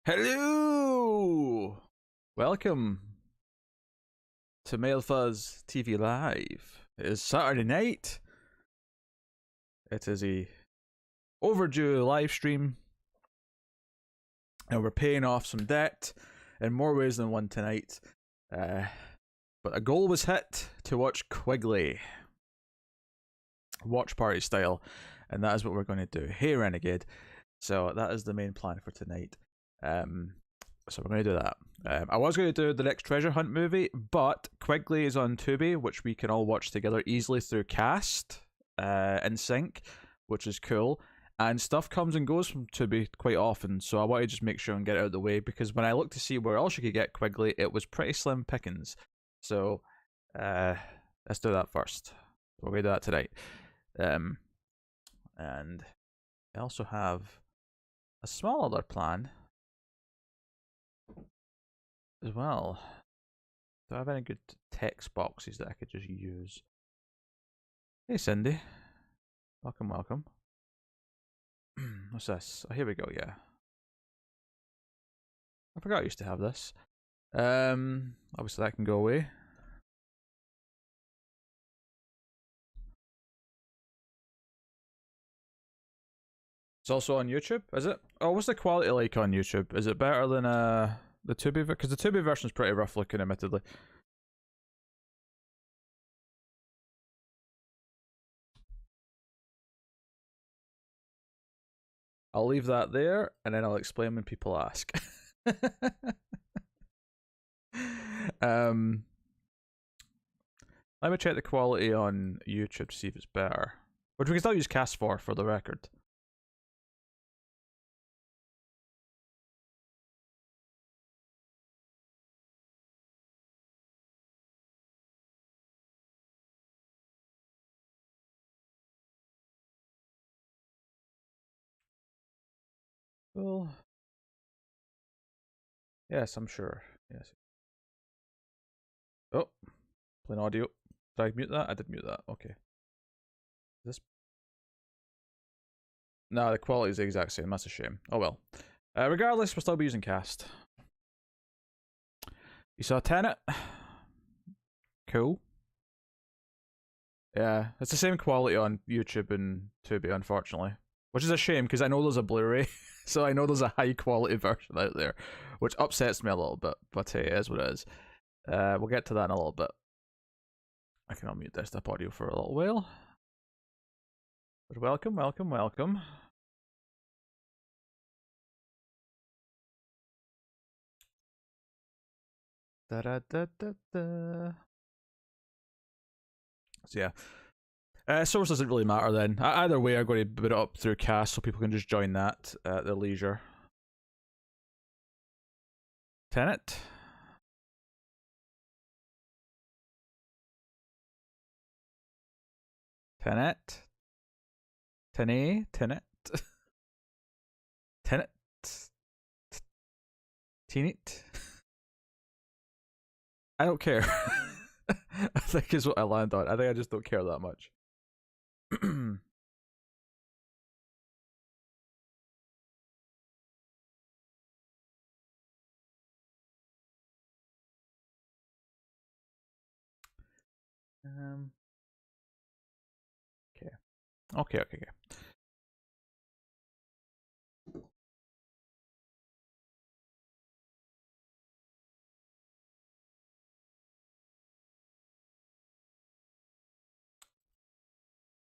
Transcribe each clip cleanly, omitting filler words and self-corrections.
Hello! Welcome to Male Fuzz TV Live. It is Saturday night. It is a overdue live stream, and we're paying off some debt in more ways than one tonight. But a goal was hit to watch Quigley, watch party style, and that is what we're going to do. Hey, Renegade. So that is the main plan for tonight. So we're going to do that. I was going to do the next treasure hunt movie, but Quigley is on Tubi, which we can all watch together easily through Cast in sync, which is cool. And stuff comes and goes from Tubi quite often, so I want to just make sure and get it out of the way, because when I looked to see where else you could get Quigley, it was pretty slim pickings. So let's do that first. We're going to do that tonight. And I also have a small other plan as well. Do I have any good text boxes that I could just use? Hey Cindy. Welcome, welcome. What's this? Oh, here we go, yeah. I forgot I used to have this. Obviously that can go away. It's also on YouTube, is it? Oh, what's the quality like on YouTube? Is it better than the Tubi? Because the Tubi version is pretty rough looking, admittedly. I'll leave that there, and then I'll explain when people ask. Let me check the quality on YouTube to see if it's better. Which we can still use Cast for the record. Well, yes, I'm sure. Yes. Oh, plain audio. Did I mute that? I did mute that. Okay. This. No, the quality is the exact same. That's a shame. Oh well. Regardless, we'll still be using Cast. You saw Tenet? Cool. Yeah, it's the same quality on YouTube and Tubi, unfortunately. Which is a shame, because I know there's a Blu-ray, so I know there's a high quality version out there, which upsets me a little bit, but hey, it is what it is. We'll get to that in a little bit. I can unmute desktop audio for a little while. But welcome, welcome, welcome. Da-da-da-da-da. So yeah. Source doesn't really matter then. Either way, I'm going to put it up through Cast so people can just join that at their leisure. Tenet. Tenet. Tenet. Tenet. Tenet. Tenet. I don't care. I think is what I land on. I think I just don't care that much. Okay. Okay.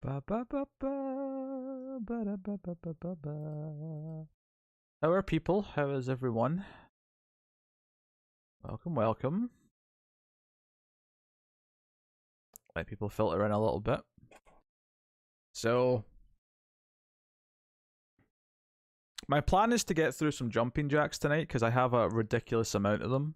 Ba ba ba ba ba da ba ba ba ba ba. How are people? How is everyone? Welcome, welcome. Let people filter in a little bit. So, my plan is to get through some jumping jacks tonight because I have a ridiculous amount of them.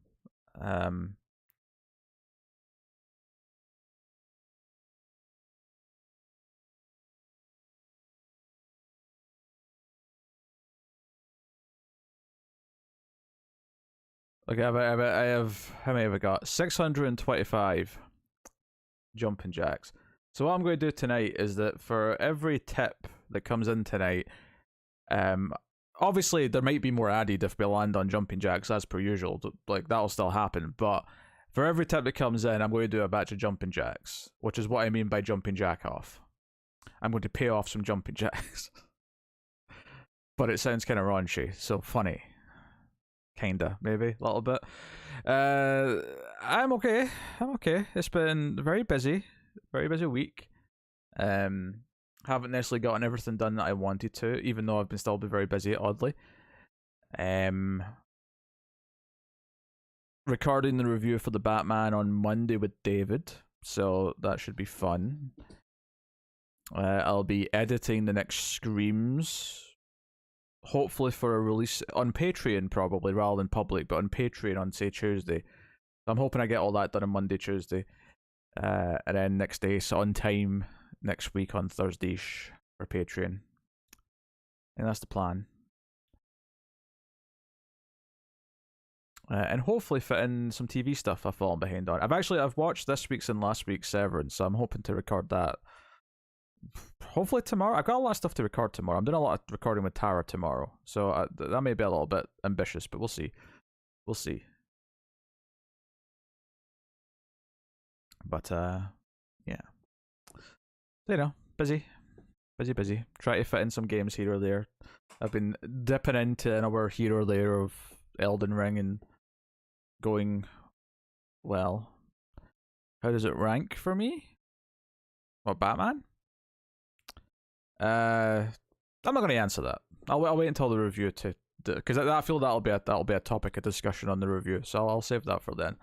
Okay, I have how many have I got? 625 jumping jacks. So what I'm going to do tonight is that for every tip that comes in tonight, obviously there might be more added if we land on jumping jacks as per usual. Like that'll still happen, but for every tip that comes in, I'm going to do a batch of jumping jacks, which is what I mean by jumping jack off. I'm going to pay off some jumping jacks. But it sounds kind of raunchy, so funny. Kinda, maybe, a little bit. I'm okay. I'm okay. It's been very busy week. Haven't necessarily gotten everything done that I wanted to, even though I've been still been very busy, oddly. Recording the review for the Batman on Monday with David, so that should be fun. I'll be editing the next Screams, hopefully for a release on Patreon, probably rather than public, but on Patreon on say Tuesday. So I'm hoping I get all that done on Monday, Tuesday, and then next day, so on time next week on Thursday for Patreon. And that's the plan. And hopefully fit in some TV stuff I've fallen behind on. I've watched this week's and last week's Severance, so I'm hoping to record that. Hopefully tomorrow. I've got a lot of stuff to record tomorrow. I'm doing a lot of recording with Tara tomorrow, so that may be a little bit ambitious, but we'll see. We'll see. But yeah, you know, busy. Try to fit in some games here or there. I've been dipping into another here or there of Elden Ring and going well. How does it rank for me? What, Batman? I'm not going to answer that. I'll wait until the review to, because I feel that'll be a topic of discussion on the review. So I'll save that for then.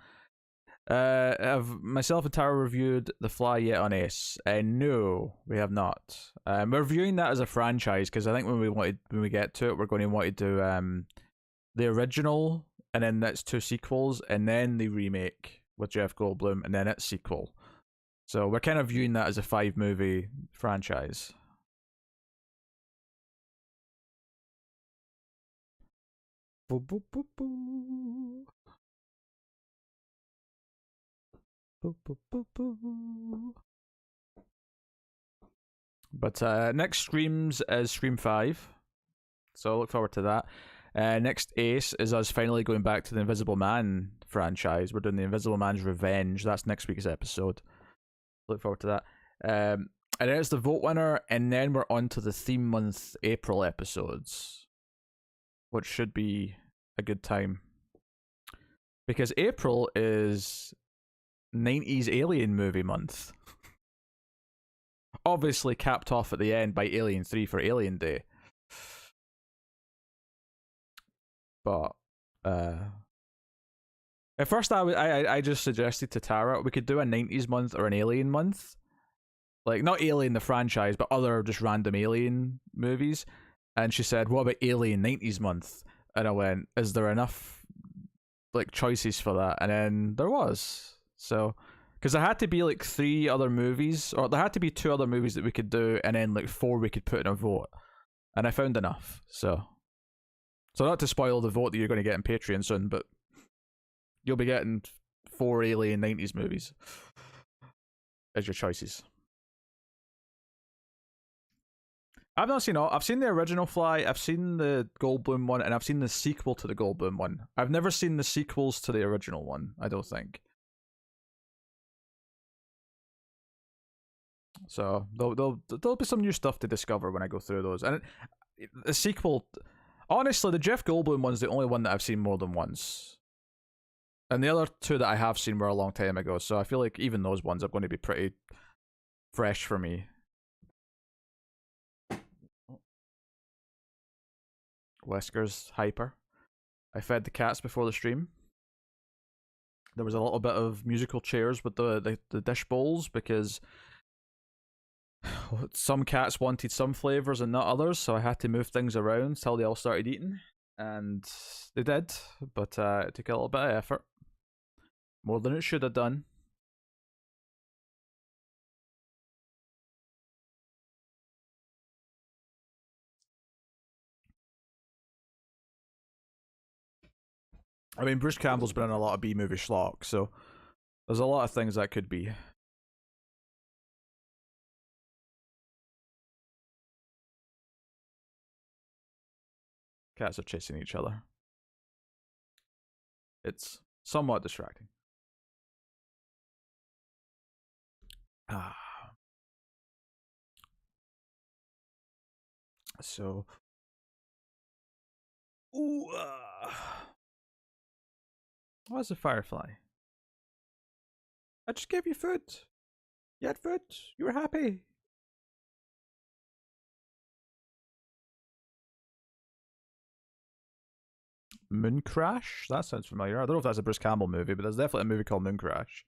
Have myself and Tara reviewed The Fly yet on Ace? No, we have not. We're viewing that as a franchise because I think when we get to it, we're going to want to do the original, and then that's 2 sequels, and then the remake with Jeff Goldblum, and then its sequel. So we're kind of viewing that as a 5-movie franchise. Boo, boo, boo, boo. Boo, boo, boo, boo. But next Screams is Scream 5, so I look forward to that. Next Ace is us finally going back to the Invisible Man franchise. We're doing the Invisible Man's Revenge. That's next week's episode. Look forward to that. And then it's the vote winner, and then we're on to the theme month April episodes, which should be a good time. Because April is 90s alien movie month. Obviously capped off at the end by Alien 3 for Alien Day. But at first I just suggested to Tara we could do a 90s month or an Alien month. Like not Alien the franchise, but other just random Alien movies. And she said, what about Alien 90s month? And I went, is there enough like choices for that? And then there was. So because there had to be like 3 other movies, or there had to be 2 other movies that we could do, and then like 4 we could put in a vote. And I found enough. So not to spoil the vote that you're going to get in Patreon soon, but you'll be getting 4 Alien 90s movies as your choices. I've not seen all. I've seen the original Fly, I've seen the Goldblum one, and I've seen the sequel to the Goldblum one. I've never seen the sequels to the original one, I don't think. So there'll be some new stuff to discover when I go through those. And the sequel, honestly, the Jeff Goldblum one's the only one that I've seen more than once. And the other 2 that I have seen were a long time ago, so I feel like even those ones are going to be pretty fresh for me. Wesker's hyper. I fed the cats before the stream. There was a little bit of musical chairs with the dish bowls because some cats wanted some flavors and not others, so I had to move things around till they all started eating, and they did, but it took a little bit of effort, more than it should have done. I mean, Bruce Campbell's been in a lot of B-movie schlock, so there's a lot of things that could be. Cats are chasing each other. It's somewhat distracting. Ah. So. Ooh. What's a firefly? I just gave you food. You had food. You were happy. Moon Crash? That sounds familiar. I don't know if that's a Bruce Campbell movie, but there's definitely a movie called Moon Crash.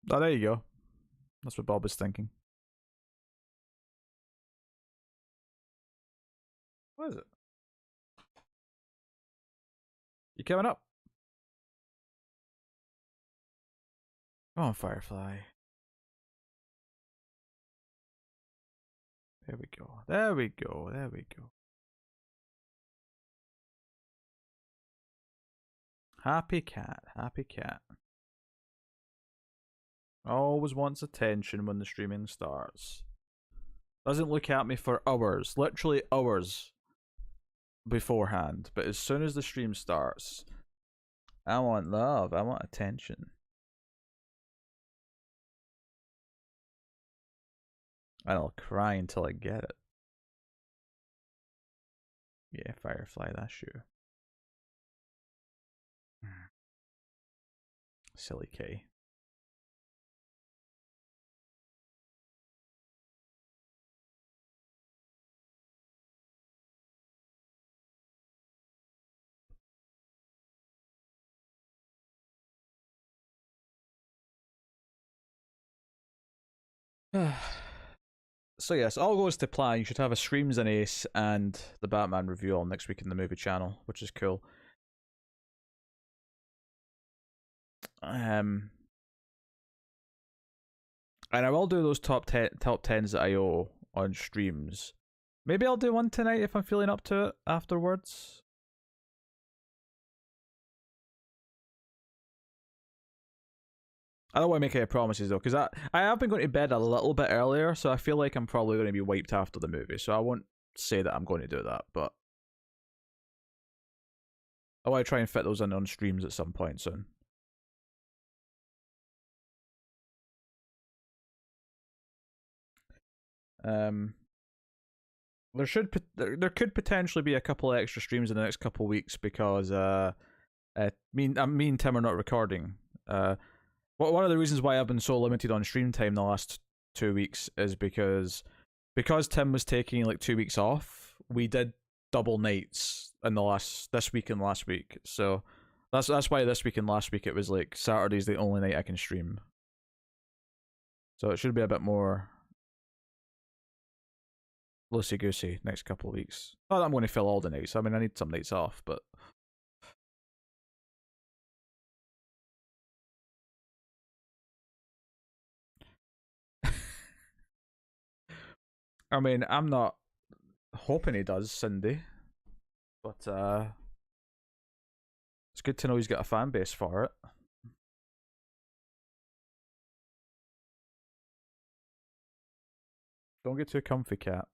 Oh, there you go. That's what Bob is thinking. What is it? You coming up? Come on, Firefly. There we go. There we go. There we go. Happy cat. Happy cat. Always wants attention when the streaming starts. Doesn't look at me for hours. Literally hours beforehand. But as soon as the stream starts, I want love. I want attention. And I'll cry until I get it. Yeah, Firefly, that's you. Silly K. So yes, all goes to plan. You should have a Screams and Ace and the Batman review all next week in the movie channel, which is cool. And I will do those top 10s that I owe on streams. Maybe I'll do one tonight if I'm feeling up to it afterwards. I don't want to make any promises though, because I have been going to bed a little bit earlier, so I feel like I'm probably going to be wiped after the movie. So I won't say that I'm going to do that, but I want to try and fit those in on streams at some point soon. There could potentially be a couple of extra streams in the next couple of weeks because me and Tim are not recording. One of the reasons why I've been so limited on stream time the last 2 weeks is because Tim was taking like 2 weeks off. We did double nights in this week and last week, so that's why this week and last week it was like Saturday's the only night I can stream. So it should be a bit more loosey goosey next couple of weeks. Not that I'm going to fill all the nights. I mean, I need some nights off, but I mean, I'm not hoping he does, Cindy, but it's good to know he's got a fan base for it. Don't get too comfy, cat.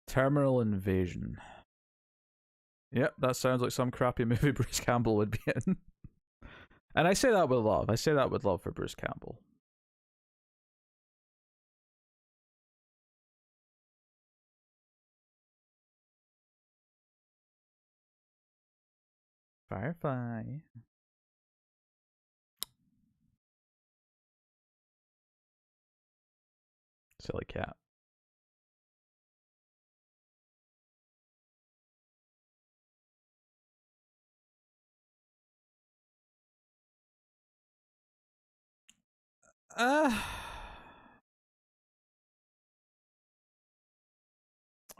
Terminal Invasion. Yep, that sounds like some crappy movie Bruce Campbell would be in. And I say that with love. I say that with love for Bruce Campbell. Firefly. Silly cat.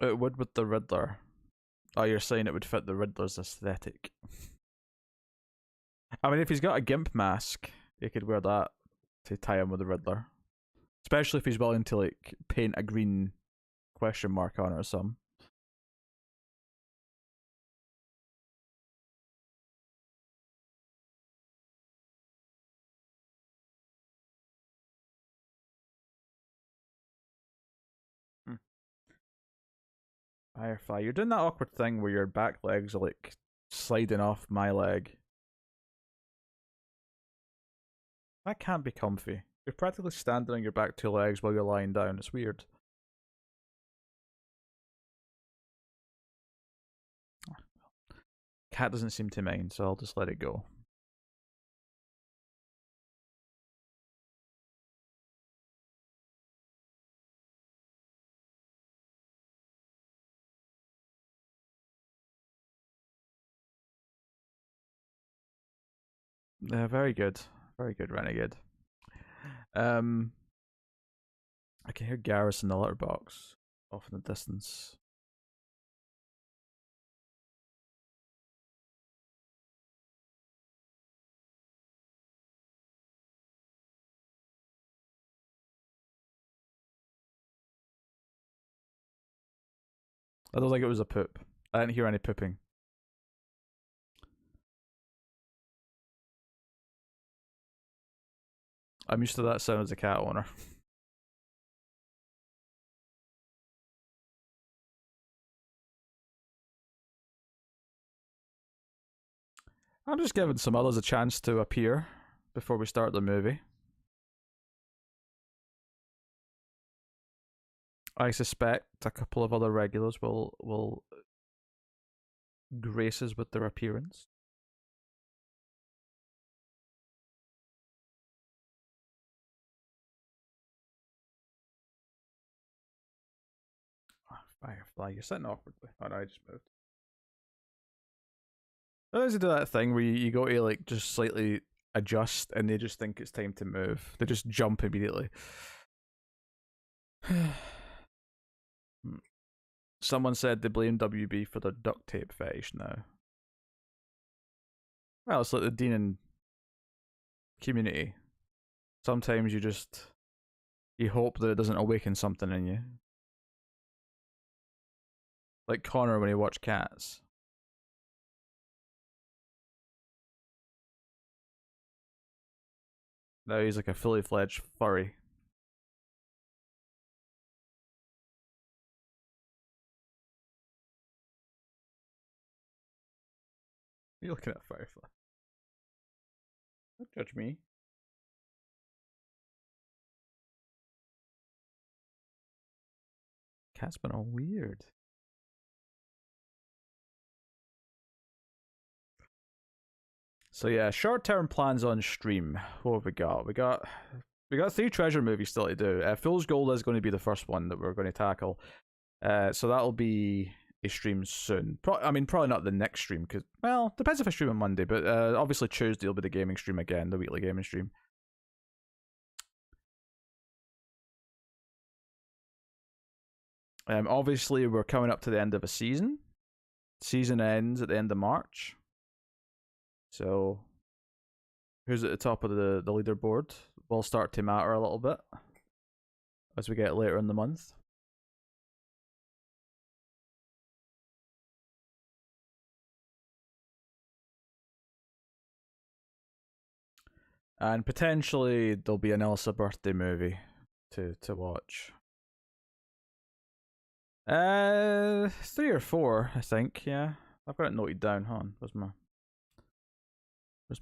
It would with the Riddler. Oh, you're saying it would fit the Riddler's aesthetic. I mean, if he's got a gimp mask, he could wear that to tie him with the Riddler. Especially if he's willing to like paint a green question mark on it or something. Firefly, you're doing that awkward thing where your back legs are like sliding off my leg. That can't be comfy. You're practically standing on your back two legs while you're lying down. It's weird. Cat doesn't seem to mind, so I'll just let it go. Yeah, very good. Very good, Renegade. I can hear Garrus in the letterbox off in the distance. I don't think it was a poop. I didn't hear any pooping. I'm used to that sound as a cat owner. I'm just giving some others a chance to appear before we start the movie. I suspect a couple of other regulars will grace us with their appearance. Oh, Firefly, you're sitting awkwardly. Oh no, I just moved. I always do that thing where you go to like just slightly adjust and they just think it's time to move. They just jump immediately. Someone said they blame WB for their duct tape fetish now. Well, it's like the Dean and community. Sometimes you hope that it doesn't awaken something in you. Like Connor when he watched Cats. Now he's like a fully fledged furry. You're looking at Firefly. Don't judge me. Cat's been all weird. So yeah, short-term plans on stream. What have we got? We got 3 treasure movies still to do. Fool's Gold is going to be the first one that we're going to tackle. So that'll be a stream soon. Probably not the next stream because, well, depends if I stream on Monday. But obviously Tuesday will be the gaming stream again, the weekly gaming stream. Obviously we're coming up to the end of a season. Season ends at the end of March. So who's at the top of the leaderboard will start to matter a little bit as we get later in the month. And potentially there'll be an Elsa birthday movie to watch. 3 or 4, I think. Yeah, I've got it noted down. Hold on, where's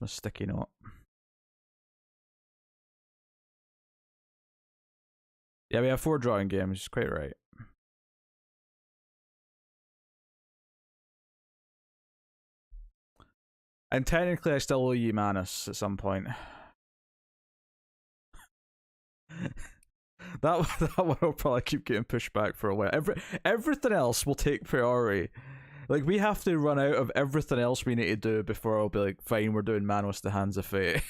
my sticky note? Yeah, we have 4 drawing games. Quite right. And technically, I still owe you Manus at some point. that one will probably keep getting pushed back for a while. Everything else will take priority. Like, we have to run out of everything else we need to do before I'll be like, fine, we're doing Manos the Hands of Fate.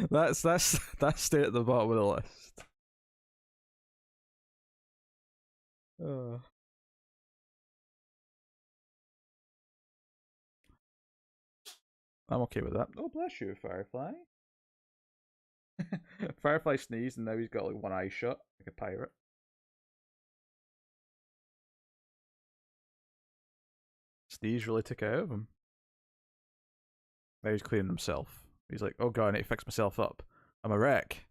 that's stay at the bottom of the list. I'm okay with that. Oh, bless you, Firefly. Firefly sneezed and now he's got like one eye shut, like a pirate. Sneeze really took it out of him. Now he's cleaning himself. He's like, oh god, I need to fix myself up. I'm a wreck.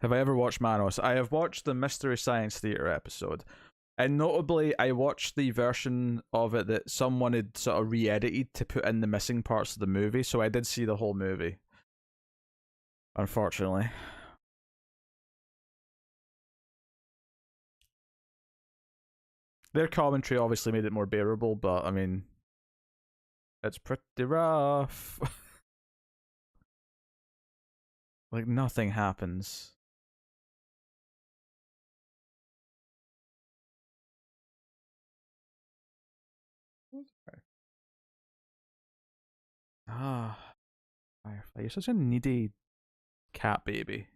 Have I ever watched Manos? I have watched the Mystery Science Theater episode. And notably, I watched the version of it that someone had sort of re-edited to put in the missing parts of the movie, so I did see the whole movie. Unfortunately. Their commentary obviously made it more bearable, but I mean, it's pretty rough. Like, nothing happens. Ah, Firefly, you're such a needy cat baby.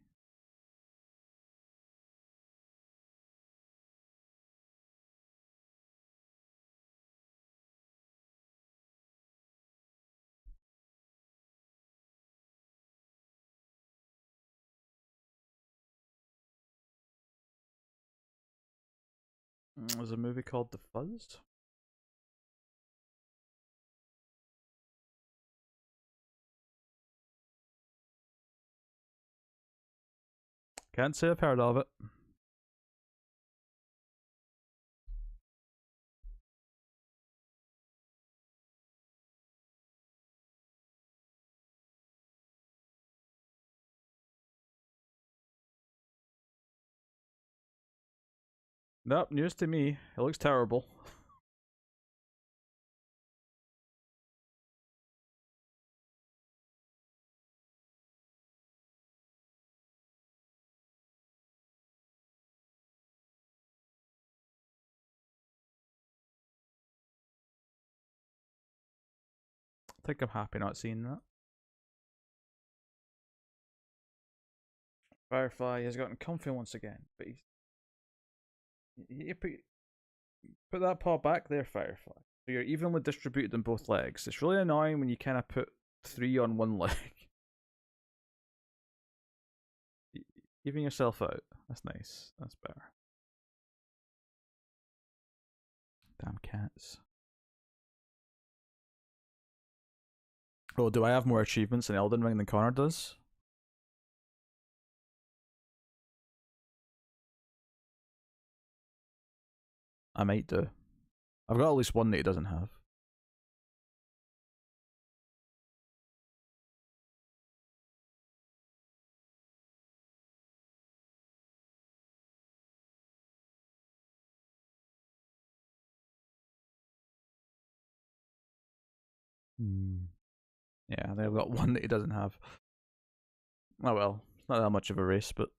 There's a movie called The Fuzz. Can't say I've heard of it. Nope, news to me. It looks terrible. I think I'm happy not seeing that. Firefly has gotten comfy once again, but you put that paw back there, Firefly. So you're evenly distributed on both legs. It's really annoying when you kind of put three on one leg. Giving yourself out. That's nice. That's better. Damn cats. Oh, do I have more achievements in Elden Ring than Connor does? I might do. I've got at least one that he doesn't have. Hmm. Yeah, they've got one that he doesn't have. Oh well, it's not that much of a race, but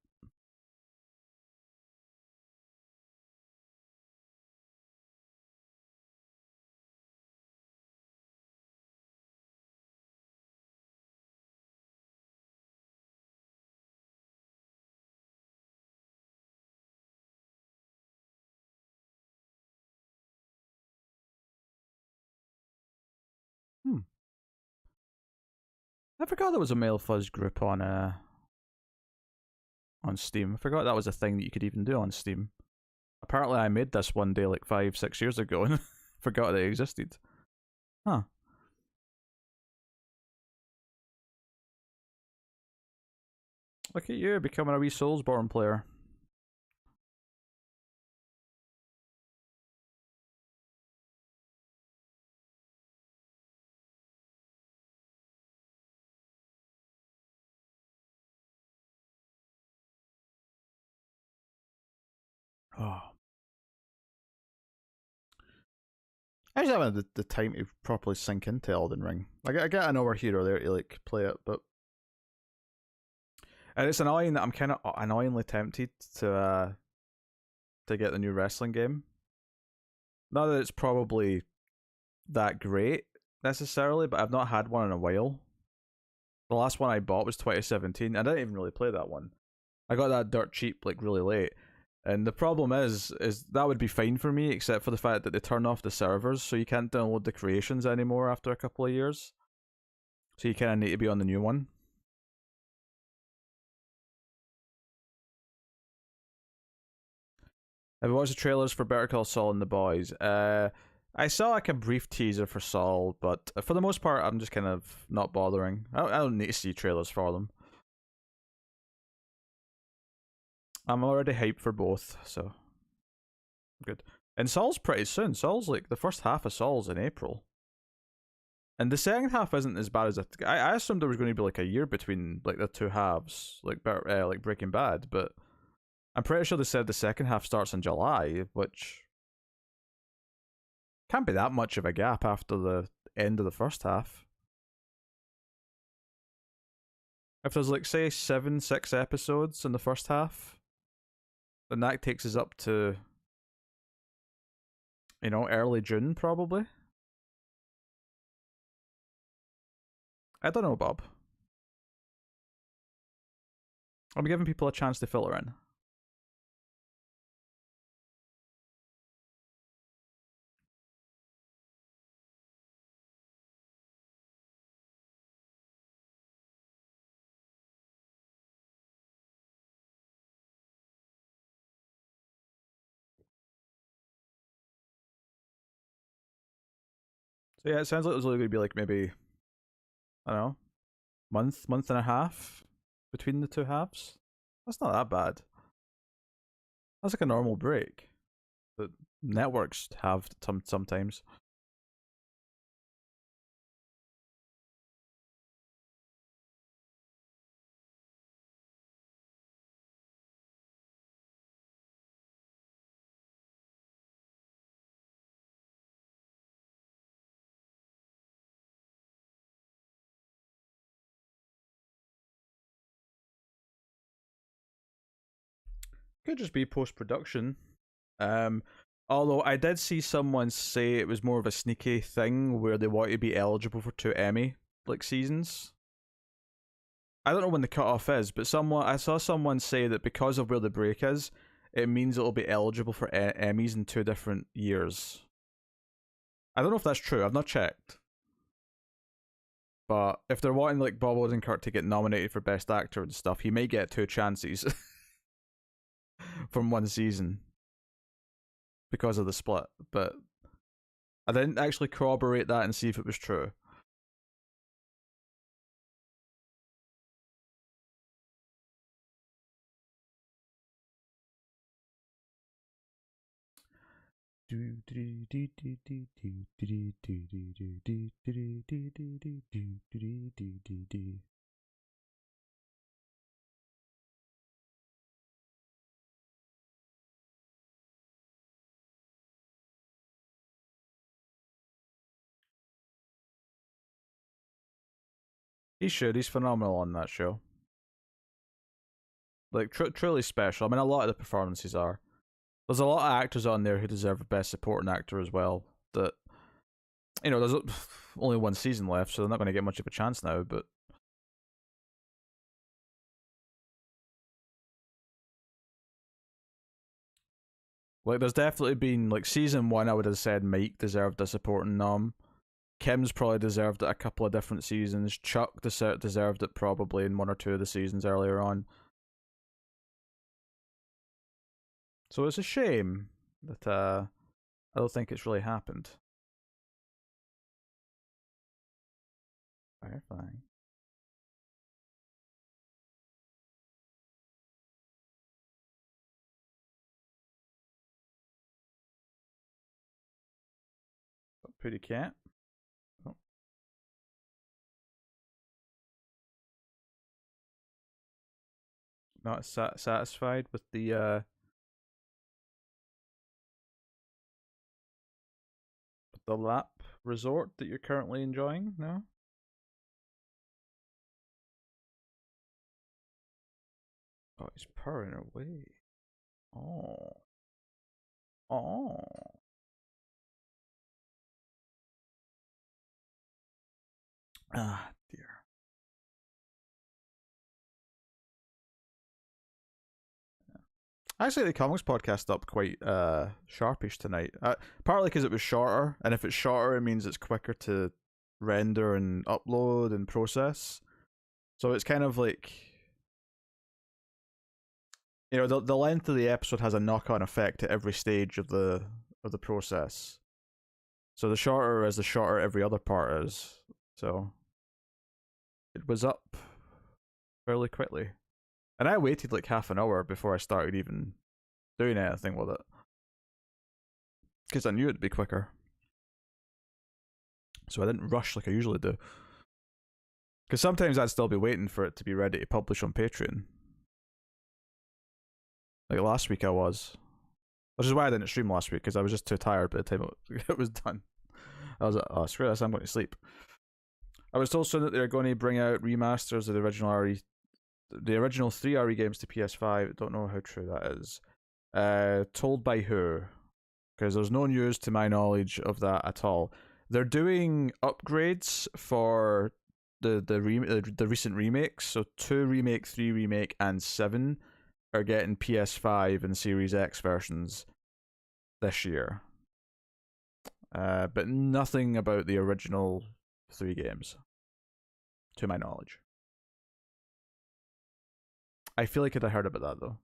hmm. I forgot there was a male fuzz group on Steam. I forgot that was a thing that you could even do on Steam. Apparently, I made this one day like 5, 6 years ago and forgot that it existed. Huh. Look at you becoming a wee Soulsborne player. Oh. I just haven't had the time to properly sink into Elden Ring. I get an hour here or there to like play it, but and it's annoying that I'm kind of annoyingly tempted to get the new wrestling game. Not that it's probably that great necessarily, but I've not had one in a while. The last one I bought was 2017. I didn't even really play that one. I got that dirt cheap, like really late. And the problem is that would be fine for me, except for the fact that they turn off the servers, so you can't download the creations anymore after a couple of years. So you kind of need to be on the new one. Have you watched the trailers for Better Call Saul and the Boys? I saw like a brief teaser for Saul, but for the most part, I'm just kind of not bothering. I don't need to see trailers for them. I'm already hyped for both, so good. And Saul's pretty soon. Saul's like the first half of Saul's in April. And the second half isn't as bad as I assumed there was going to be like a year between like the two halves, like Breaking Bad, but I'm pretty sure they said the second half starts in July, which can't be that much of a gap after the end of the first half. If there's like say 6 episodes in the first half, then that takes us up to early June probably. I don't know, Bob. I'm giving people a chance to fill her in. So yeah, it sounds like there's only going to be like maybe, I don't know, month and a half between the two halves. That's not that bad. That's like a normal break that networks have sometimes. Could just be post production. Um, Although I did see someone say it was more of a sneaky thing where they want to be eligible for 2 Emmy seasons. I don't know when the cutoff is, but I saw someone say that because of where the break is, it means it'll be eligible for Emmys in 2 different years. I don't know if that's true. I've not checked. But if they're wanting like Bob Odenkirk to get nominated for Best Actor and stuff, he may get 2 chances from one season because of the split. But I didn't actually corroborate that and see if it was true. He should. He's phenomenal on that show. Like truly special. I mean, a lot of the performances are. There's a lot of actors on there who deserve a Best Supporting Actor as well. That there's only one season left, so they're not going to get much of a chance now. But like, there's definitely been like season 1. I would have said Mike deserved a supporting nom. Kim's probably deserved it a couple of different seasons. Chuck deserved it probably in 1 or 2 of the seasons earlier on. So it's a shame that I don't think it's really happened. Firefly. Pretty cat. Oh. Not satisfied with the lap resort that you're currently enjoying. No. Oh, he's purring away. Oh. Oh. Ah, dear. Actually, the comics podcast up quite sharpish tonight. Partly because it was shorter, and if it's shorter, it means it's quicker to render and upload and process. So it's kind of like the length of the episode has a knock on effect at every stage of the process. So the shorter is, the shorter every other part is. So it was up fairly quickly. And I waited like half an hour before I started even doing anything with it. Because I knew it'd be quicker. So I didn't rush like I usually do. Because sometimes I'd still be waiting for it to be ready to publish on Patreon. Like last week I was. Which is why I didn't stream last week, because I was just too tired by the time it was done. I was like, oh, screw this, I'm going to sleep. I was told soon that they're going to bring out remasters of the original 3 RE games to PS5. Don't know how true that is. Told by who? Because there's no news to my knowledge of that at all. They're doing upgrades for the recent remakes. So 2 remake, 3 remake, and 7 are getting PS5 and Series X versions this year. But nothing about the original 3 games, to my knowledge. I feel like I'd have heard about that though.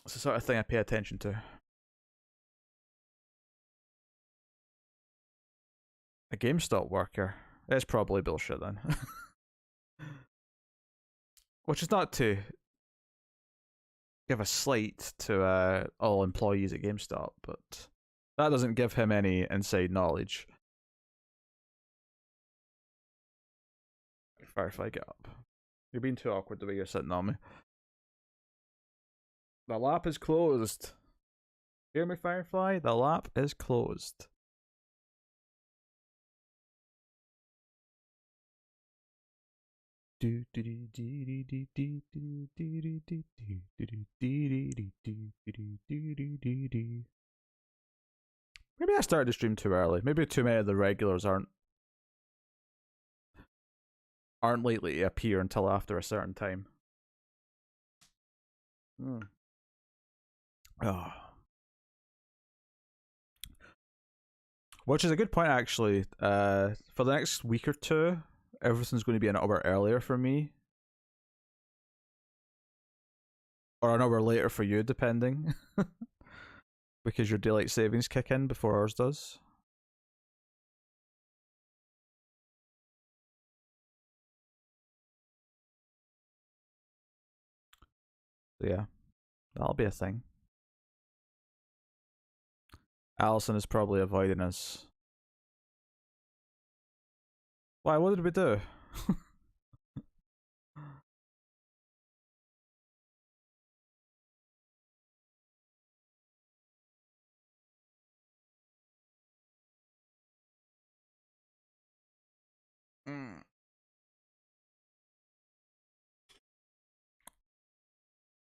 It's the sort of thing I pay attention to. A GameStop worker? It's probably bullshit then. Which is not to give a slight to all employees at GameStop, but that doesn't give him any inside knowledge. Firefly, get up. You're being too awkward the way you're sitting on me. The lap is closed. Hear me, Firefly? The lap is closed. Maybe I started the stream too early. Maybe too many of the regulars aren't likely to appear until after a certain time. Oh. Which is a good point, actually. For the next week or two, everything's going to be an hour earlier for me. Or an hour later for you, depending. Because your daylight savings kick in before ours does. So yeah, that'll be a thing. Allison is probably avoiding us. Why? What did we do?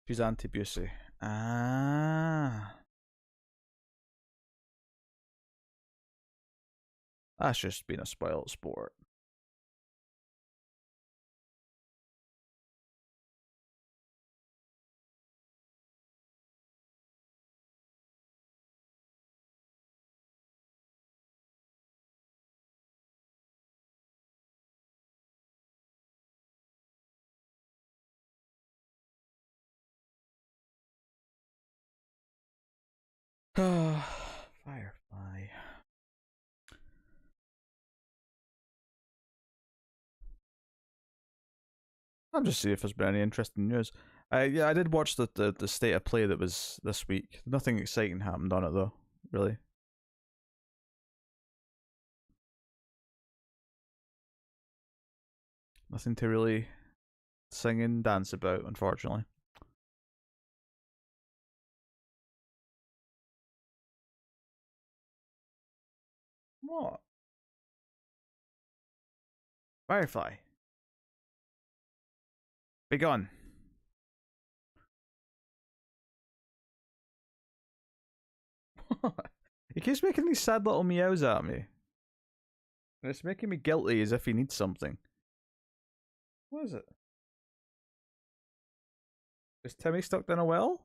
She's anti-Busey. Ah. That's just being a spoiled sport. Firefly. I'm just seeing if there's been any interesting news. Yeah, I did watch the state of play that was this week. Nothing exciting happened on it though, really. Nothing to really sing and dance about, unfortunately. What? Firefly. Be gone. He keeps making these sad little meows at me. And it's making me guilty as if he needs something. What is it? Is Timmy stuck in a well?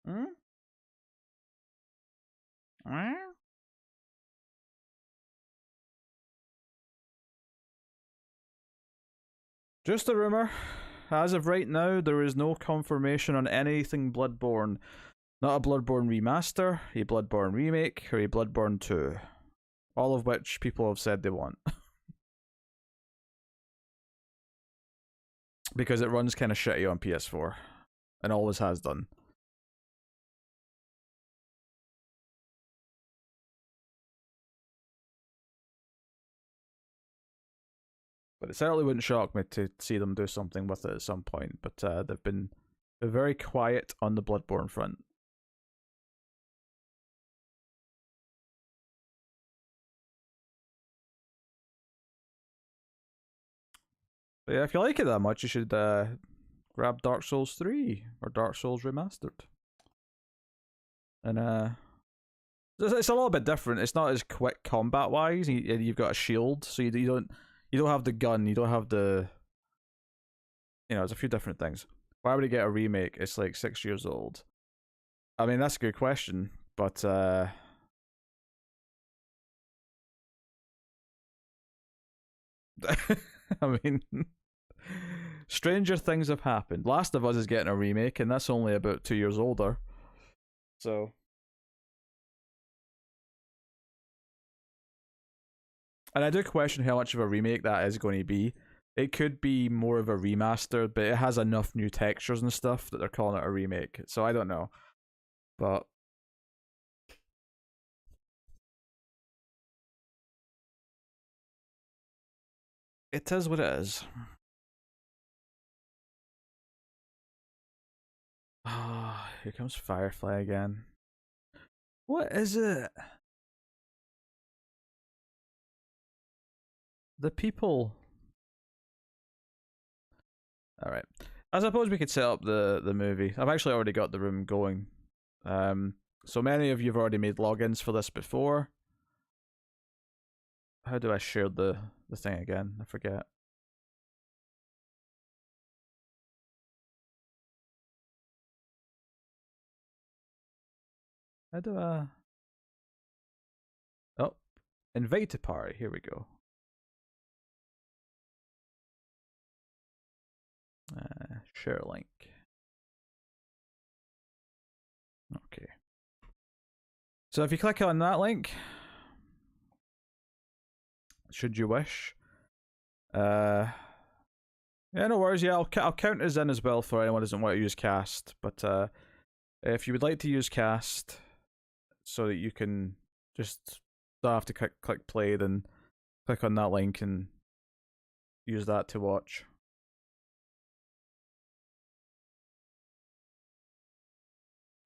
Hmm? Just a rumor. As of right now, there is no confirmation on anything Bloodborne. Not a Bloodborne remaster, a Bloodborne remake, or a Bloodborne 2. All of which people have said they want. Because it runs kind of shitty on PS4. And always has done. But it certainly wouldn't shock me to see them do something with it at some point. But they've been very quiet on the Bloodborne front. But yeah, if you like it that much, you should grab Dark Souls 3 or Dark Souls Remastered. And it's a little bit different. It's not as quick combat wise. You've got a shield, so you don't have the gun. You don't have the there's a few different things. Why would he get a remake? It's like 6 years old. I mean, that's a good question, but I mean, stranger things have happened. Last of Us is getting a remake, and that's only about 2 years older. So, and I do question how much of a remake that is going to be. It could be more of a remaster, but it has enough new textures and stuff that they're calling it a remake. So I don't know, but it is what it is. Ah, here comes Firefly again. What is it? The people. All right. I suppose we could set up the movie. I've actually already got the room going. So many of you have already made logins for this before. How do I share the thing again? I forget. How do I? Oh, invite to party. Here we go. Share link. Okay. So if you click on that link, should you wish, yeah, no worries. Yeah, I'll count us in as well for anyone who doesn't want to use Cast. But if you would like to use Cast, so that you can just don't have to click play, then click on that link and use that to watch.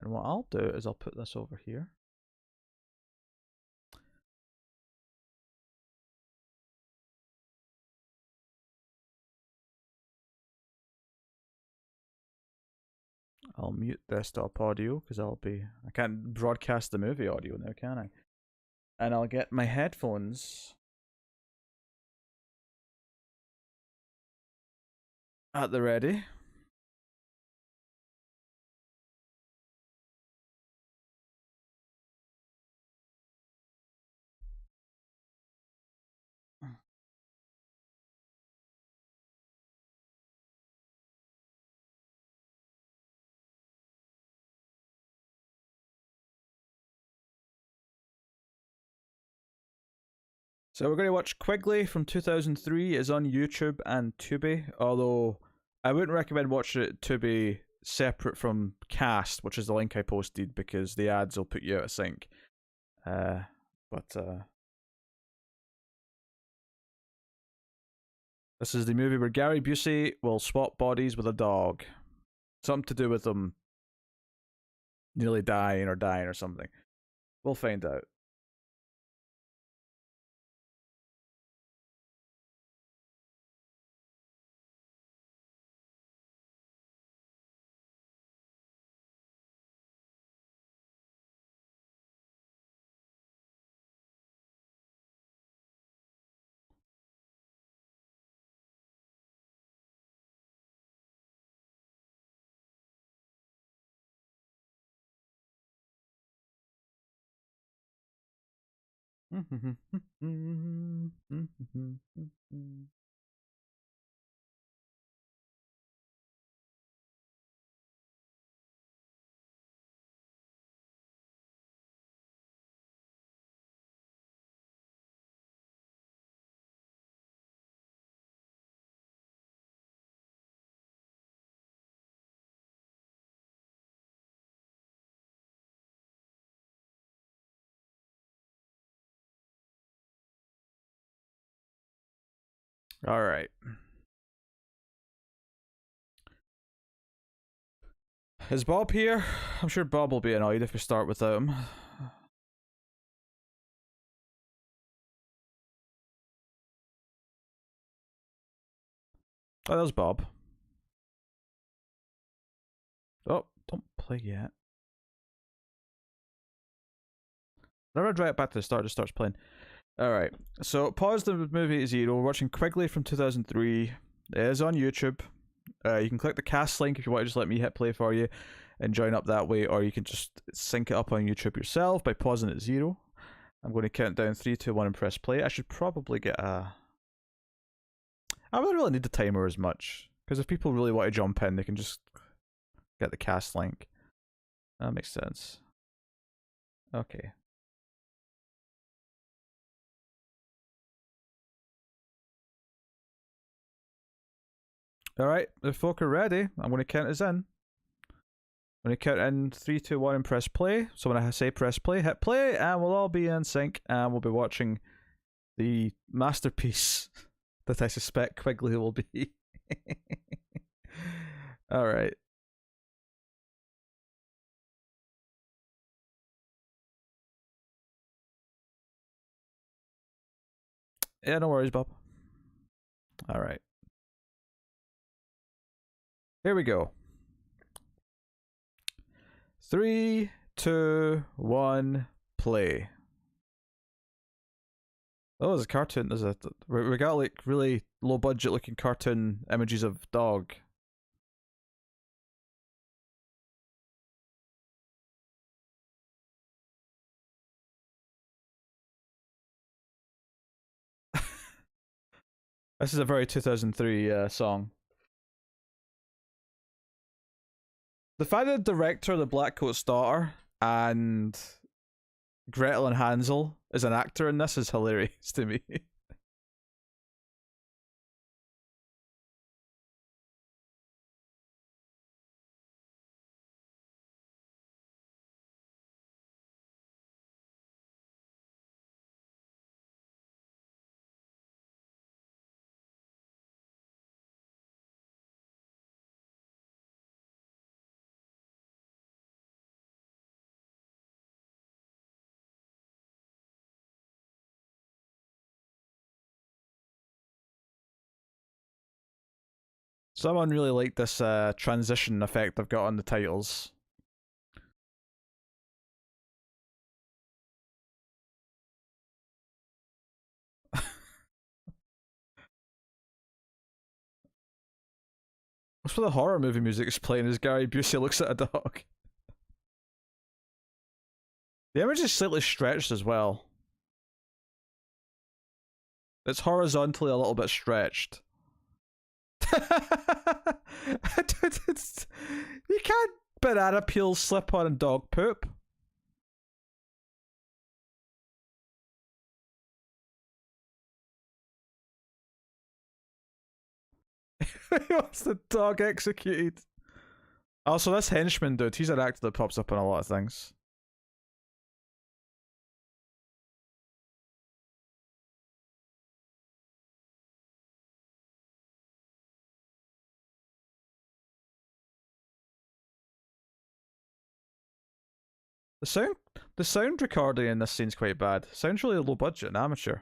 And what I'll do is I'll put this over here. I'll mute desktop audio because I can't broadcast the movie audio now, can I? And I'll get my headphones at the ready. So we're going to watch Quigley from 2003. It's on YouTube and Tubi, although I wouldn't recommend watching it Tubi separate from Cast, which is the link I posted, because the ads will put you out of sync. But this is the movie where Gary Busey will swap bodies with a dog. Something to do with them nearly dying or something. We'll find out. All right. Is Bob here? I'm sure Bob will be annoyed if we start without him. Oh, there's Bob. Oh, don't play yet. Whenever I drag it back to the start, it just starts playing. Alright, so pause the movie at 0. We're watching Quigley from 2003. It is on YouTube. You can click the cast link if you want to just let me hit play for you and join up that way, or you can just sync it up on YouTube yourself by pausing at 0. I'm going to count down 3, 2, 1 and press play. I should probably get a... I don't really need the timer as much, because if people really want to jump in, they can just get the cast link. That makes sense. Okay. Alright, the folk are ready. I'm going to count us in. I'm going to count in 3, 2, 1 and press play. So when I say press play, hit play, and we'll all be in sync, and we'll be watching the masterpiece that I suspect Quigley will be. Alright. Yeah, no worries, Bob. Alright. Here we go. 3, 2, 1, play. Oh, there's a cartoon. We got like really low budget looking cartoon images of dog. This is a very 2003 song. The fact that the director of The Black Coat's Daughter and Gretel and Hansel is an actor in this is hilarious to me. Someone really liked this transition effect I've got on the titles. What's for the horror movie music is playing as Gary Busey looks at a dog. The image is slightly stretched as well. It's horizontally a little bit stretched. You can't banana peel slip on dog poop. He wants the dog executed. Also, this henchman dude, he's an actor that pops up in a lot of things. The sound the sound recording in this scene's quite bad. Sounds really low budget and amateur.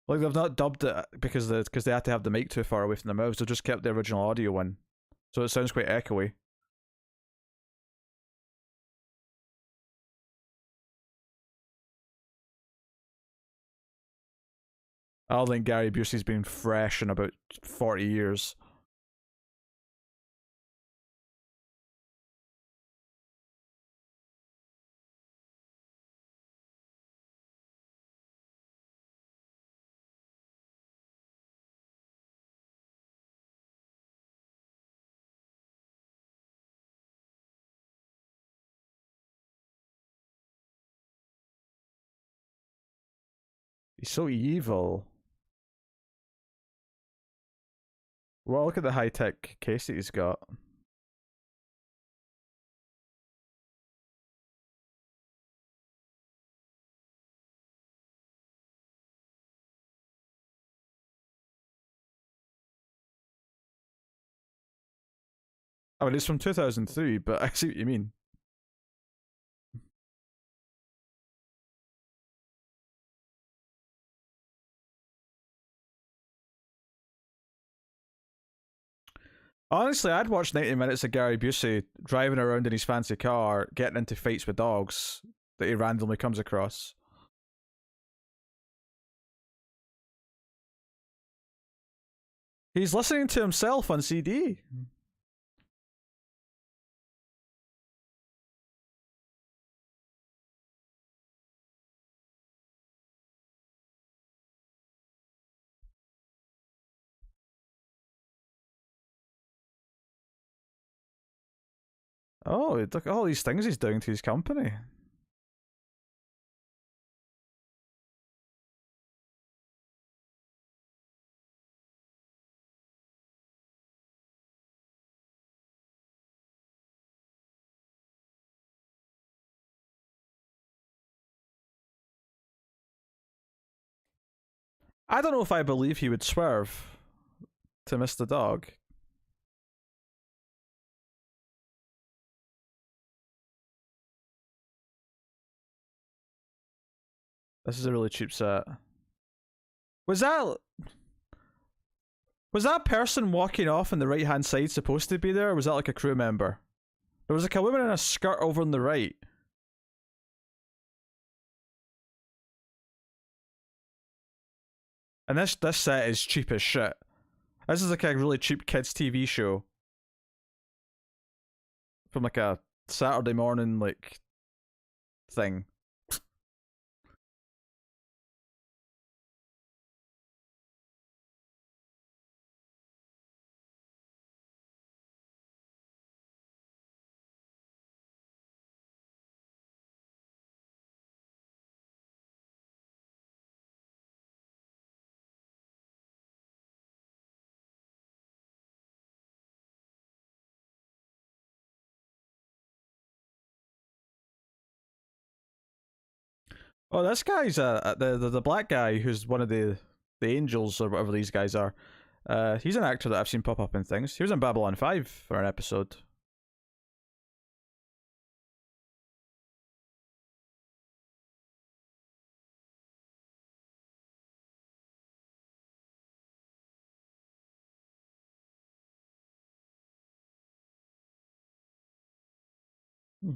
Like they've not dubbed it because they had to have the mic too far away from their mouths. They've just kept the original audio in, so it sounds quite echoey. I don't think Gary Busey's been fresh in about 40 years. He's so evil. Well, look at the high tech case that he's got. I mean, it's from 2003, but I see what you mean. Honestly, I'd watch 90 minutes of Gary Busey driving around in his fancy car, getting into fights with dogs that he randomly comes across. He's listening to himself on CD. Oh, look at all these things he's doing to his company. I don't know if I believe he would swerve to miss the dog. This is a really cheap set. Was that was that person walking off on the right hand side supposed to be there, or was that like a crew member? There was like a woman in a skirt over on the right. And this set is cheap as shit. This is like a really cheap kids TV show from like a Saturday morning like thing. Oh, this guy's the black guy who's one of the angels or whatever these guys are. He's an actor that I've seen pop up in things. He was in Babylon 5 for an episode. Hmm.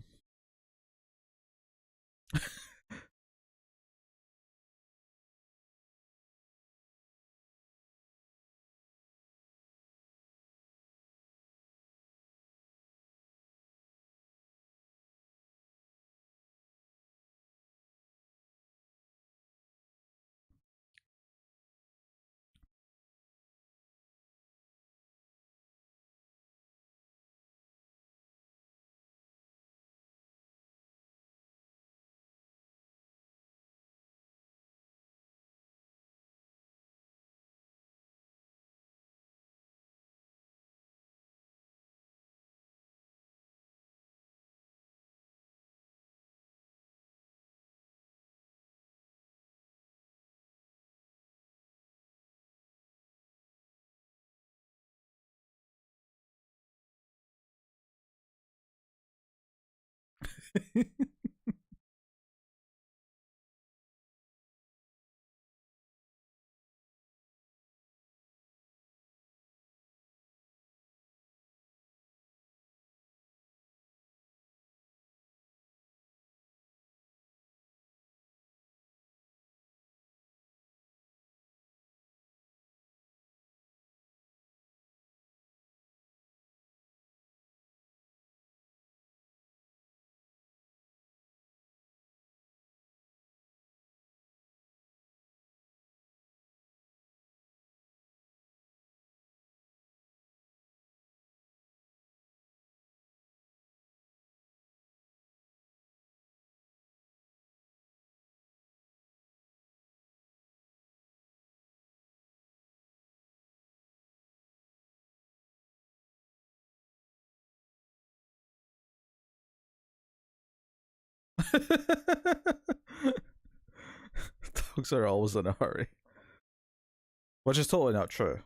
Dogs are always in a hurry, which is totally not true.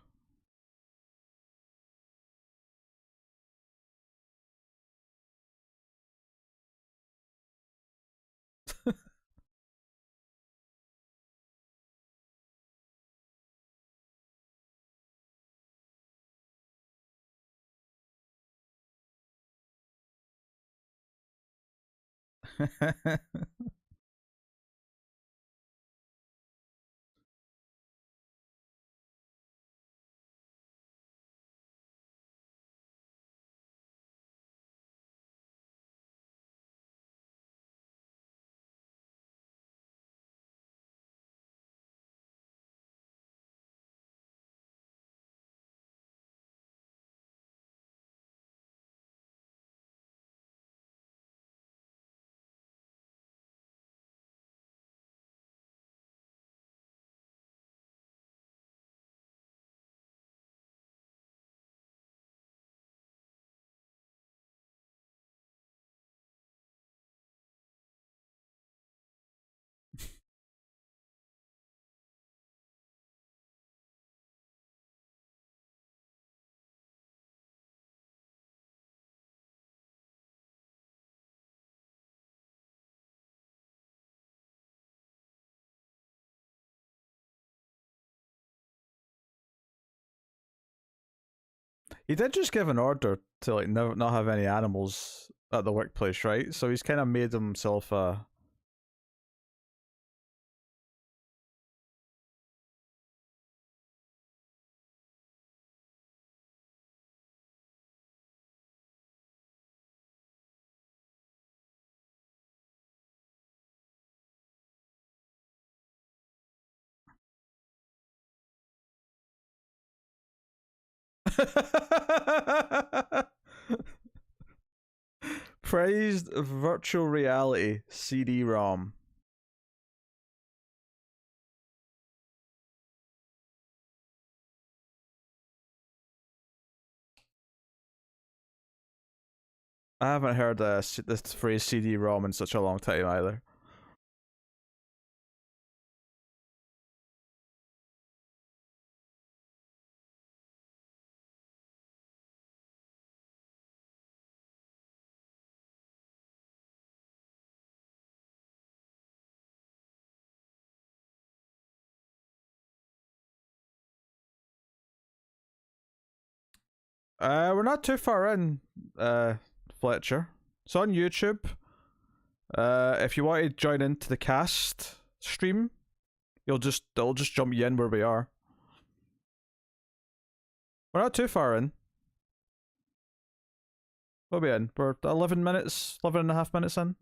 He did just give an order to like never not have any animals at the workplace, right? So he's kind of made himself a. Praised virtual reality CD-ROM. I haven't heard this phrase CD-ROM in such a long time either. We're not too far in, Fletcher. It's on YouTube. If you want to join into the cast stream, it'll just jump you in where we are. We're not too far in. We'll be in. We're 11 minutes, 11 and a half minutes in.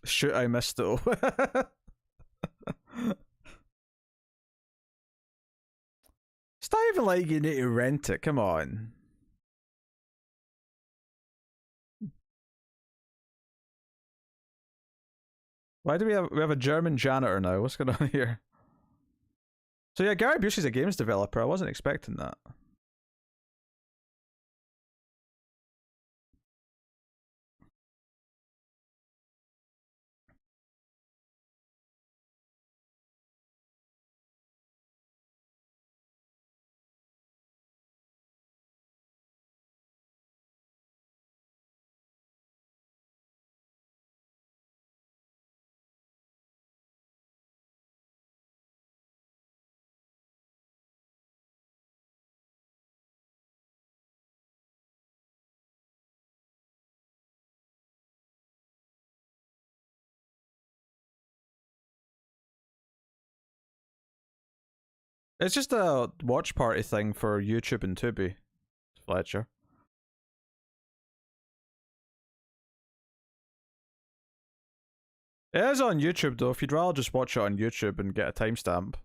Shoot, I missed it. It's not even like you need to rent it. Come on. Why do we have a German janitor now? What's going on here? So yeah, Gary Busey's a games developer. I wasn't expecting that. It's just a watch party thing for YouTube and Tubi, Fletcher. It is on YouTube though. If you'd rather just watch it on YouTube and get a timestamp.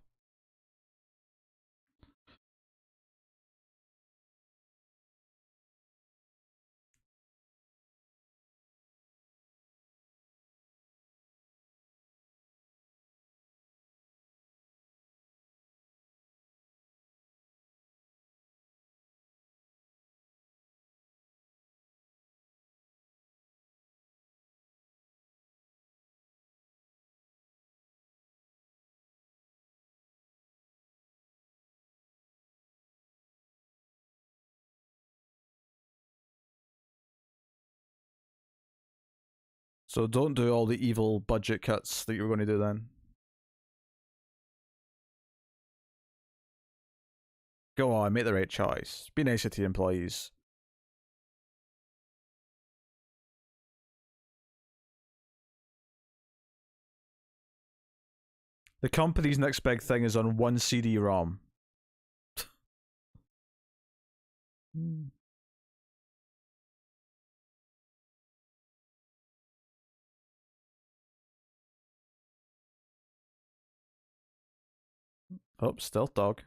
So don't do all the evil budget cuts that you were going to do then. Go on, make the right choice. Be nicer to your employees. The company's next big thing is on one CD-ROM. Oh, stealth dog.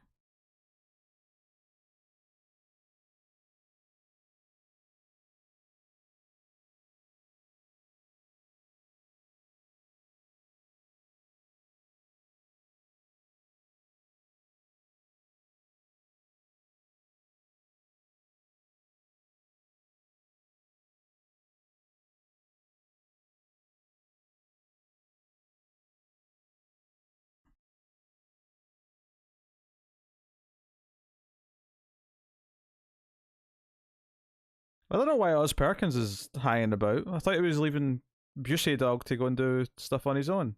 I don't know why Oz Perkins is hanging about. I thought he was leaving Busey Dog to go and do stuff on his own.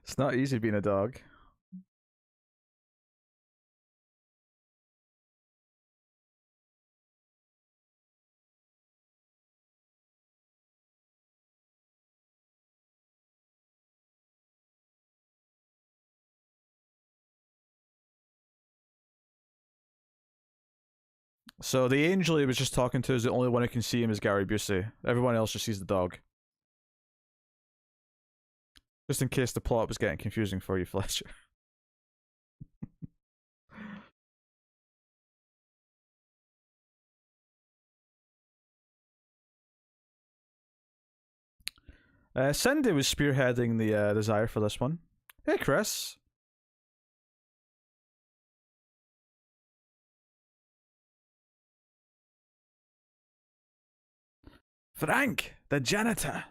It's not easy being a dog. So the angel he was just talking to is the only one who can see him is Gary Busey. Everyone else just sees the dog. Just in case the plot was getting confusing for you, Fletcher. Cindy was spearheading the desire for this one. Hey, Chris. Frank, the janitor.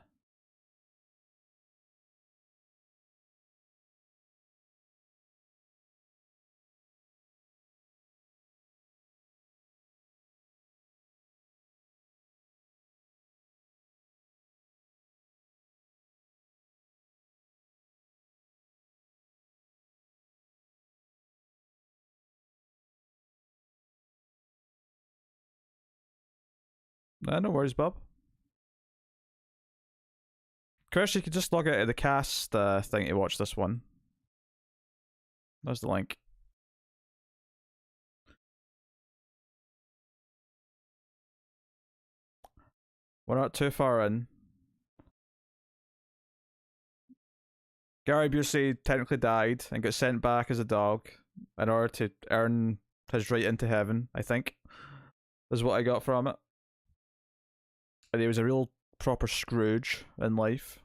No worries, Bob. Chris, you could just log out of the cast thing to watch this one. There's the link. We're not too far in. Gary Busey technically died and got sent back as a dog in order to earn his right into heaven, I think. Is what I got from it. And he was a real proper Scrooge in life.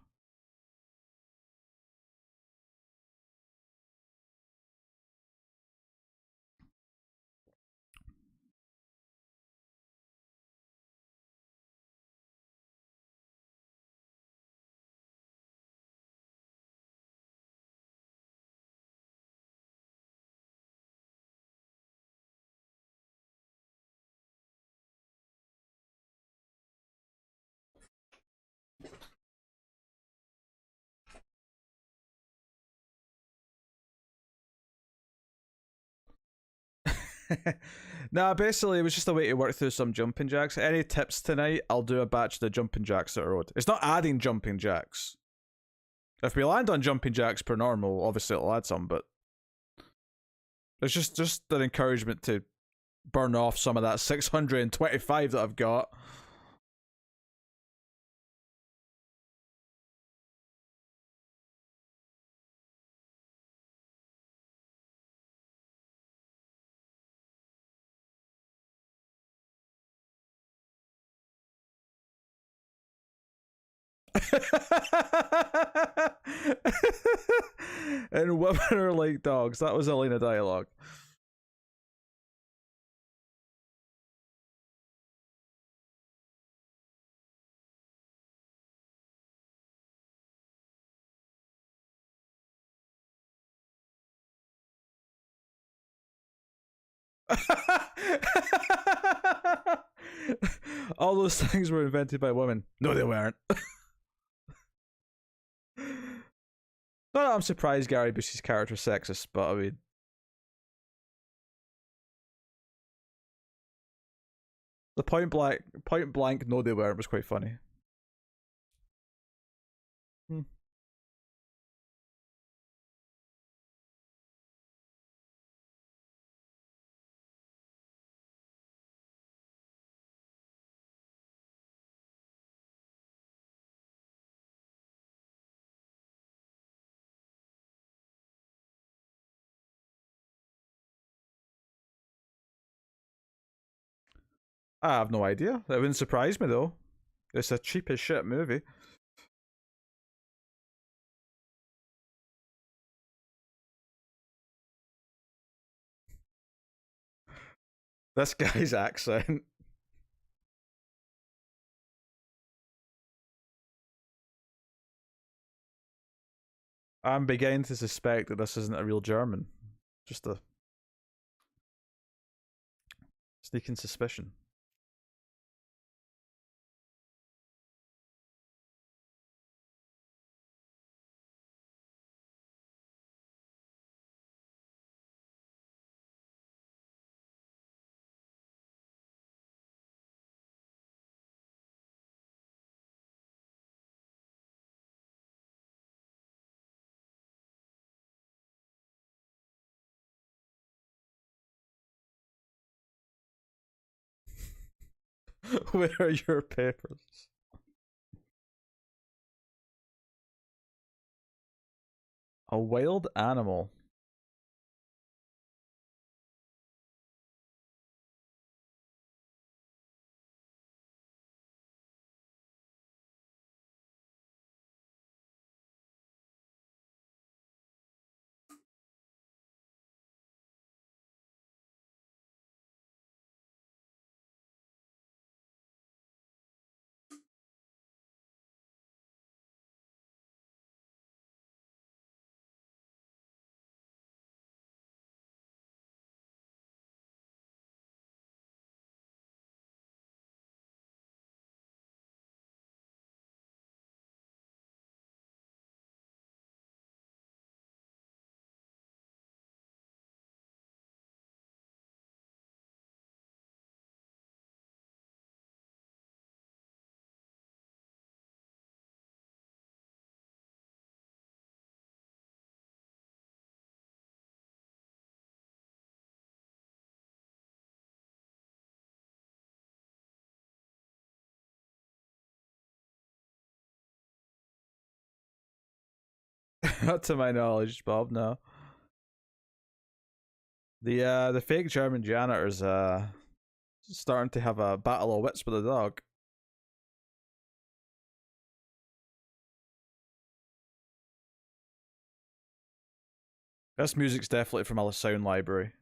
Nah, basically, it was just a way to work through some jumping jacks. Any tips tonight? I'll do a batch of the jumping jacks that are owed. It's not adding jumping jacks. If we land on jumping jacks per normal, obviously it'll add some, but it's just an encouragement to burn off some of that 625 that I've got. And women are like dogs. That was a line of dialogue. All those things were invented by women. No, they weren't. Not that I'm surprised Gary Busey's character is sexist, but I mean, the point blank, no, they weren't was quite funny. Hmm. I have no idea. That wouldn't surprise me though. It's a cheap as shit movie. This guy's accent. I'm beginning to suspect that this isn't a real German. Just a sneaking suspicion. Where are your papers? A wild animal. Not to my knowledge, Bob. No. The fake German janitor's starting to have a battle of wits with the dog. This music's definitely from a sound library.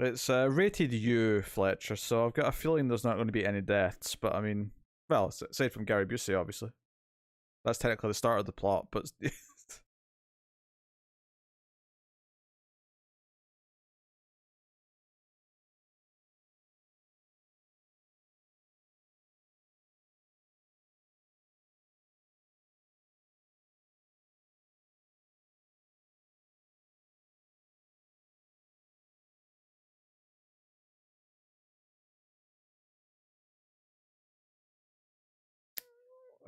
It's rated U, Fletcher, so I've got a feeling there's not going to be any deaths, but I mean, well, aside from Gary Busey, obviously. That's technically the start of the plot, but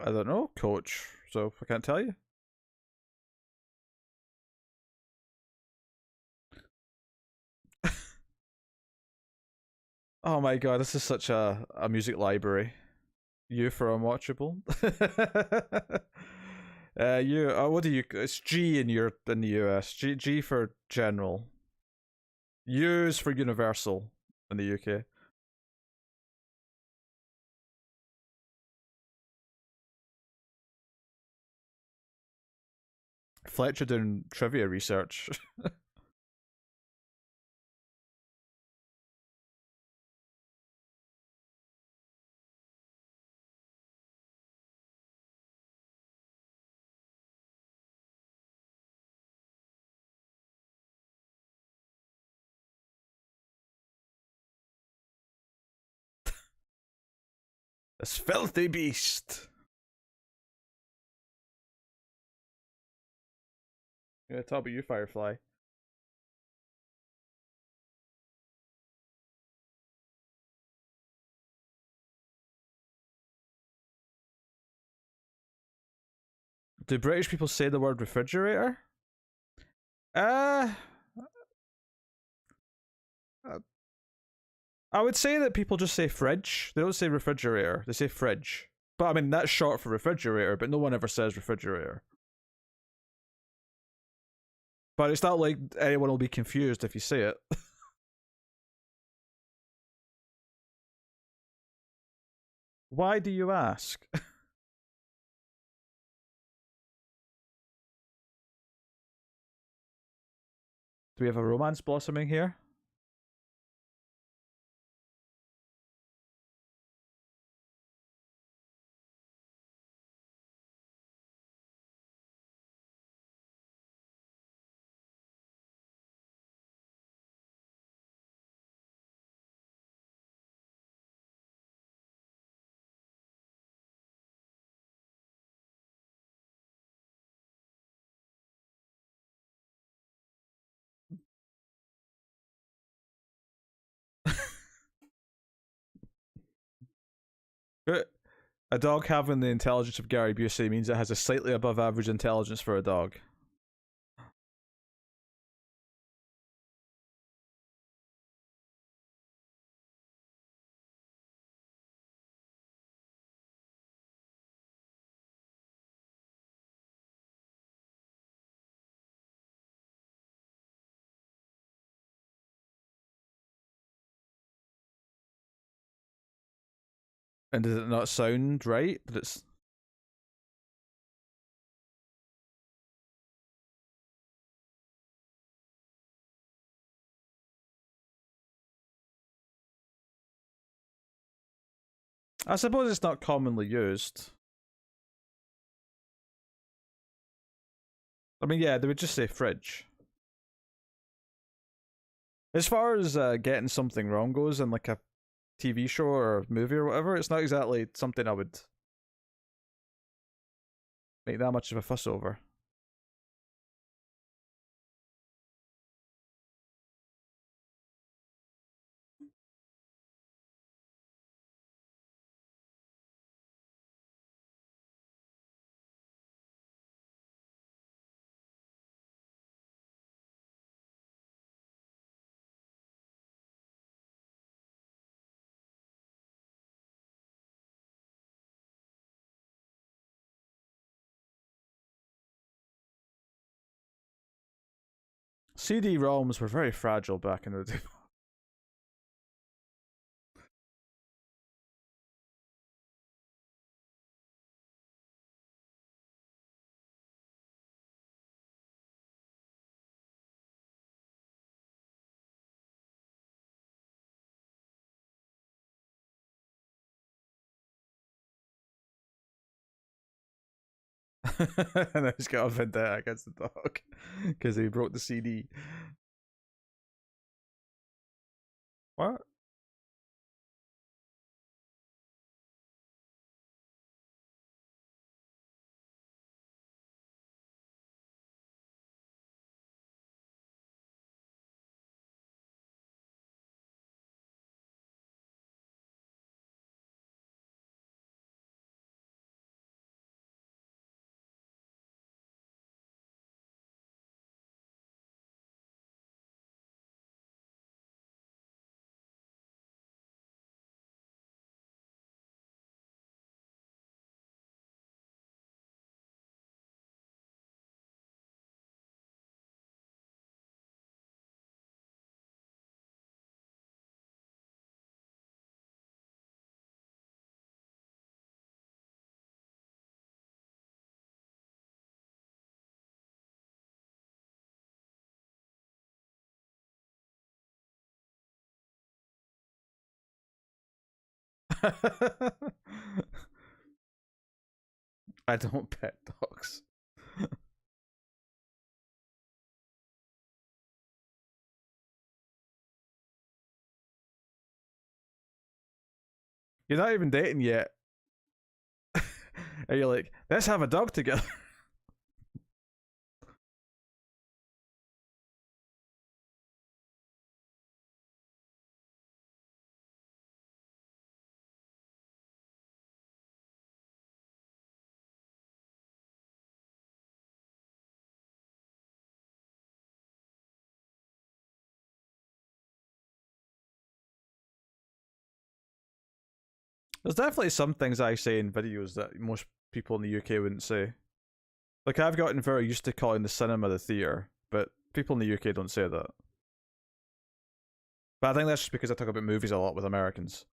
I don't know, coach. So I can't tell you. Oh my god, this is such a music library. U for unwatchable. You. What do you? It's G in the US. G for general. U's for universal in the UK. Fletcher doing trivia research. This filthy beast. Yeah, talk about you, Firefly. Do British people say the word refrigerator? Uh, I would say that people just say fridge. They don't say refrigerator. They say fridge. But I mean, that's short for refrigerator, but no one ever says refrigerator. But it's not like anyone will be confused if you say it. Why do you ask? Do we have a romance blossoming here? A dog having the intelligence of Gary Busey means it has a slightly above average intelligence for a dog. And does it not sound right? That it's. I suppose it's not commonly used. I mean, yeah, they would just say fridge. As far as getting something wrong goes in like a TV show or movie or whatever, it's not exactly something I would make that much of a fuss over. CD-ROMs were very fragile back in the day. And he's got a vendetta against the dog because he broke the CD. What? I don't pet dogs. You're not even dating yet. And you're like, let's have a dog together. There's definitely some things I say in videos that most people in the UK wouldn't say. Like, I've gotten very used to calling the cinema the theatre, but people in the UK don't say that. But I think that's just because I talk about movies a lot with Americans.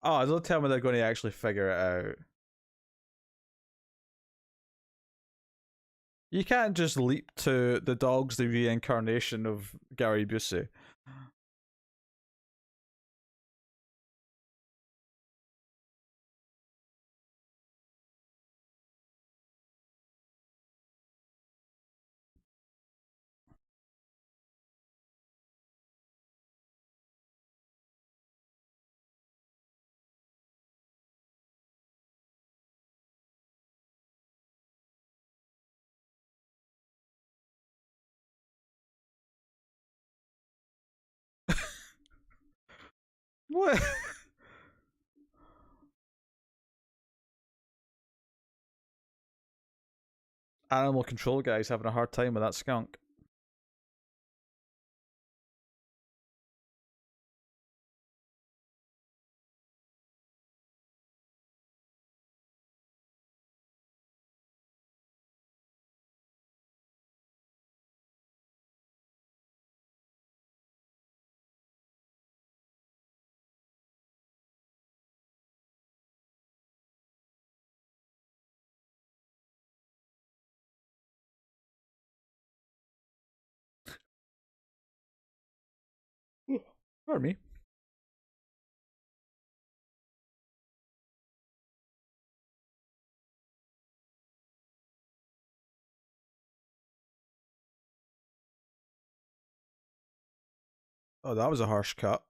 Oh, don't tell me they're going to actually figure it out. You can't just leap to the dog's the reincarnation of Gary Busey. What? Animal control guy's having a hard time with that skunk. Pardon me. Oh, that was a harsh cut.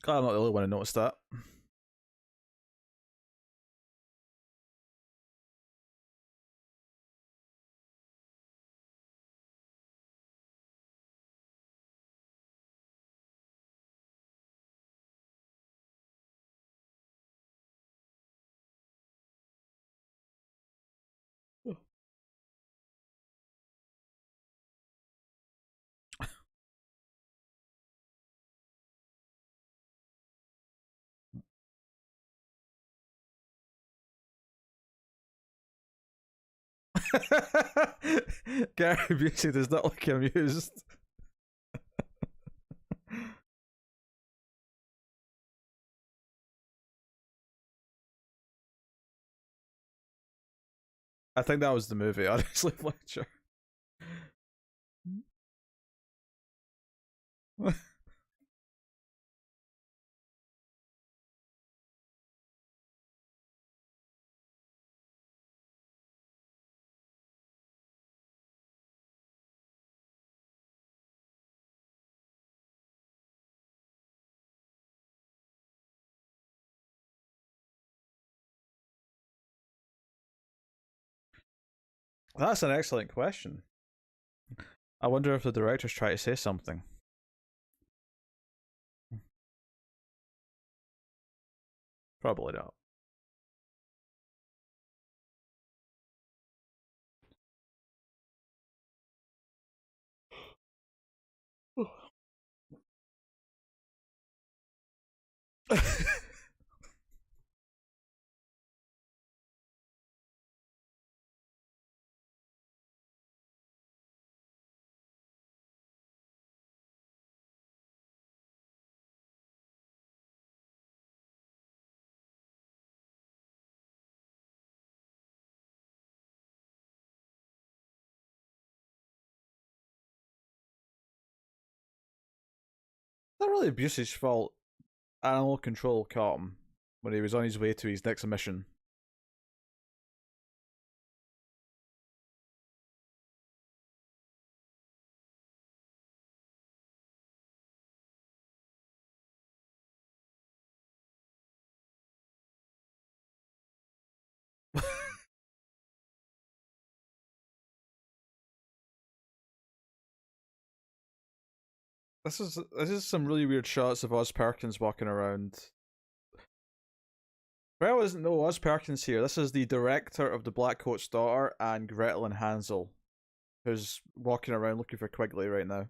God, I'm not the only one who noticed that. Gary Busey does not look amused. I think that was the movie, honestly, Fletcher. That's an excellent question. I wonder if the directors try to say something. Probably not. Not really Busey's fault. Animal control caught him when he was on his way to his next mission. This is some really weird shots of Oz Perkins walking around. Well, isn't no Oz Perkins here. This is the director of the Black Coat's Daughter and Gretel and Hansel, who's walking around looking for Quigley right now.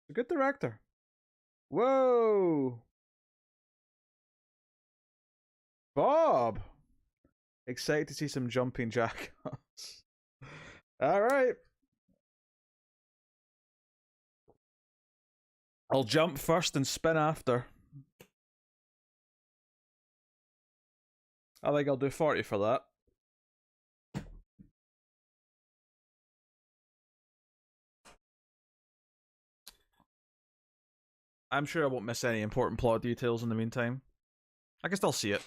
A good director. Whoa, Bob! Excited to see some jumping jackass. All right, I'll jump first and spin after. I think I'll do 40 for that. I'm sure I won't miss any important plot details in the meantime. I can still see it.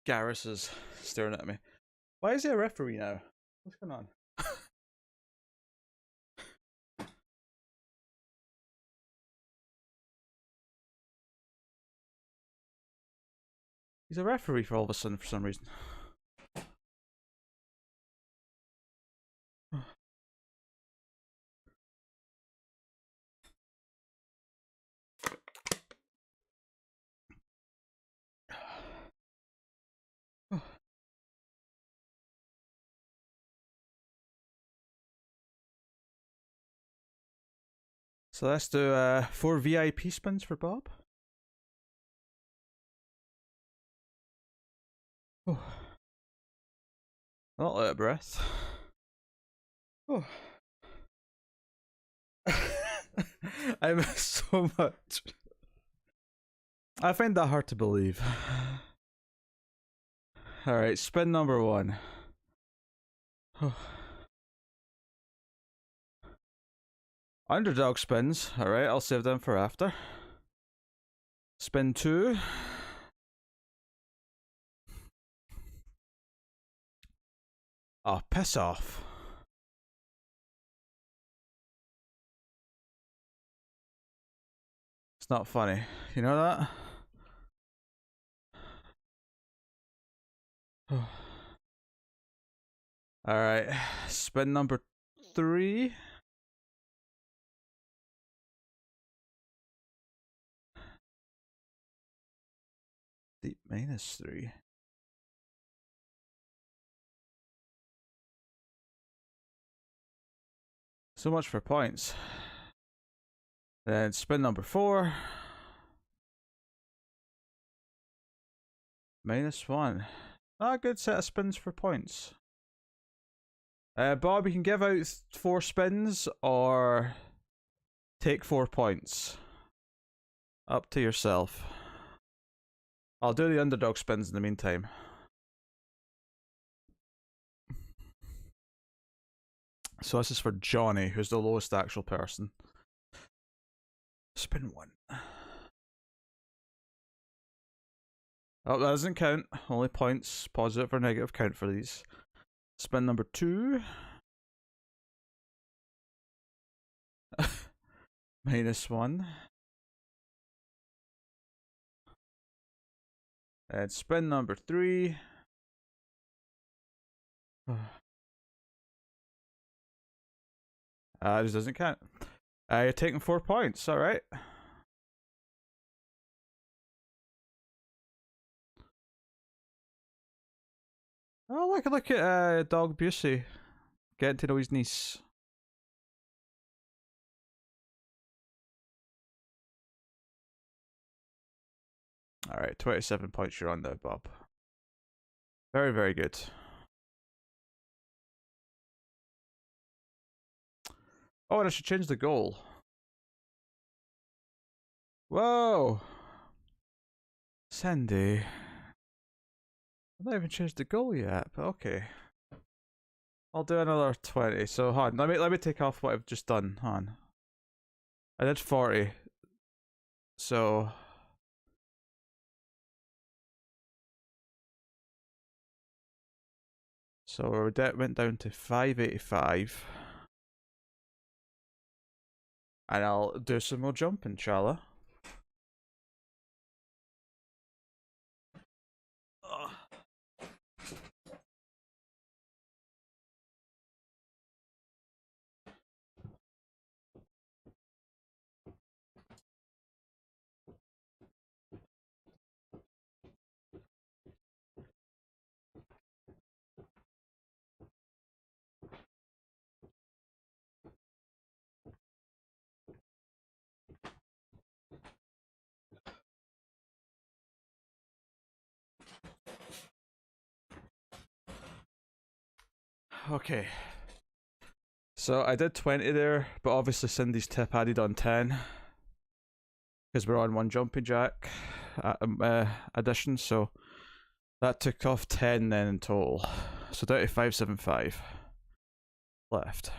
Garrus is staring at me. Why is he a referee now? What's going on? He's a referee for all of a sudden for some reason. So let's do 4 VIP spins for Bob. Oh. Not out of breath. Oh. I miss so much. I find that hard to believe. Alright, spin number 1. Underdog spins. Alright, I'll save them for after. Spin 2. Oh, piss off. It's not funny. You know that? Alright, spin number 3. Deep -3. So much for points. Then spin number 4. -1. Not a good set of spins for points. Bob, you can give out 4 spins or take 4 points. Up to yourself. I'll do the underdog spins in the meantime. So this is for Johnny, who's the lowest actual person. Spin 1. Oh, that doesn't count. Only points, positive or negative, count for these. Spin number 2. -1. And spin number 3. This doesn't count. You're taking 4 points, alright. Oh, look at dog Busey. Getting to know his niece. Alright, 27 points you're on there, Bob. Very, very good. Oh, and I should change the goal. Whoa! Sandy. I've not even changed the goal yet, but okay. I'll do another 20. So hold on, let me take off what I've just done. Hold on. I did 40. So our debt went down to 585. And I'll do some more jumping, inshallah. Okay. So I did 20 there, but obviously Cindy's tip added on 10. Because we're on one jumping jack addition, so that took off 10 then in total. So down to 575 left.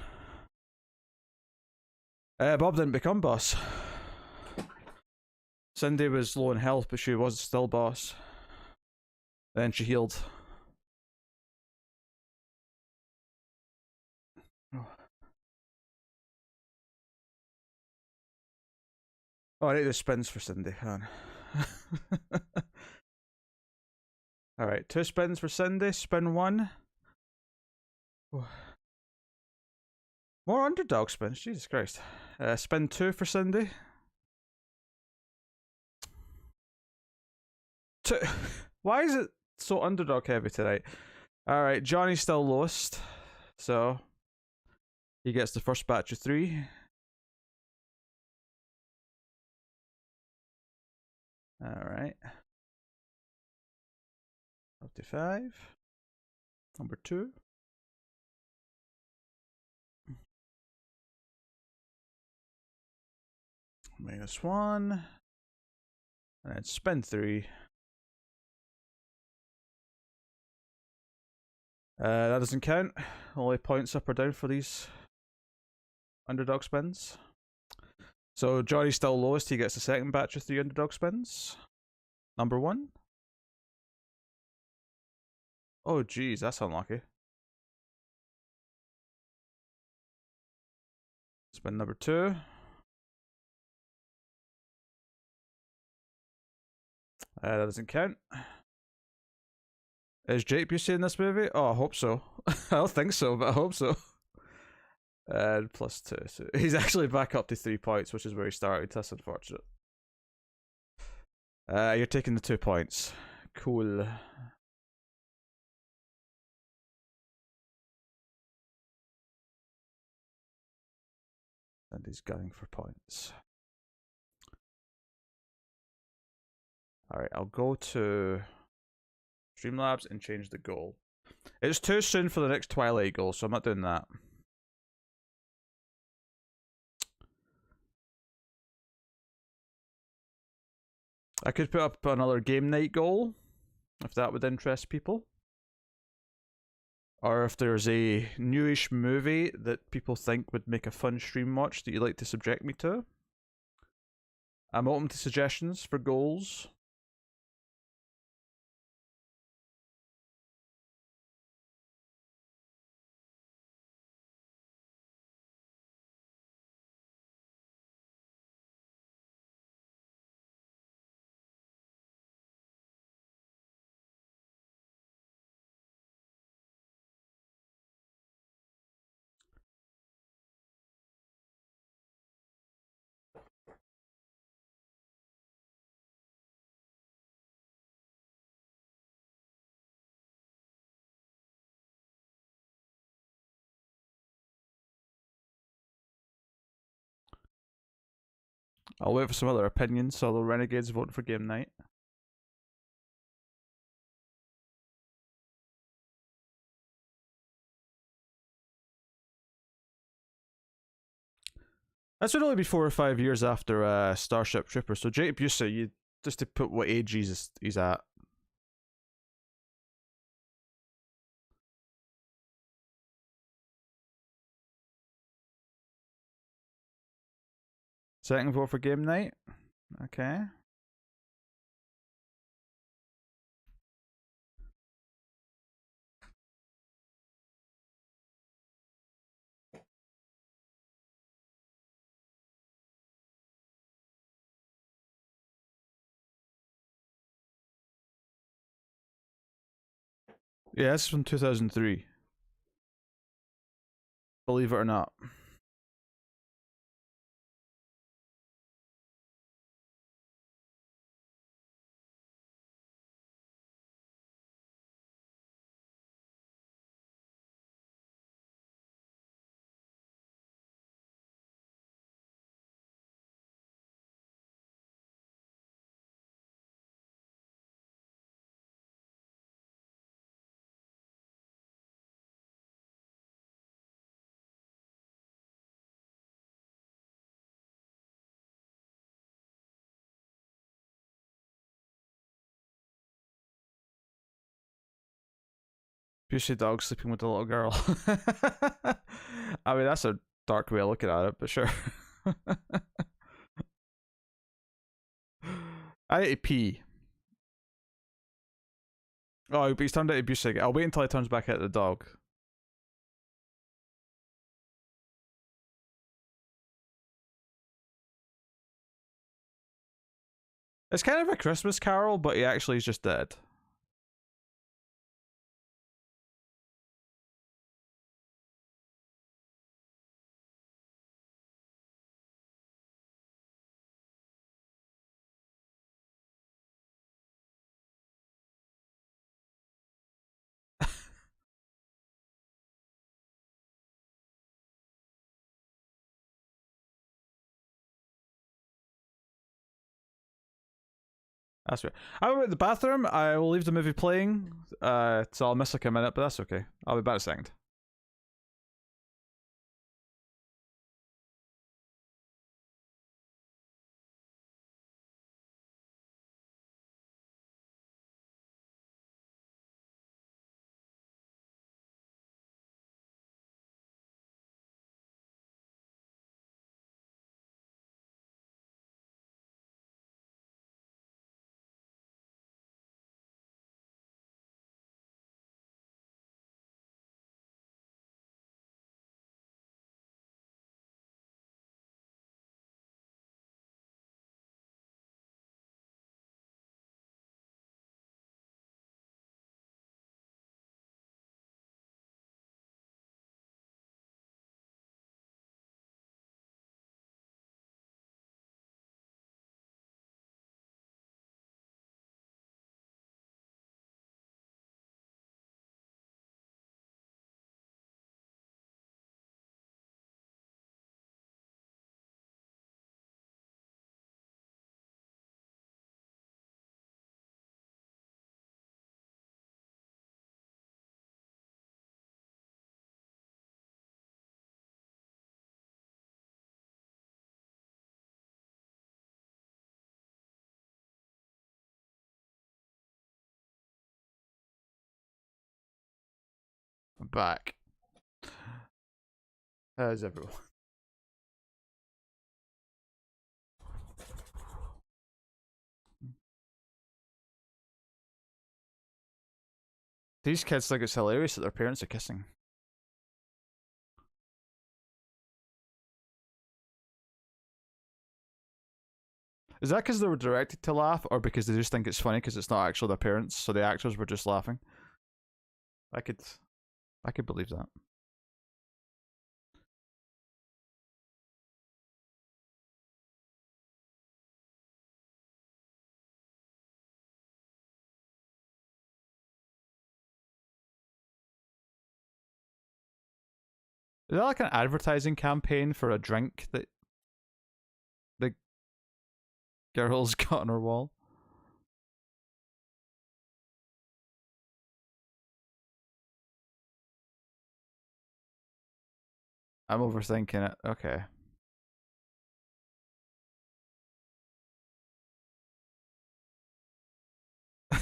Bob didn't become boss. Cindy was low in health, but she was still boss. Then she healed. Oh, I need the spins for Cindy. Hang on. Alright, 2 spins for Cindy. Spin 1. More underdog spins, Jesus Christ. Spin 2 for Cindy. 2. Why is it so underdog heavy tonight? Alright, Johnny's still lowest. So he gets the first batch of 3. Alright. Up to 5. Number 2. -1. And then spin 3. That doesn't count. Only points up or down for these underdog spins. So Johnny's still lowest. He gets the second batch of 3 underdog spins. Number 1. Oh geez, that's unlucky. Spin number 2. That doesn't count. Is Jake Busey in this movie? Oh, I hope so. I don't think so, but I hope so. And +2. So he's actually back up to 3 points, which is where he started. That's unfortunate. You're taking the 2 points. Cool. And he's gunning for points. Alright, I'll go to Streamlabs and change the goal. It's too soon for the next Twilight goal, so I'm not doing that. I could put up another game night goal, if that would interest people. Or if there's a newish movie that people think would make a fun stream watch that you'd like to subject me to. I'm open to suggestions for goals. I'll wait for some other opinions, although Renegades voting for game night. This would only be 4 or 5 years after Starship Troopers, so Jake Busey, you just to put what age he's at. Second vote for game night. Okay. Yeah, this is from 2003. Believe it or not. Busey dog sleeping with the little girl. I mean, that's a dark way of looking at it, but sure. I need to pee. Oh, but he's turned out to Busey. I'll wait until he turns back out the dog. It's kind of a Christmas Carol, but he actually is just dead. That's right. I'm at the bathroom. I will leave the movie playing. So I'll miss like a minute, but that's okay. I'll be back in a second. back. How's everyone? These kids think it's hilarious that their parents are kissing. Is that because they were directed to laugh, or because they just think it's funny because it's not actually their parents, so the actors were just laughing? I could believe that. Is that like an advertising campaign for a drink that the girl's got on her wall? I'm overthinking it. Okay.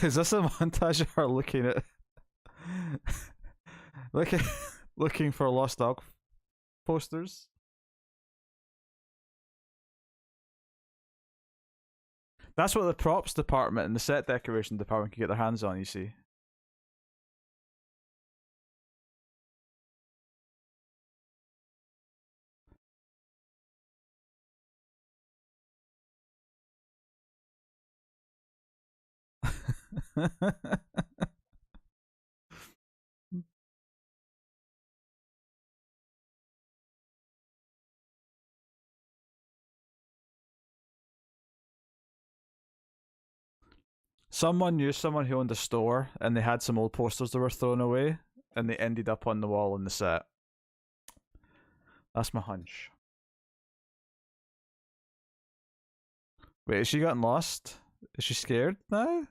Is this a montage of her looking at looking looking for lost dog posters? That's what the props department and the set decoration department can get their hands on, you see. Someone knew someone who owned a store and they had some old posters that were thrown away and they ended up on the wall in the set. That's my hunch. Wait, is she gotten lost? Is she scared now?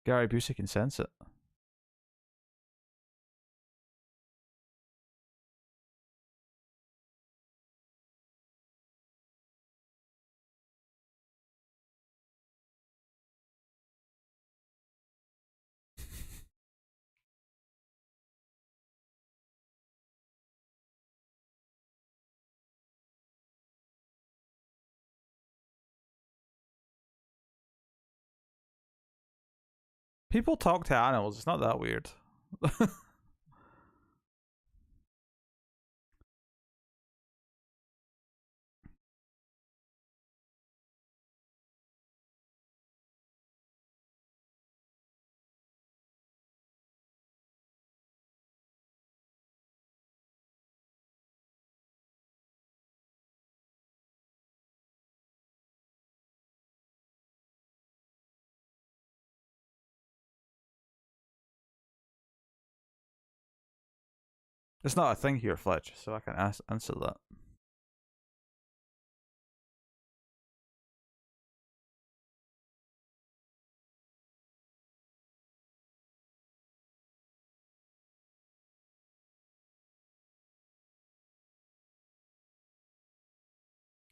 Gary Busey can sense it. People talk to animals, it's not that weird. It's not a thing here, Fletch, so I can answer that.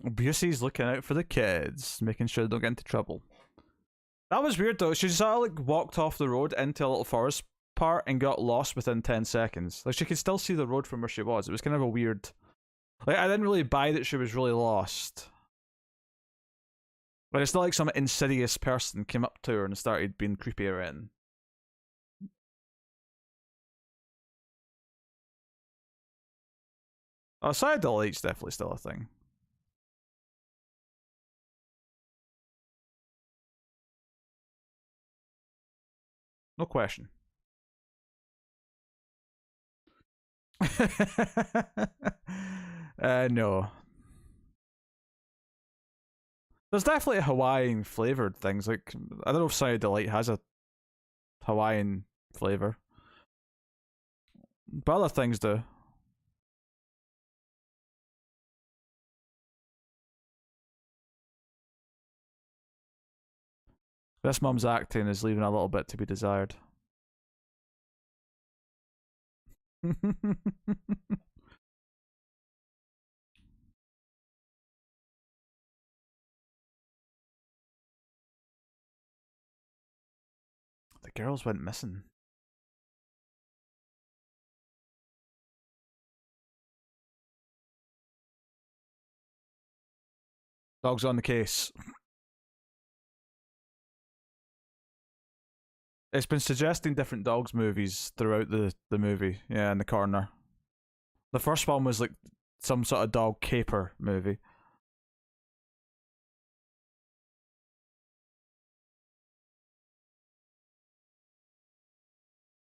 Busey's looking out for the kids, making sure they don't get into trouble. That was weird though. She sort of like walked off the road into a little forest part and got lost within 10 seconds. Like she could still see the road from where she was. It was kind of a weird. Like I didn't really buy that she was really lost. But it's not like some insidious person came up to her and started being creepy around. Oh, side delight's definitely still a thing. No question. No. There's definitely Hawaiian flavored things. Like I don't know if Side Delight has a Hawaiian flavor, but other things do. This mum's acting is leaving a little bit to be desired. girls went missing. Dogs on the case. It's been suggesting different dogs movies throughout the movie. Yeah, in the corner. The first one was like some sort of dog caper movie.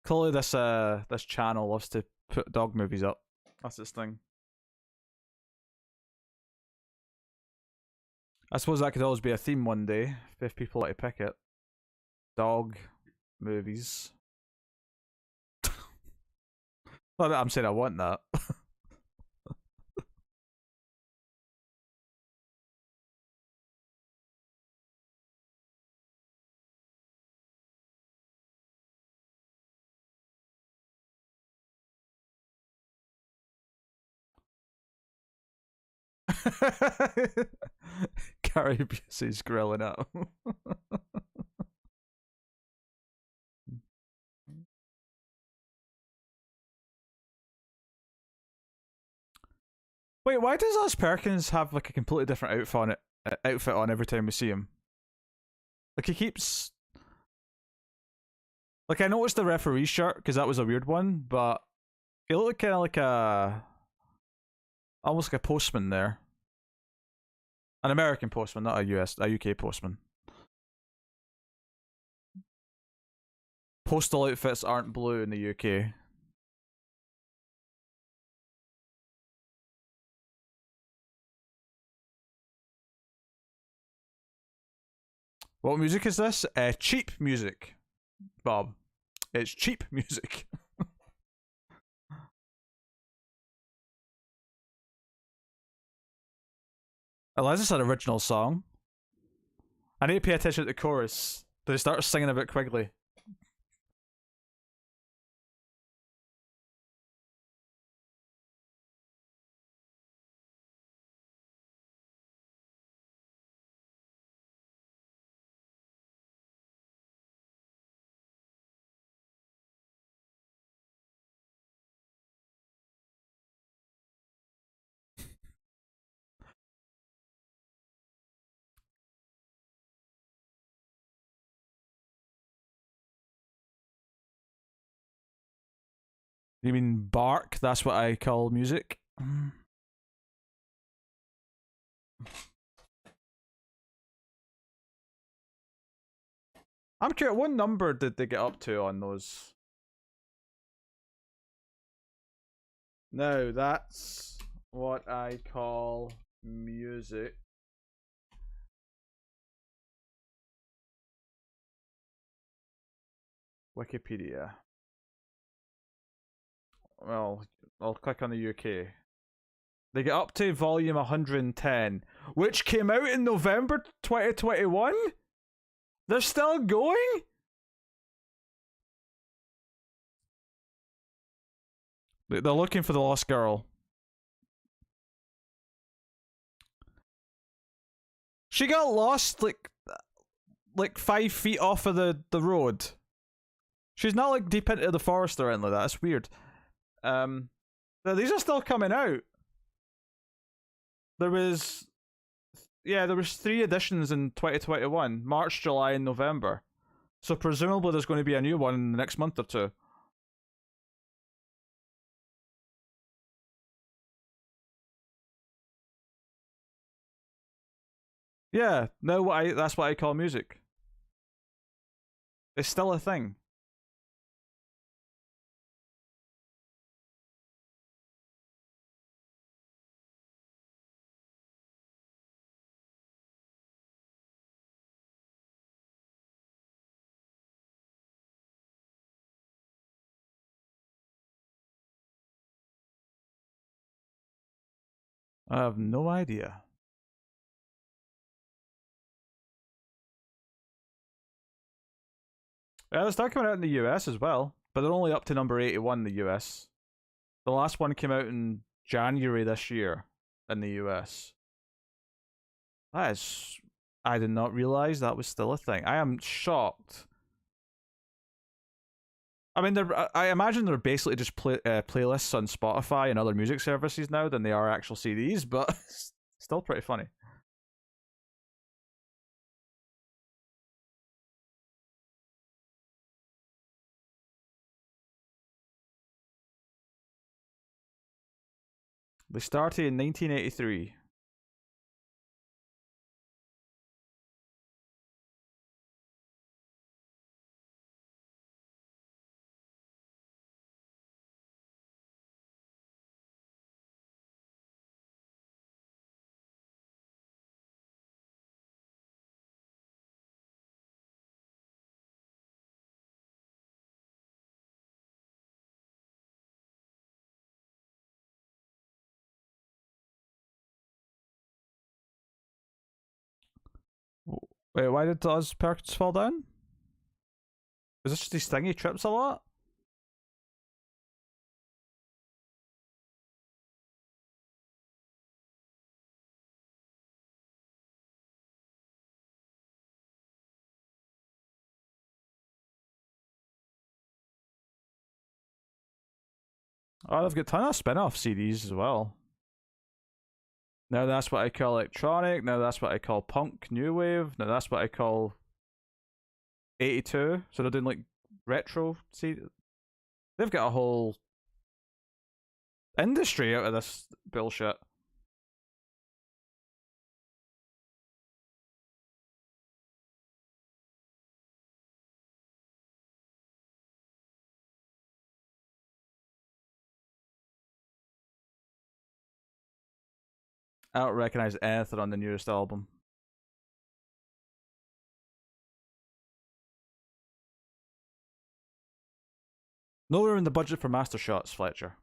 Clearly, this channel loves to put dog movies up. That's its thing. I suppose that could always be a theme one day if people like to pick it. Dog movies. Well, I'm saying I want that. Gary Busey's grilling out. Wait, why does Oz Perkins have like a completely different outfit on every time we see him? Like he keeps, like I noticed the referee shirt because that was a weird one, but he looked kind of like almost like a postman there, an American postman, not a UK postman. Postal outfits aren't blue in the UK. What music is this? Cheap music, Bob. It's cheap music. Unless it's an original song. I need to pay attention to the chorus. They start singing about Quigley. You mean bark? That's what I call music. I'm curious, what number did they get up to on those? No, that's what I call music. Wikipedia. Well, I'll click on the UK. They get up to volume 110, which came out in November 2021? They're still going? They're looking for the lost girl. She got lost like 5 feet off of the road. She's not like deep into the forest or anything like that. It's weird. These are still coming out. There was 3 editions in 2021, March, July, and November. So presumably there's going to be a new one in the next month or two. Yeah, no, that's what I call music. It's still a thing. I have no idea. Yeah, they start coming out in the US as well, but they're only up to number 81 in the US. The last one came out in January this year in the US. That is... I did not realize that was still a thing. I am shocked I mean, I imagine they're basically just playlists on Spotify and other music services now than they are actual CDs, but still pretty funny. They started in 1983. Wait, why did Oz Perkins fall down? Is this just his thing? He trips a lot? Oh, they've got a ton of spin off CDs as well. Now that's what I call electronic. Now that's what I call punk, new wave. Now that's what I call 82. So they're doing like retro. See, they've got a whole industry out of this bullshit. I don't recognize anything on the newest album. Nowhere in the budget for master shots, Fletcher.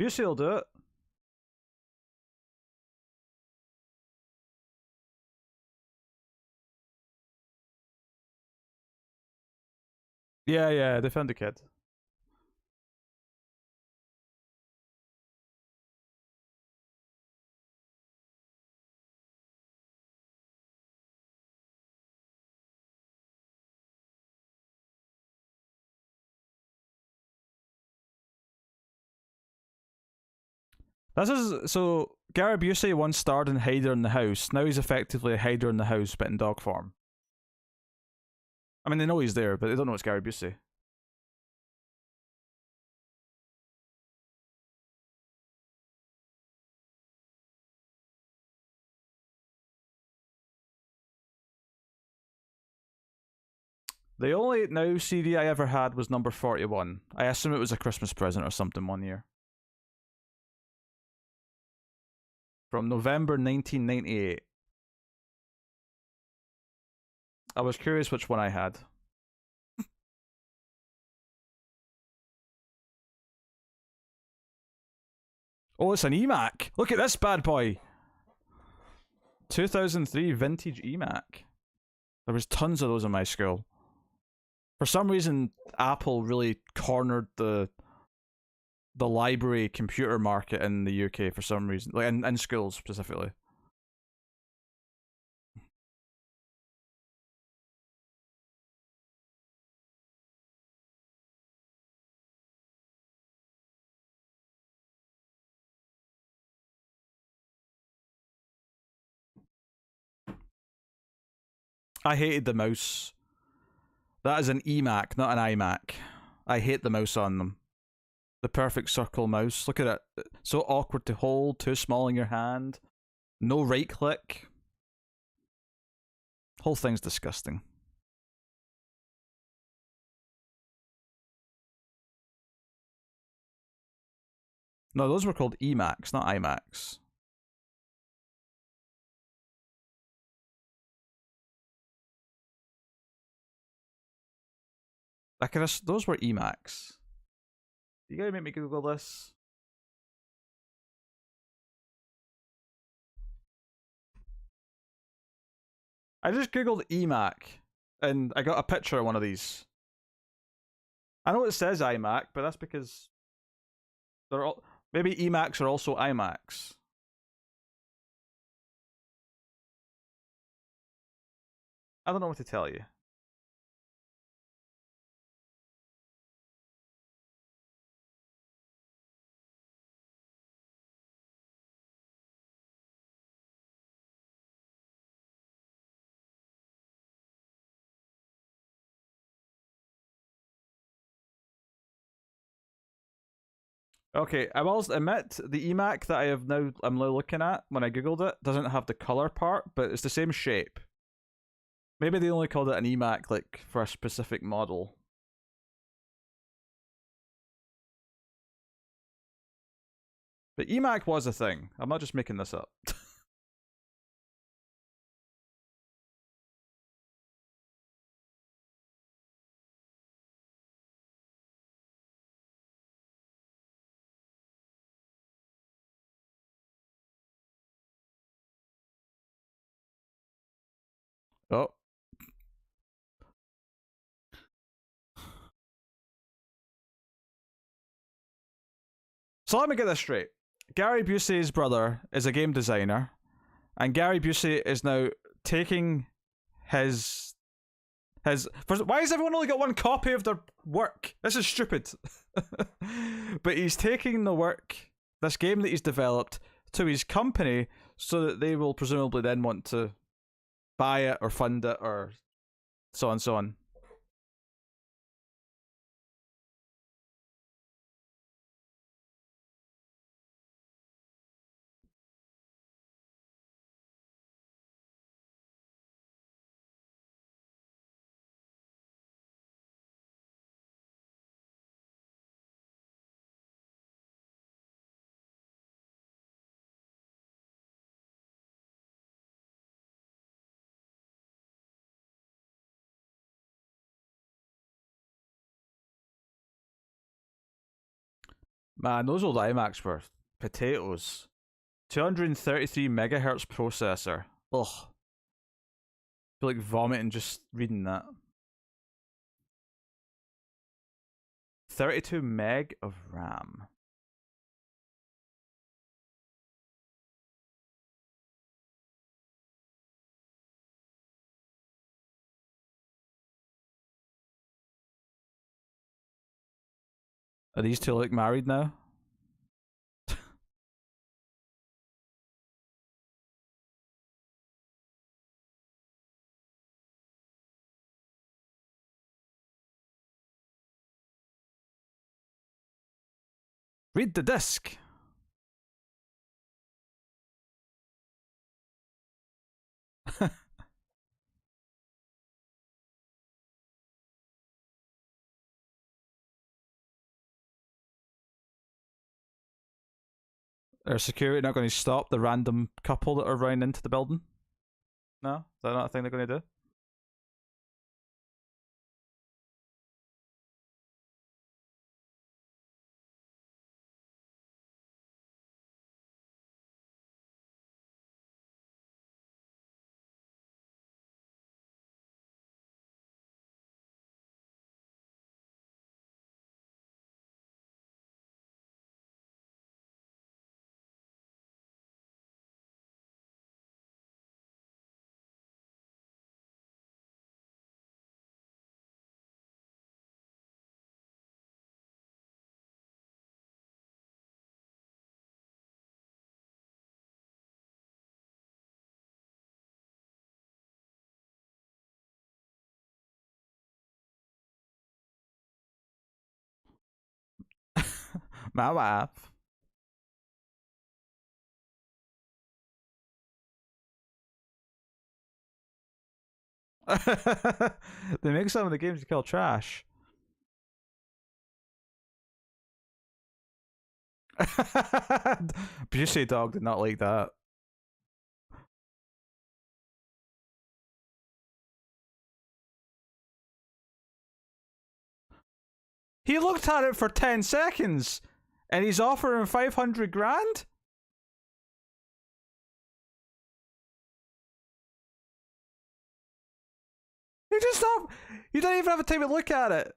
Busey will do it. Yeah, they found the kid. This is so. Gary Busey once starred in Hider in the House. Now he's effectively a Hider in the House, but in dog form. I mean, they know he's there, but they don't know it's Gary Busey. The only Now CD I ever had was number 41. I assume it was a Christmas present or something one year. From November 1998. I was curious which one I had. Oh, it's an EMAC. Look at this bad boy. 2003 vintage EMAC. There was tons of those in my school. For some reason, Apple really cornered the library computer market in the UK for some reason, like in schools specifically. I hated the mouse. That is an EMAC, not an iMac. I hate the mouse on them. The perfect circle mouse. Look at it. So awkward to hold, too small in your hand. No right click. Whole thing's disgusting. No, those were called Emacs, not iMacs. I could have, those were Emacs. You gotta make me Google this. I just Googled Emac and I got a picture of one of these. I know it says iMac, but that's because they're all maybe Emacs are also iMacs. I don't know what to tell you. Okay, I will admit the Emac that I'm now looking at when I googled it doesn't have the color part, but it's the same shape. Maybe they only called it an Emac like for a specific model. But Emac was a thing. I'm not just making this up. Oh. So let me get this straight. Gary Busey's brother is a game designer, and Gary Busey is now taking his first, why has everyone only got one copy of their work? This is stupid. But he's taking the work, this game that he's developed, to his company so that they will presumably then want to buy it or fund it or so on and so on. Man, those old iMacs were potatoes. 233 megahertz processor. Ugh. I feel like vomiting just reading that. 32 meg of RAM. Are these two like married now? Read the disc. Are security not going to stop the random couple that are running into the building? No? Is that not a thing they're going to do? My wife. They make some of the games you call trash. Busey dog did not like that. He looked at it for 10 seconds and he's offering 500 grand? You just not. You didn't even have time to look at it.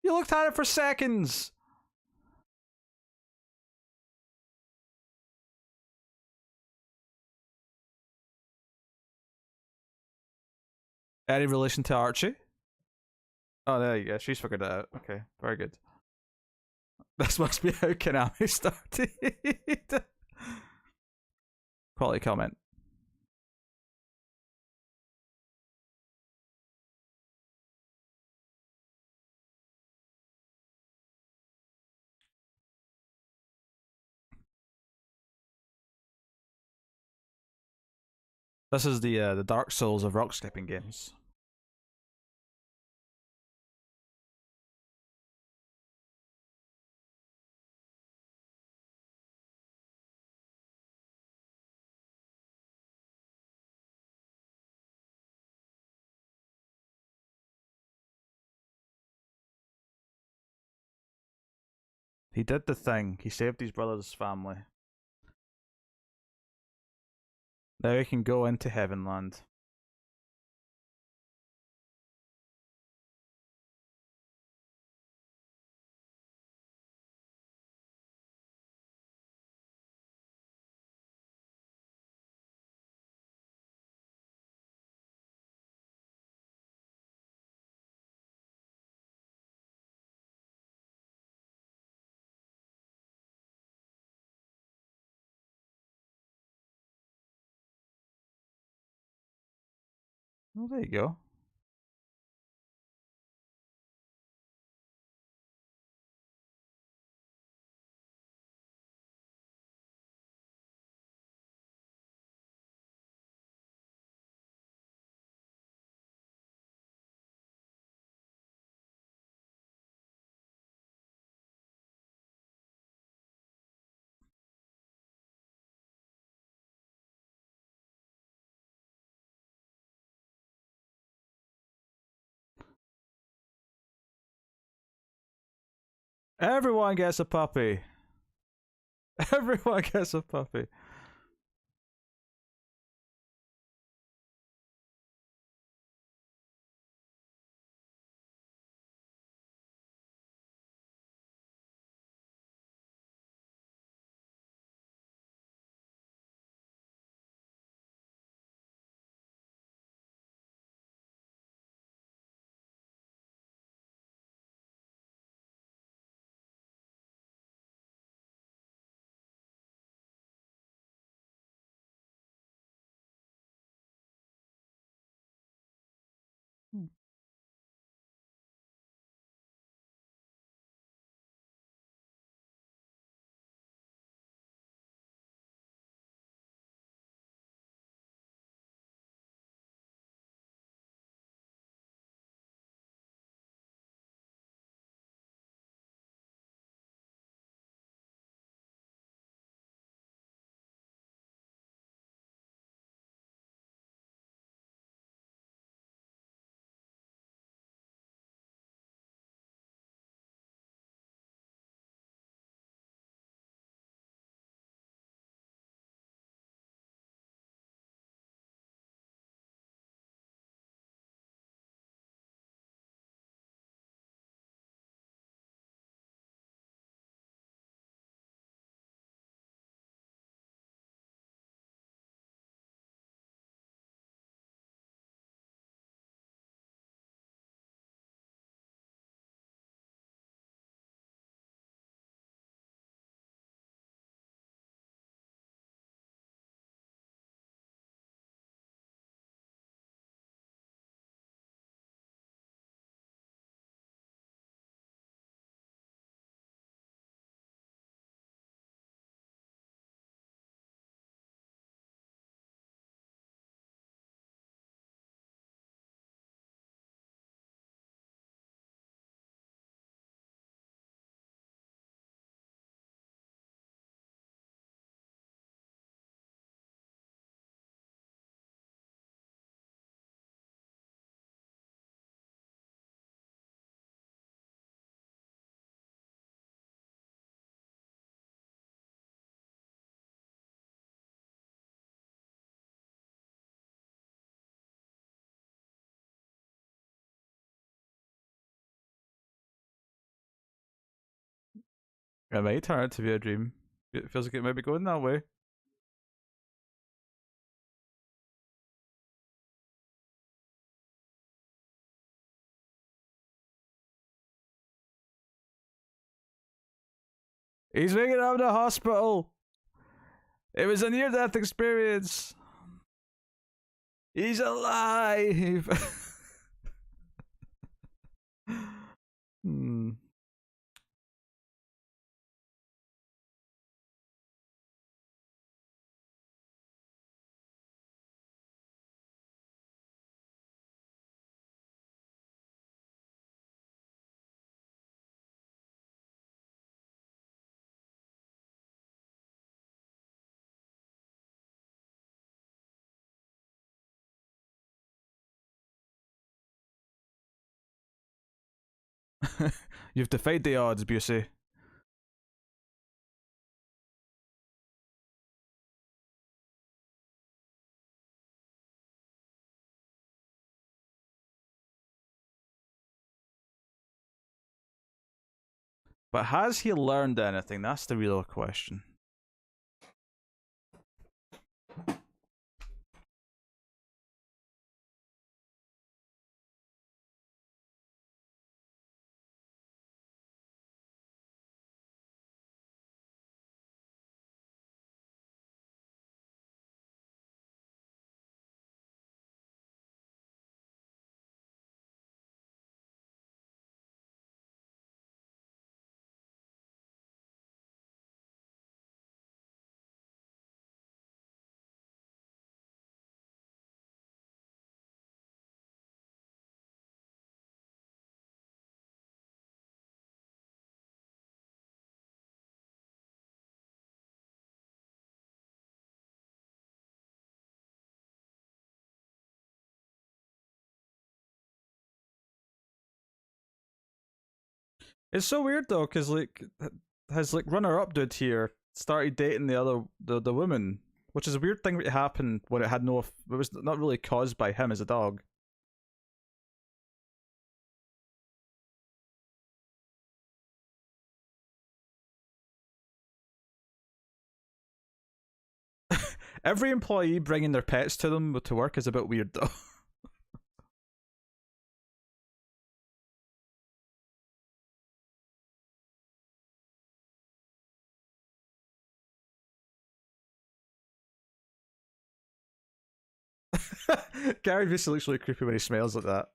You looked at it for seconds. Any relation to Archie? Oh, there you go. She's figured it out. Okay, very good. This must be how Konami started. Quality comment. This is the Dark Souls of rock skipping games. He did the thing. He saved his brother's family. Now he can go into Heavenland. Well, there you go. Everyone gets a puppy. Everyone gets a puppy. It might turn out to be a dream. It feels like it might be going that way. He's waking up in the hospital. It was a near-death experience. He's alive. Hmm. You've defied the odds, Busey. But has he learned anything? That's the real question. It's so weird though, because like his like runner-up dude here started dating the woman, which is a weird thing that happened when it had no. It was not really caused by him as a dog. Every employee bringing their pets to them to work is a bit weird though. Gary Busey looks really creepy when he smells like that.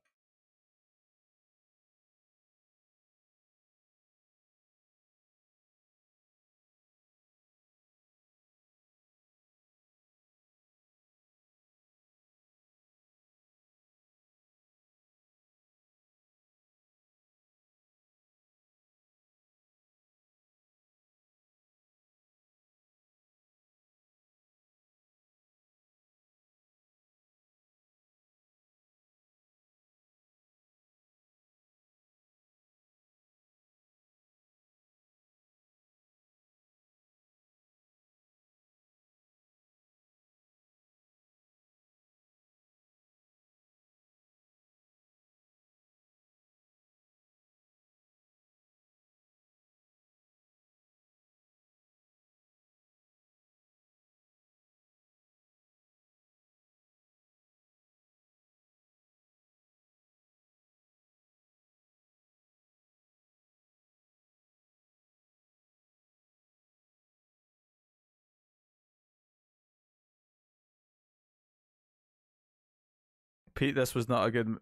Pete, this was not a good.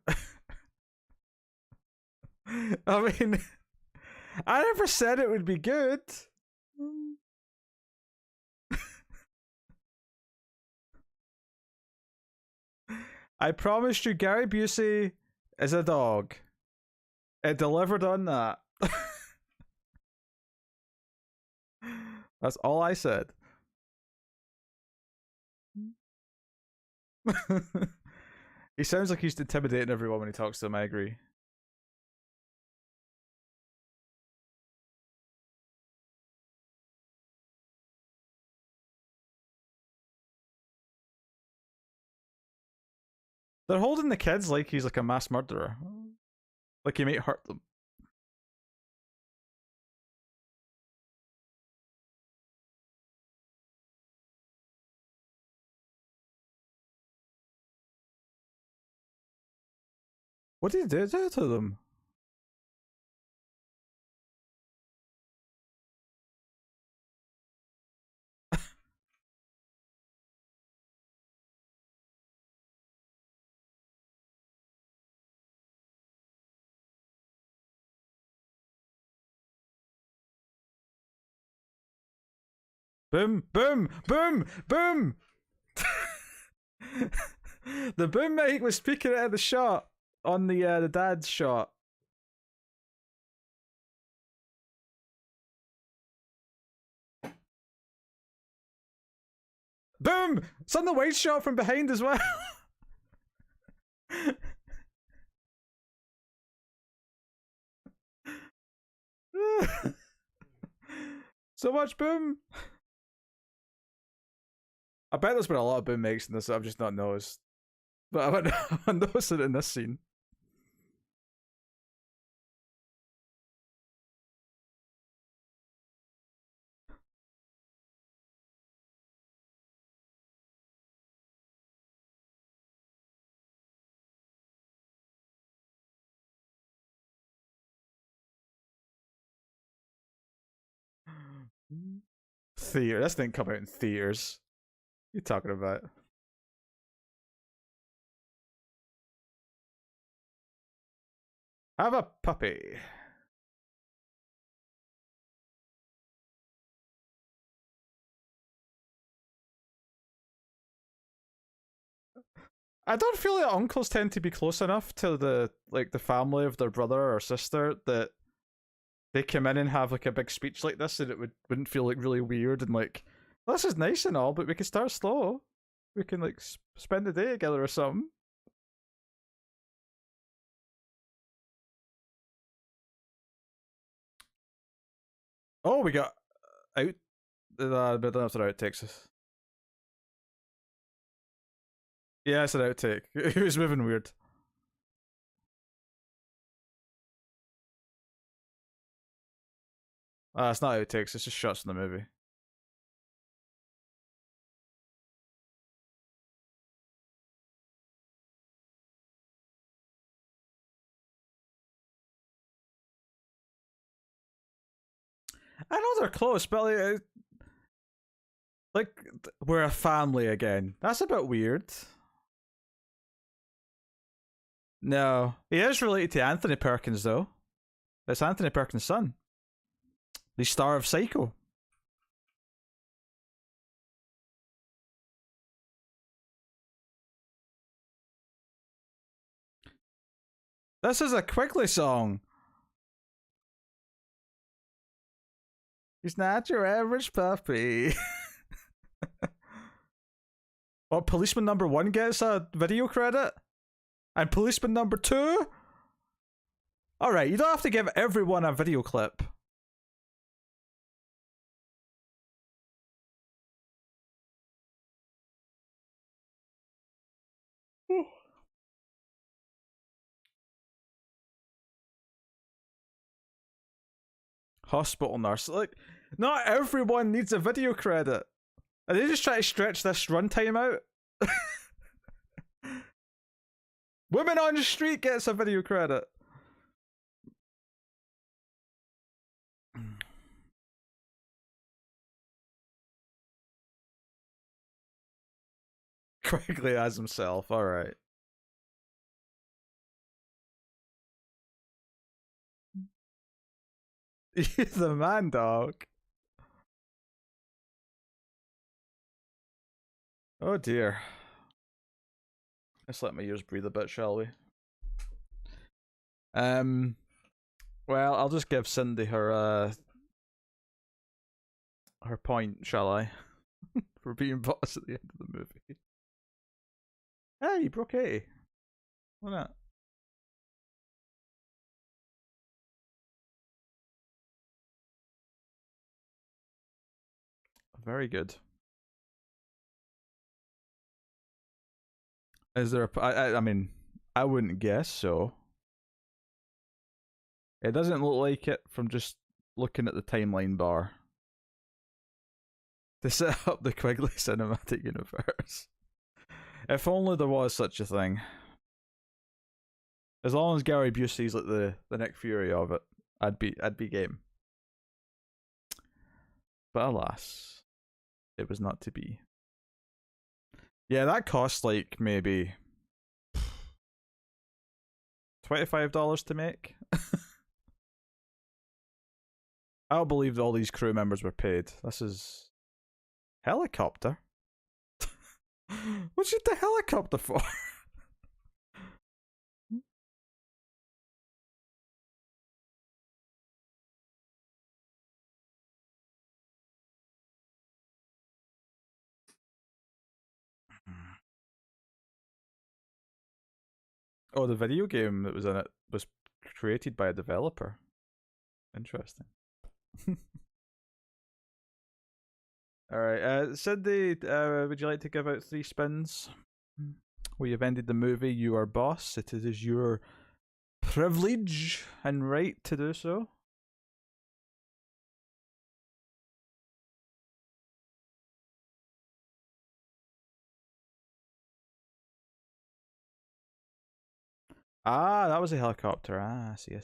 I mean, I never said it would be good. I promised you Gary Busey is a dog. It delivered on that. That's all I said. He sounds like he's intimidating everyone when he talks to them, I agree. They're holding the kids like he's like a mass murderer. Like he might hurt them. What did he do to them? Boom, boom, boom, boom! The boom mic was peeking out of the shot on the dad's shot. Boom! It's on the wide shot from behind as well. So much boom. I bet there's been a lot of boom makes in this that I've just not noticed. But I noticed it in this scene. Theater. This didn't come out in theaters. What are you talking about? Have a puppy. I don't feel like uncles tend to be close enough to the family of their brother or sister that they come in and have like a big speech like this and it wouldn't feel like really weird and like, well, this is nice and all, but we can start slow. We can like spend the day together or something. Oh, we got out. But I don't know if it takes us. Yeah, it's an outtake. He was moving weird. It's not outtakes, it's just shots in the movie. I know they're close, but like we're a family again. That's a bit weird. No, he is related to Anthony Perkins though. It's Anthony Perkins' son, the star of Psycho. This is a Quigley song. He's not your average puppy. Oh, policeman number 1 gets a video credit? And policeman number 2? Alright, you don't have to give everyone a video clip. Hospital nurse. Like, not everyone needs a video credit. Are they just trying to stretch this runtime out? Women on the Street gets a video credit. Quigley as himself, alright. He's the man, dog. Oh dear. Let's let my ears breathe a bit, shall we? Well, I'll just give Cindy her point, shall I? For being boss at the end of the movie. Hey, you broke 80. Why not? Very good. Is there a... I mean, I wouldn't guess so. It doesn't look like it from just looking at the timeline bar. To set up the Quigley cinematic universe. If only there was such a thing. As long as Gary Busey's like the Nick Fury of it, I'd be game. But alas, it was not to be. Yeah, that cost like maybe $25 to make. I don't believe that all these crew members were paid. This is helicopter. What's the helicopter for? Oh, the video game that was in it was created by a developer. Interesting. All right, Cindy, would you like to give out 3 spins? We have ended the movie. You are boss. It is your privilege and right to do so. Ah, that was a helicopter. Ah, see.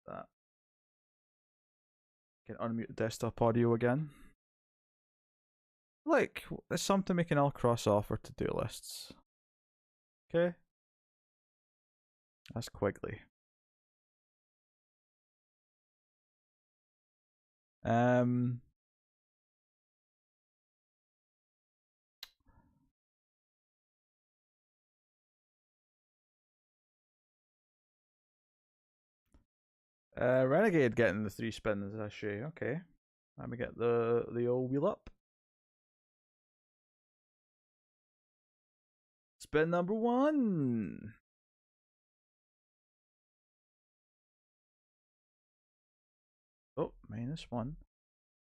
That. Can unmute the desktop audio again. Like, it's something we can all cross off our to-do lists. Okay? That's Quigley. Um, Renegade getting the 3 spins, actually. Okay. Let me get the old wheel up. Spin number 1. Oh, -1.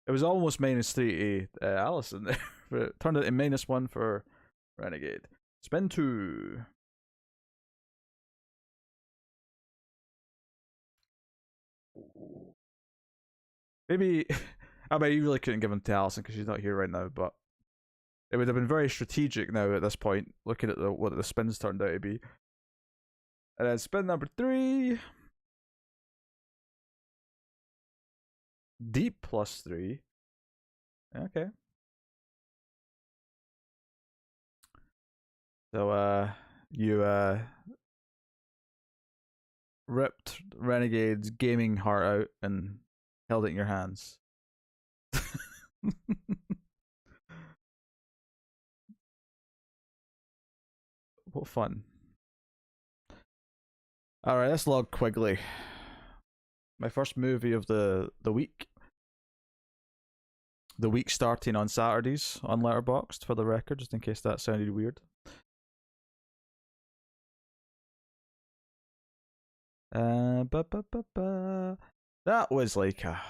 It was almost -3 to Allison there, but it turned out in -1 for Renegade. Spin 2. Maybe, I mean, you really couldn't give them to Allison because she's not here right now, but it would have been very strategic now at this point, looking at what the spins turned out to be. And then spin number 3. Deep +3. Okay. So, you, ripped Renegade's gaming heart out and held it in your hands. What fun. Alright, let's log Quigley. My first movie of the week. The week starting on Saturdays on Letterboxd, for the record, just in case that sounded weird. That was like a,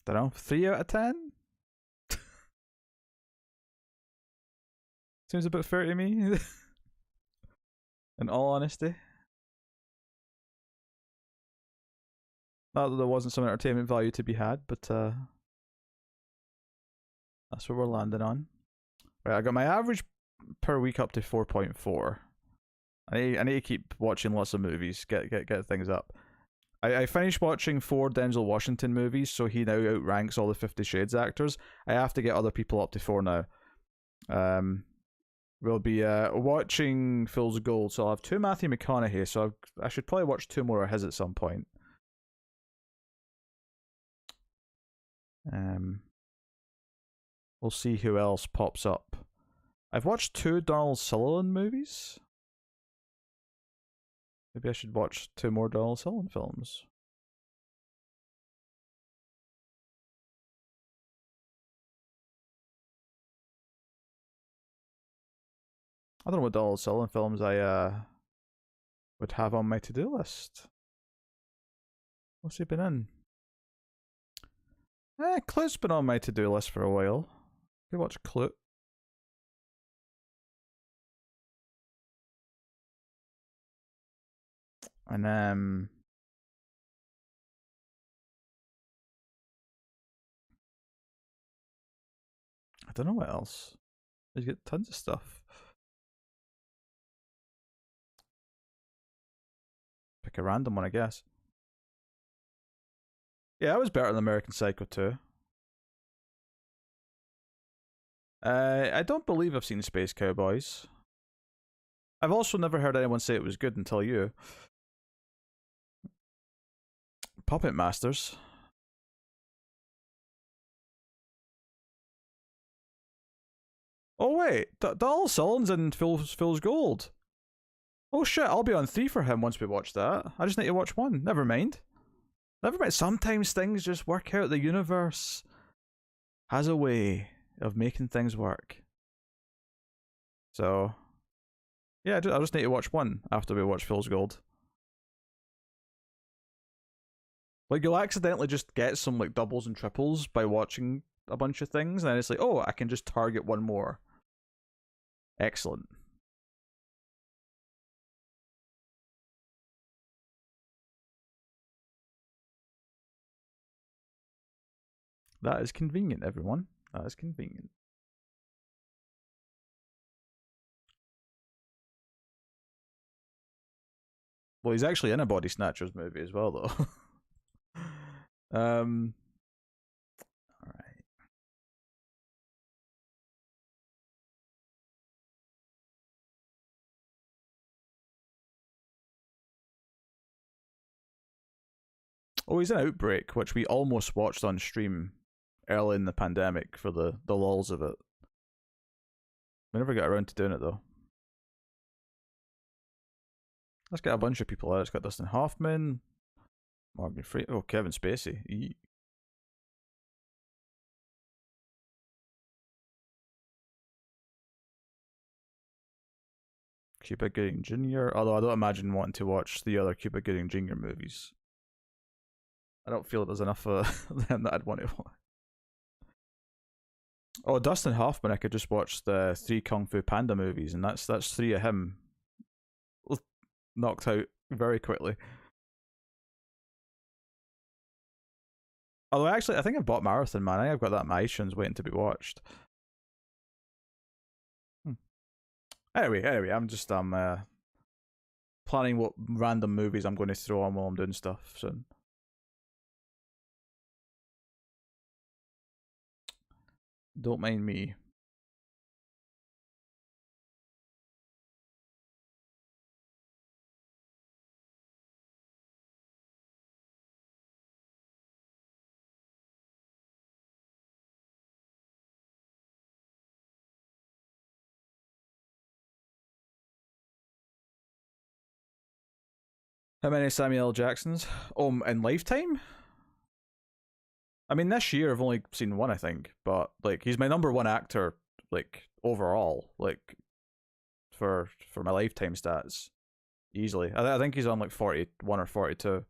I don't know, 3 out of 10? Seems a bit fair to me. In all honesty. Not that there wasn't some entertainment value to be had, but that's what we're landing on. Right, I got my average per week up to 4.4. I need to keep watching lots of movies, get things up. I finished watching 4 Denzel Washington movies, so he now outranks all the 50 Shades actors. I have to get other people up to 4 now. We'll be watching Fool's Gold, so I'll have 2 Matthew McConaughey, so I should probably watch 2 more of his at some point. We'll see who else pops up. I've watched 2 Donald Sutherland movies. Maybe I should watch 2 more Donald Sutherland films. I don't know what Donald Sutherland films I would have on my to-do list. What's he been in? Clute's been on my to-do list for a while. We watch Clute. And don't know what else. He's got tons of stuff. Pick a random one, I guess. Yeah, that was better than American Psycho 2. I don't believe I've seen Space Cowboys. I've also never heard anyone say it was good until you. Puppet Masters. Oh wait, Donald Sullivan's in Fool's Gold. Oh shit, I'll be on 3 for him once we watch that. I just need to watch 1. Never mind. Never mind. Sometimes things just work out. The universe has a way of making things work. So, yeah, I'll just need to watch 1 after we watch Fool's Gold. Like, you'll accidentally just get some, like, doubles and triples by watching a bunch of things, and then it's like, oh, I can just target 1 more. Excellent. That is convenient, everyone. That is convenient. Well, he's actually in a Body Snatchers movie as well, though. All right. Oh, he's in Outbreak, which we almost watched on stream early in the pandemic for the lulls of it. We never got around to doing it though. Let's get a bunch of people out. It's got Dustin Hoffman, Morgan Freeman, oh, Kevin Spacey. Cuba Gooding Jr., although I don't imagine wanting to watch the other Cuba Gooding Jr. movies. I don't feel there's enough of them that I'd want to watch. Oh, Dustin Hoffman, I could just watch the 3 Kung Fu Panda movies, and that's 3 of him knocked out very quickly. Although actually, I think I've bought Marathon Man. I think I've got that in my iTunes waiting to be watched. Anyway, I'm just planning what random movies I'm going to throw on while I'm doing stuff soon. Don't mind me. How many Samuel L. Jacksons? In Lifetime? I mean, this year I've only seen 1, I think, but like he's my number 1 actor, like overall, like for my Lifetime stats, easily. I think he's on like 41 or 42.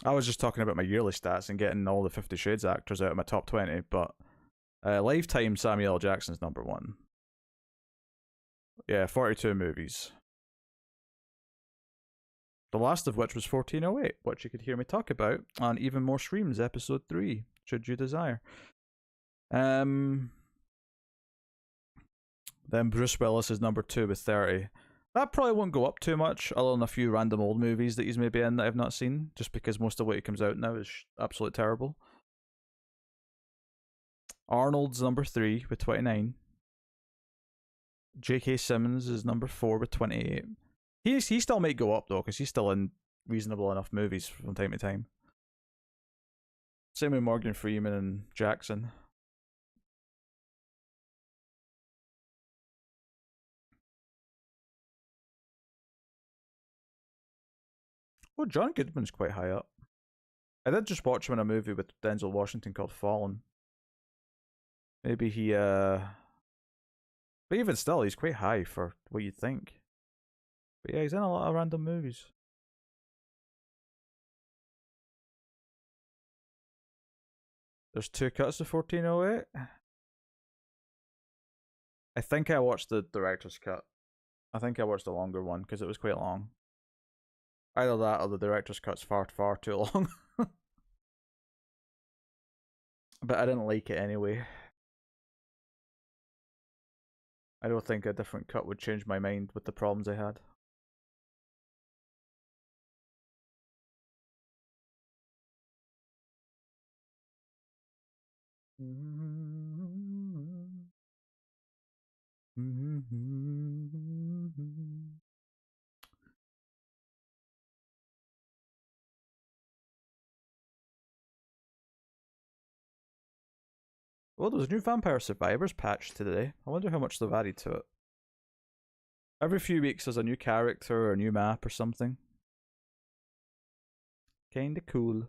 I was just talking about my yearly stats and getting all the 50 Shades actors out of my top 20, but Lifetime Samuel L. Jackson's number 1. Yeah, 42 movies. The last of which was 1408, which you could hear me talk about on Even More Streams, episode 3, should you desire. Then Bruce Willis is number 2 with 30. That probably won't go up too much, other than a few random old movies that he's maybe in that I've not seen, just because most of what he comes out now is absolutely terrible. Arnold's number 3 with 29. J.K. Simmons is number 4 with 28. He still might go up though, because he's still in reasonable enough movies from time to time. Same with Morgan Freeman and Jackson. Oh, John Goodman's quite high up. I did just watch him in a movie with Denzel Washington called Fallen. Maybe he, but even still, he's quite high for what you'd think. But yeah, he's in a lot of random movies. There's 2 cuts of 1408. I think I watched the director's cut. I think I watched the longer one because it was quite long. Either that or the director's cut's far too long. But I didn't like it anyway. I don't think a different cut would change my mind with the problems I had. Well, there's a new Vampire Survivors patch today. I wonder how much they've added to it. Every few weeks there's a new character or a new map or something. Kinda cool.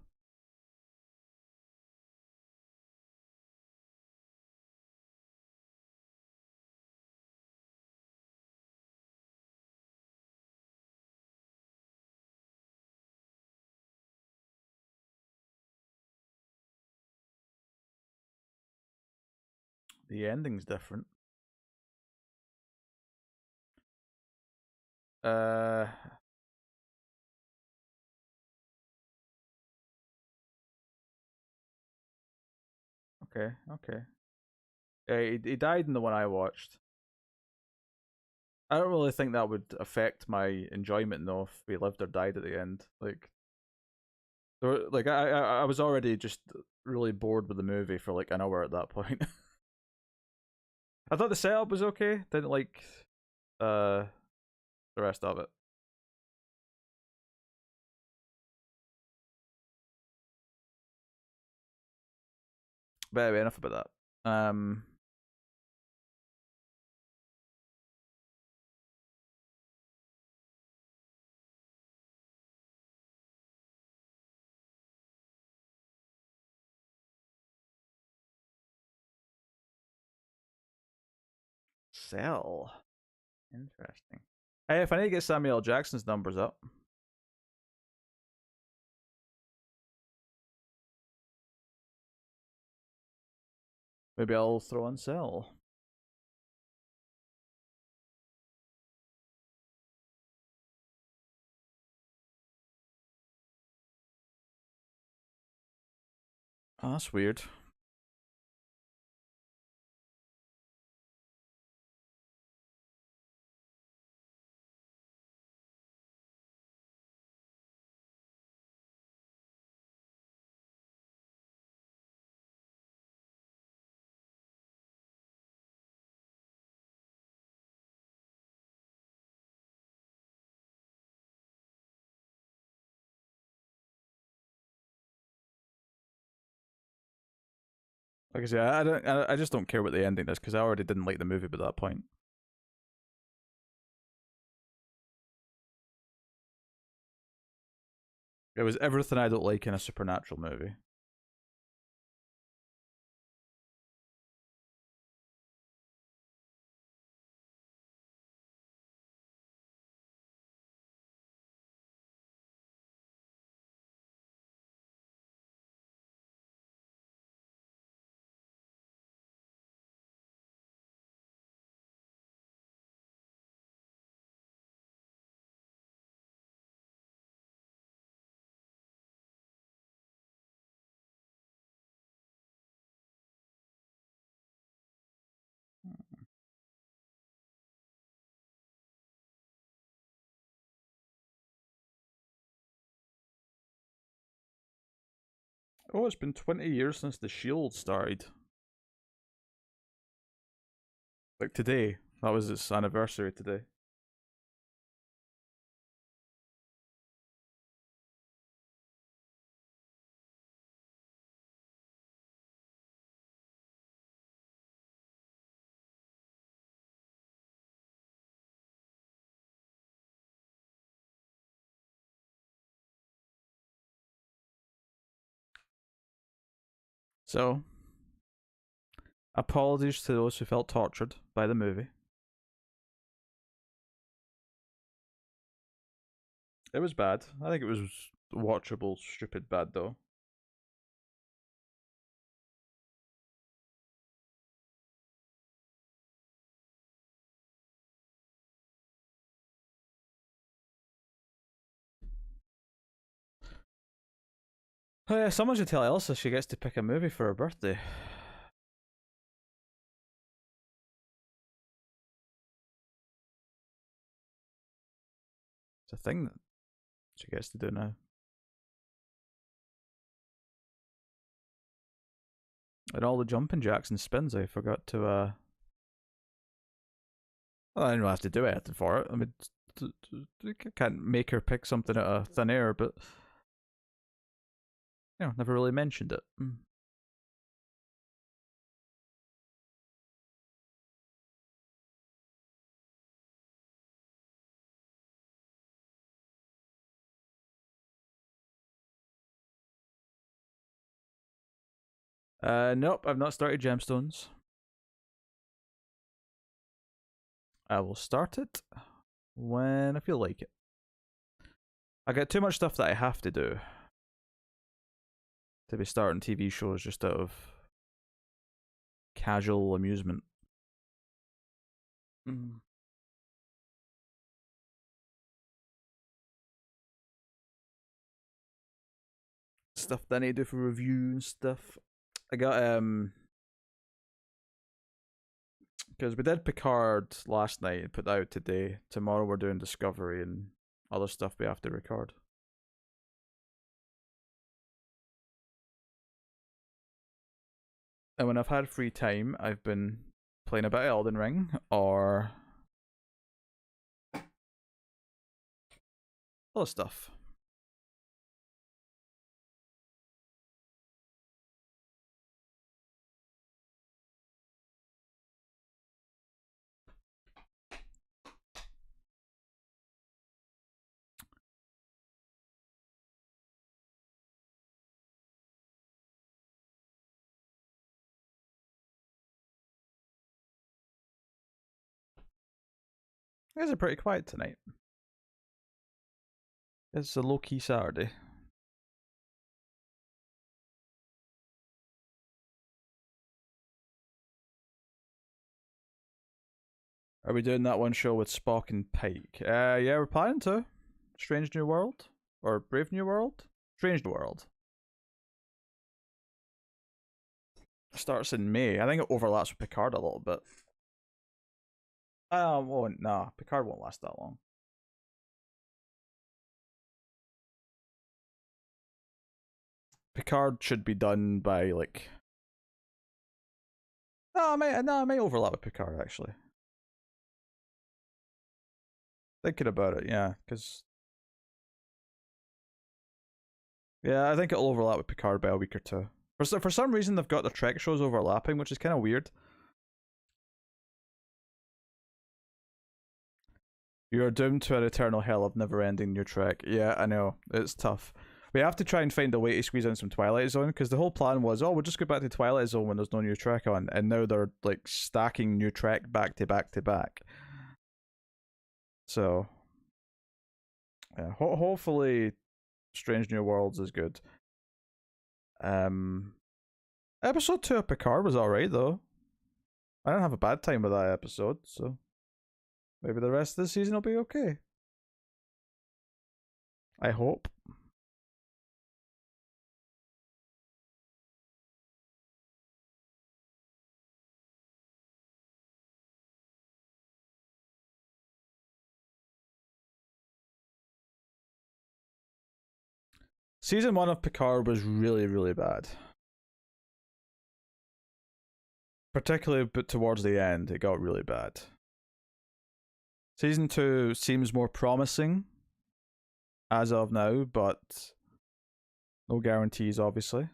The ending's different. Uh, okay. Yeah, he died in the one I watched. I don't really think that would affect my enjoyment though if we lived or died at the end. I was already just really bored with the movie for like an hour at that point. I thought the setup was okay. Didn't like uh the rest of it. But anyway, enough about that. Cell. Interesting. Hey, if I need to get Samuel L. Jackson's numbers up, maybe I'll throw in Cell. Oh, that's weird. Like I say, I just don't care what the ending is because I already didn't like the movie by that point. It was everything I don't like in a supernatural movie. Oh, it's been 20 years since The Shield started. Like today. That was its anniversary today. So, apologies to those who felt tortured by the movie. It was bad. I think it was watchable, stupid bad though. Oh yeah, someone should tell Elsa she gets to pick a movie for her birthday. It's a thing that she gets to do now. And all the jumping jacks and spins, I forgot to. Well, I don't have to do anything for it. I mean, I can't make her pick something out of thin air, but never really mentioned it. Nope, I've not started Gemstones. I will start it when I feel like it. I got too much stuff that I have to do to be starting TV shows just out of casual amusement. Mm. Stuff that I need to do for review and stuff. I got because we did Picard last night and put that out today. Tomorrow we're doing Discovery and other stuff we have to record. And when I've had free time, I've been playing a bit of Elden Ring or other stuff. You guys are pretty quiet tonight. It's a low key Saturday. Are we doing that one show with Spock and Pike? Yeah, we're planning to. Strange New World? Or Brave New World? Strange New World. Starts in May. I think it overlaps with Picard a little bit. Won't. Nah, Picard won't last that long. Picard should be done by like. No, I may overlap with Picard actually. Thinking about it, yeah, because yeah, I think it'll overlap with Picard by a week or two. For some reason, they've got the Trek shows overlapping, which is kind of weird. You're doomed to an eternal hell of never-ending new Trek. Yeah, I know it's tough. We have to try and find a way to squeeze in some Twilight Zone because the whole plan was, oh, we'll just go back to Twilight Zone when there's no new Trek on, and now they're like stacking new Trek back to back to back. So, yeah, hopefully, Strange New Worlds is good. Episode 2 of Picard was alright though. I didn't have a bad time with that episode, so maybe the rest of the season will be okay. I hope. Season 1 of Picard was really, really bad. Particularly but towards the end, it got really bad. Season 2 seems more promising as of now, but no guarantees, obviously.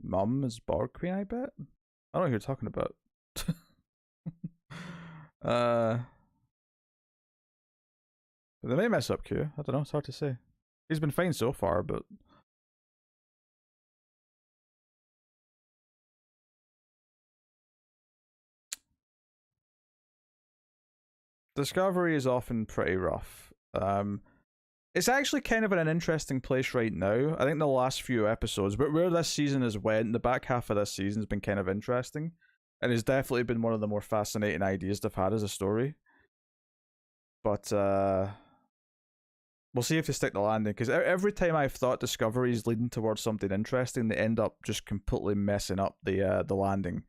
Mum is Borg Queen, I bet? I don't know what you're talking about. uh, they may mess up Q. I don't know, it's hard to say. He's been fine so far, but Discovery is often pretty rough. Um, it's actually kind of in an interesting place right now. I think the last few episodes, but where this season has went, the back half of this season has been kind of interesting, and it's definitely been one of the more fascinating ideas they've had as a story. But we'll see if they stick the landing, because every time I've thought Discovery is leading towards something interesting, they end up just completely messing up the landing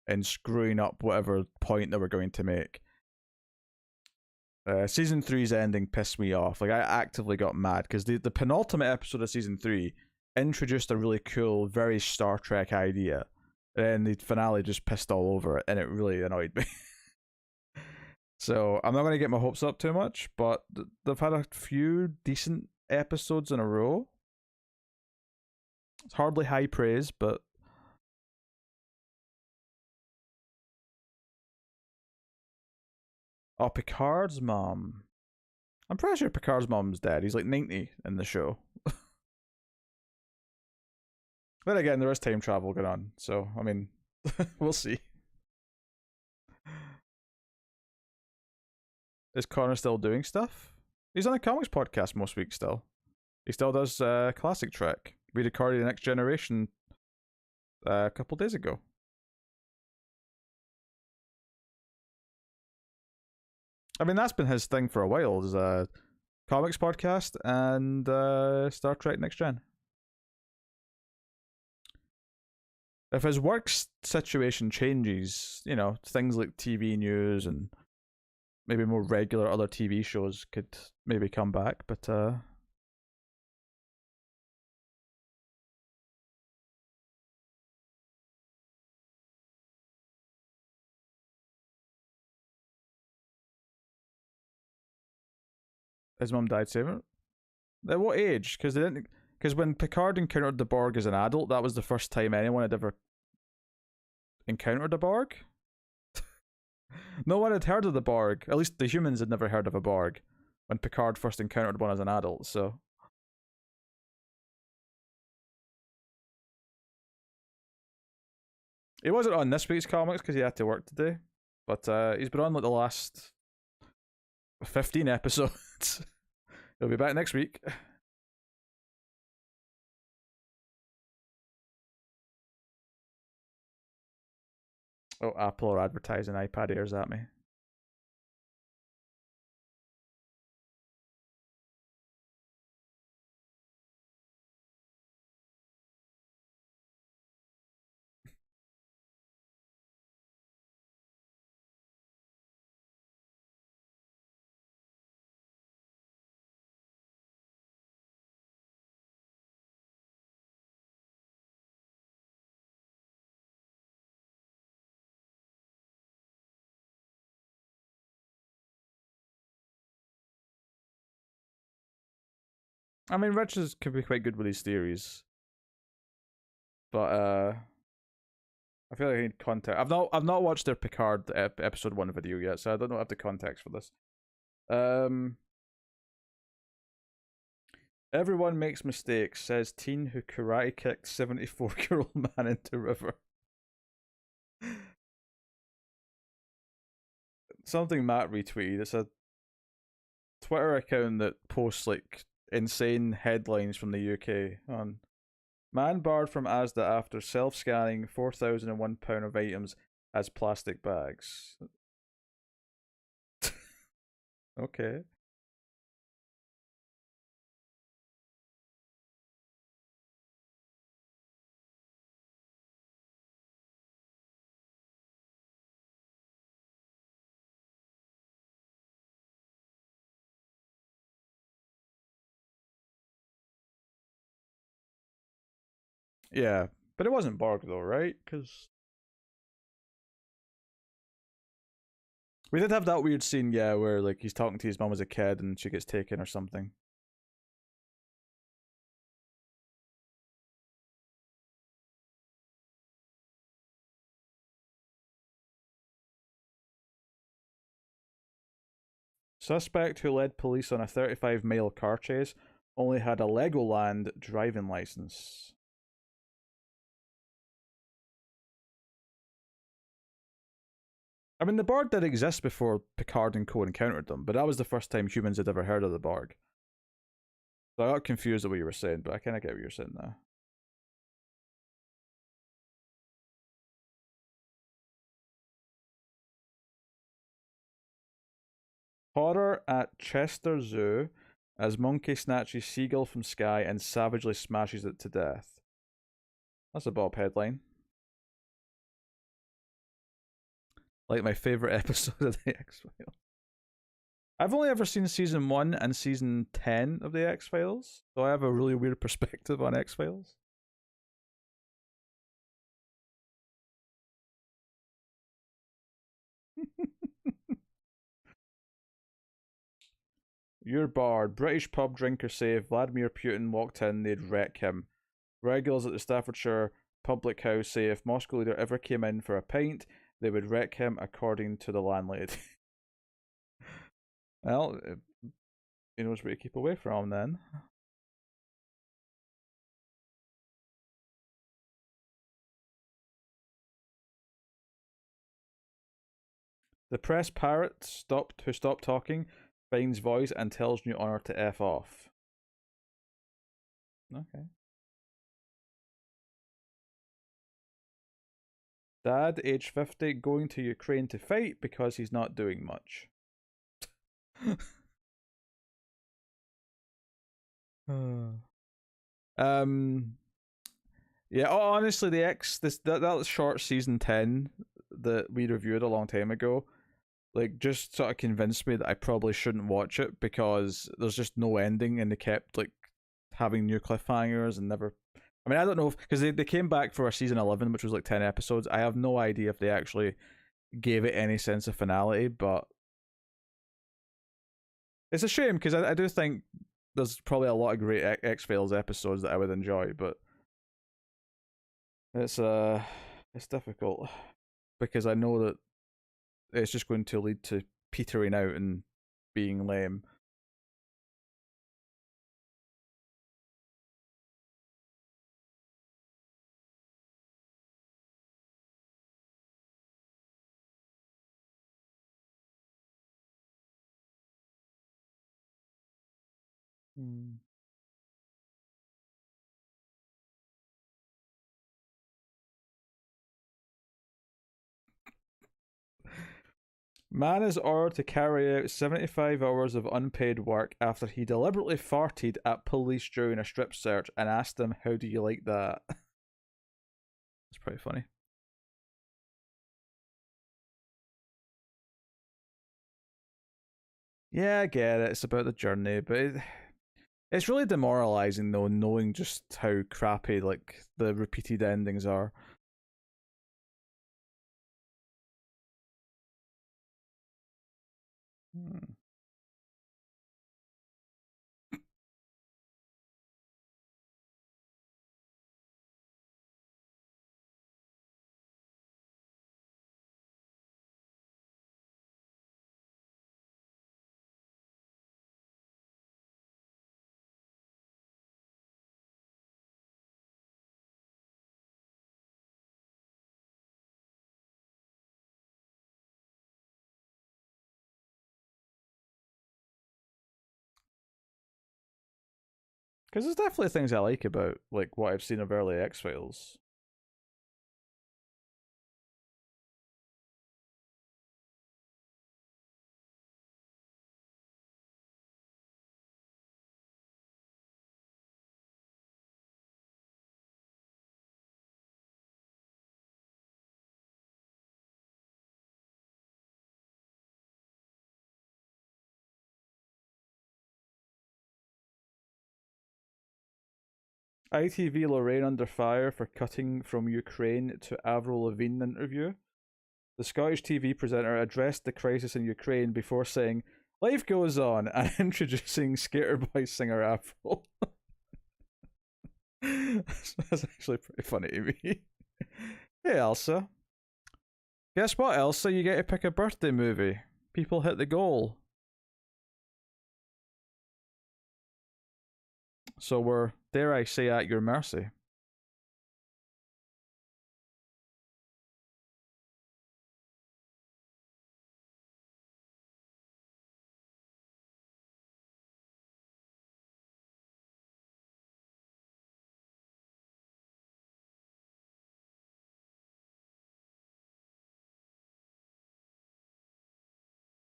and screwing up whatever point they were going to make. Season three's ending pissed me off. Like, I actively got mad because the penultimate episode of season three introduced a really cool, very Star Trek idea, and the finale just pissed all over it, and it really annoyed me. So I'm not going to get my hopes up too much, but they've had a few decent episodes in a row. It's hardly high praise, but oh, Picard's mom. I'm pretty sure Picard's mom's dead. He's like 90 in the show. But again, there is time travel going on, so I mean, we'll see. Is Connor still doing stuff? He's on a comics podcast most weeks still. He still does classic Trek. We recorded the Next Generation a couple days ago. I mean, that's been his thing for a while. Is a comics podcast and Star Trek Next Gen. If his work situation changes, you know, things like TV news and maybe more regular other TV shows could maybe come back, but his mum died saving. At what age? Because they didn't. Because when Picard encountered the Borg as an adult, that was the first time anyone had ever encountered a Borg. No one had heard of the Borg. At least the humans had never heard of a Borg when Picard first encountered one as an adult. So he wasn't on this week's comics because he had to work today, but he's been on like the last 15 episodes. He'll be back next week. Oh, Apple are advertising iPad Airs at me. I mean, Rich could be quite good with these theories, but I feel like I need context. I've not watched their Picard episode 1 video yet, so I don't know have the context for this. Um, Everyone makes mistakes, says teen who karate kicked 74-year-old man into river. Something Matt retweeted. It's a Twitter account that posts like insane headlines from the UK on man barred from Asda after self-scanning 4,001 pound of items as plastic bags. Okay. Yeah, but it wasn't Borg though, right? Because we did have that weird scene, yeah, where like he's talking to his mom as a kid and she gets taken or something. Suspect who led police on a 35-mile car chase only had a Legoland driving license. I mean, the Borg did exist before Picard and co encountered them, but that was the first time humans had ever heard of the Borg. So I got confused at what you were saying, but I kind of get what you're saying now. Horror at Chester Zoo as monkey snatches seagull from sky and savagely smashes it to death. That's a Bob headline. Like my favorite episode of the X Files. I've only ever seen season 1 and season 10 of the X Files, so I have a really weird perspective on X Files. You're barred. British pub drinker say if Vladimir Putin walked in, they'd wreck him. Regulars at the Staffordshire public house say if Moscow leader ever came in for a pint, they would wreck him, according to the landlady. Well, he knows where to keep away from then. The press parrot who stopped talking, finds voice and tells New Honor to F off. Okay. Dad, age 50, going to Ukraine to fight because he's not doing much. Yeah, honestly, that short season 10 that we reviewed a long time ago, like, just sort of convinced me that I probably shouldn't watch it because there's just no ending, and they kept like having new cliffhangers and never. I mean, I don't know if because they came back for a season 11, which was like 10 episodes. I have no idea if they actually gave it any sense of finality, but it's a shame because I do think there's probably a lot of great X Files episodes that I would enjoy, but it's difficult because I know that it's just going to lead to petering out and being lame. Hmm. Man is ordered to carry out 75 hours of unpaid work after he deliberately farted at police during a strip search and asked them, "How do you like that?" It's pretty funny. Yeah, I get it. It's about the journey, but it's really demoralizing though, knowing just how crappy like the repeated endings are. Hmm. Because there's definitely things I like about like what I've seen of early X Files. ITV Lorraine under fire for cutting from Ukraine to Avril Lavigne interview. The Scottish TV presenter addressed the crisis in Ukraine before saying, "Life goes on," and introducing Skater Boy singer Avril. That's actually pretty funny to me. Hey, Elsa. Guess what, Elsa? You get to pick a birthday movie. People hit the goal. So we're, dare I say, at your mercy.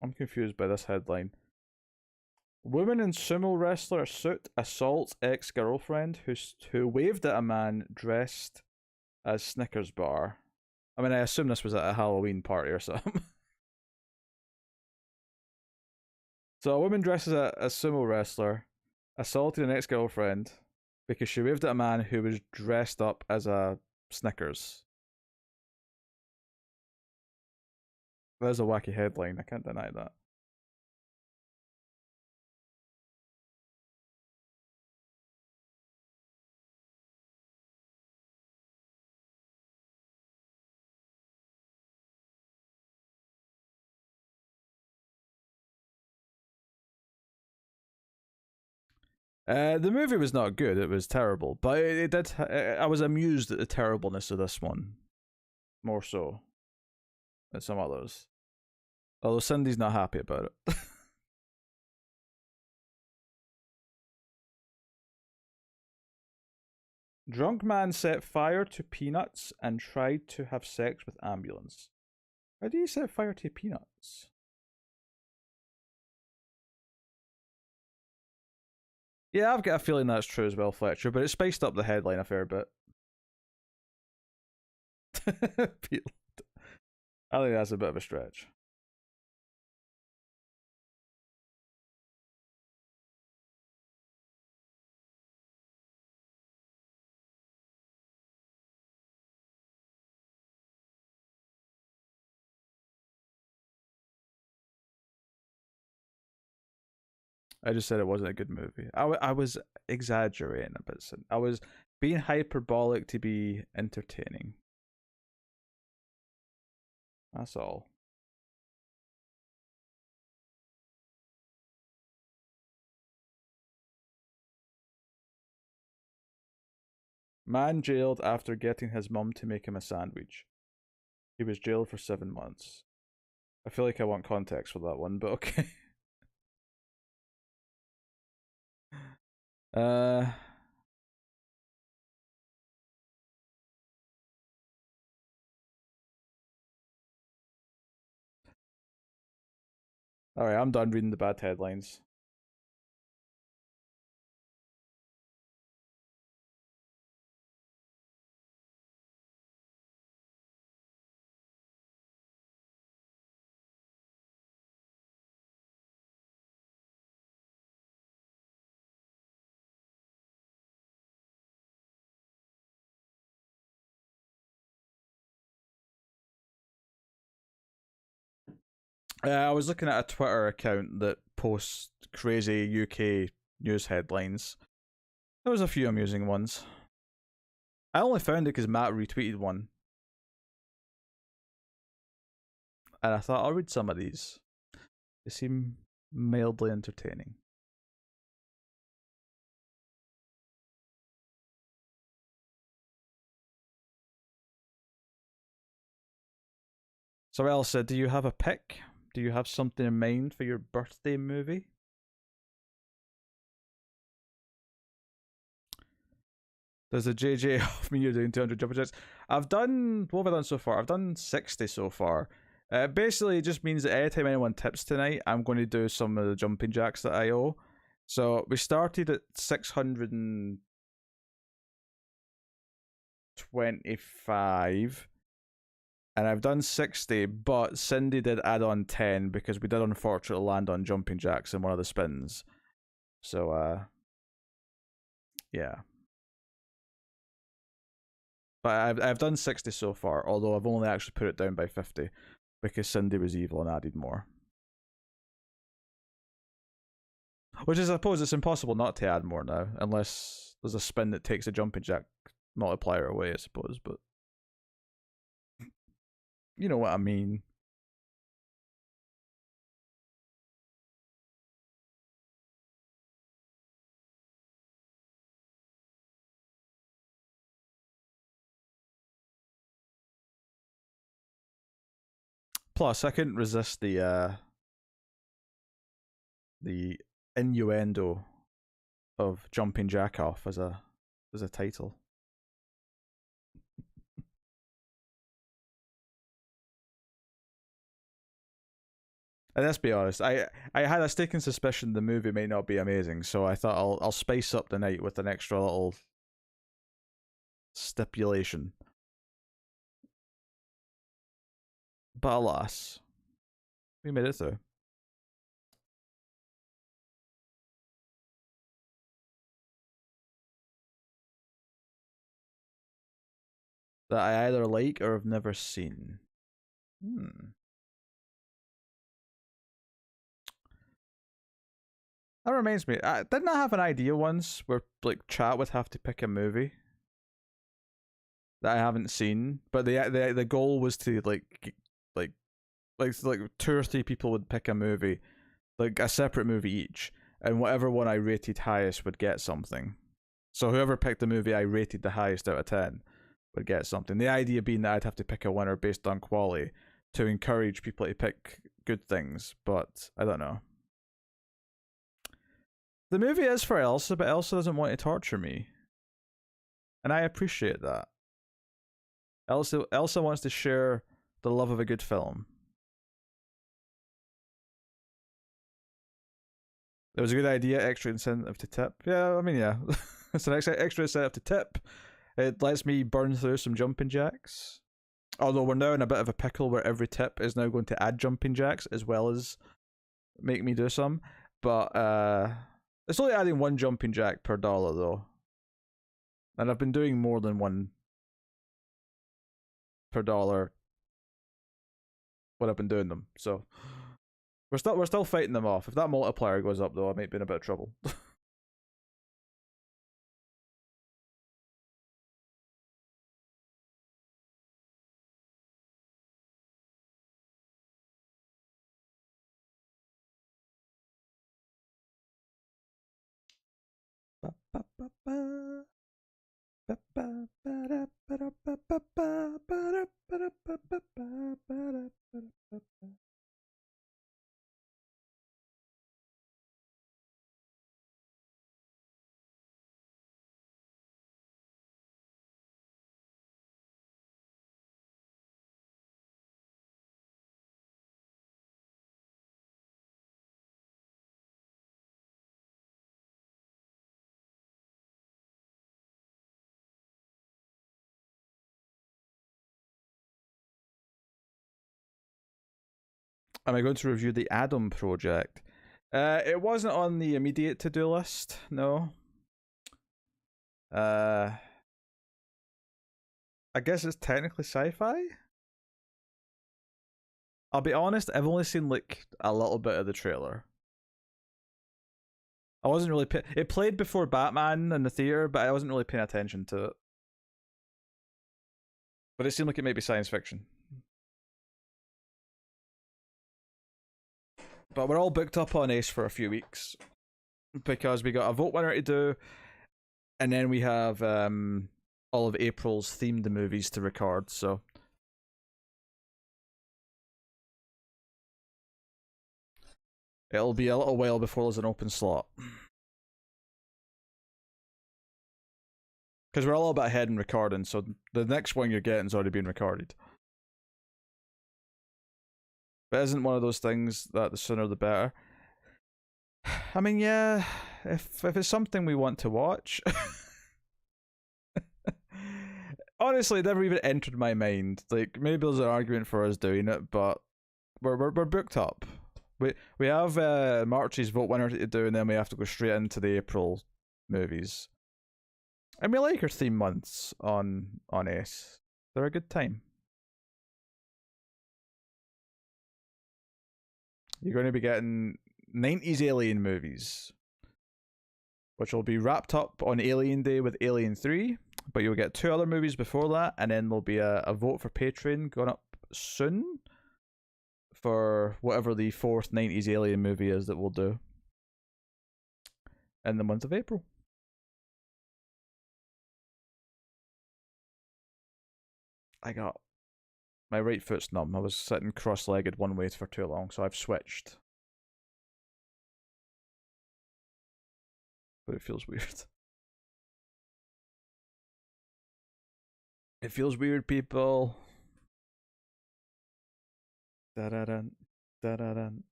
I'm confused by this headline. Woman in sumo wrestler suit assaults ex-girlfriend who waved at a man dressed as Snickers bar. I mean, I assume this was at a Halloween party or something. So a woman dressed as a sumo wrestler assaulted an ex-girlfriend because she waved at a man who was dressed up as a Snickers. There's a wacky headline. I can't deny that. The movie was not good. It was terrible, but it did. I was amused at the terribleness of this one, more so than some others. Although Cindy's not happy about it. Drunk man set fire to peanuts and tried to have sex with ambulance. How do you set fire to peanuts? Yeah, I've got a feeling that's true as well, Fletcher, but it spiced up the headline a fair bit. I think that's a bit of a stretch. I just said it wasn't a good movie. I was exaggerating a bit. I was being hyperbolic to be entertaining. That's all. Man jailed after getting his mum to make him a sandwich. He was jailed for 7 months. I feel like I want context for that one, but okay. Uh, Alright, I'm done reading the bad headlines. I was looking at a Twitter account that posts crazy UK news headlines. There was a few amusing ones. I only found it because Matt retweeted one. And I thought I'll read some of these. They seem mildly entertaining. So Elsa, do you have a pick? Do you have something in mind for your birthday movie? There's a JJ of me. You're doing 200 jumping jacks. What have I done so far? I've done 60 so far. Basically, it just means that anytime anyone tips tonight, I'm going to do some of the jumping jacks that I owe. So we started at 625, and I've done 60, but Cindy did add on 10 because we did unfortunately land on jumping jacks in one of the spins. So, yeah. But I've done 60 so far, although I've only actually put it down by 50 because Cindy was evil and added more. Which is, I suppose, it's impossible not to add more now, unless there's a spin that takes a jumping jack multiplier away, I suppose, but you know what I mean. Plus, I couldn't resist the innuendo of jumping jack off as a title. And let's be honest, I had a sticking suspicion the movie may not be amazing, so I thought I'll spice up the night with an extra little stipulation. But alas, we made it through. That I either like or have never seen. That reminds me, didn't I have an idea once where like chat would have to pick a movie that I haven't seen, but the goal was to like like 2 or 3 people would pick a movie, like a separate movie each, and whatever one I rated highest would get something. So whoever picked the movie I rated the highest out of 10 would get something. The idea being that I'd have to pick a winner based on quality to encourage people to pick good things, but I don't know. The movie is for Elsa, but Elsa doesn't want to torture me. And I appreciate that. Elsa wants to share the love of a good film. It was a good idea, extra incentive to tip. Yeah, I mean, yeah. It's an extra incentive to tip. It lets me burn through some jumping jacks. Although we're now in a bit of a pickle where every tip is now going to add jumping jacks as well as make me do some. But it's only adding 1 jumping jack per dollar though. And I've been doing more than 1 per dollar when I've been doing them. So we're still fighting them off. If that multiplier goes up though, I might be in a bit of trouble. Am I going to review the Adam Project? It wasn't on the immediate to-do list, no. I guess it's technically sci-fi? I'll be honest, I've only seen like a little bit of the trailer. I wasn't really it played before Batman in the theater, but I wasn't really paying attention to it. But it seemed like it might be science fiction. But we're all booked up on Ace for a few weeks because we got a vote winner to do, and then we have all of April's themed movies to record. So it'll be a little while before there's an open slot. Because we're a little bit ahead in recording, so the next one you're getting's already been recorded. But isn't one of those things that the sooner the better? I mean, yeah, if it's something we want to watch. Honestly, it never even entered my mind. Like, maybe there's an argument for us doing it, but we're booked up. We have March's vote winner to do, and then we have to go straight into the April movies. And we like our theme months on Ace. They're a good time. You're going to be getting 90s Alien movies, which will be wrapped up on Alien Day with Alien 3, but you'll get 2 other movies before that, and then there'll be a vote for Patreon going up soon for whatever the 4th 90s Alien movie is that we'll do in the month of April. I got my right foot's numb. I was sitting cross-legged one way for too long, so I've switched. But it feels weird. It feels weird, people. Da-da-dun, da-da-dun.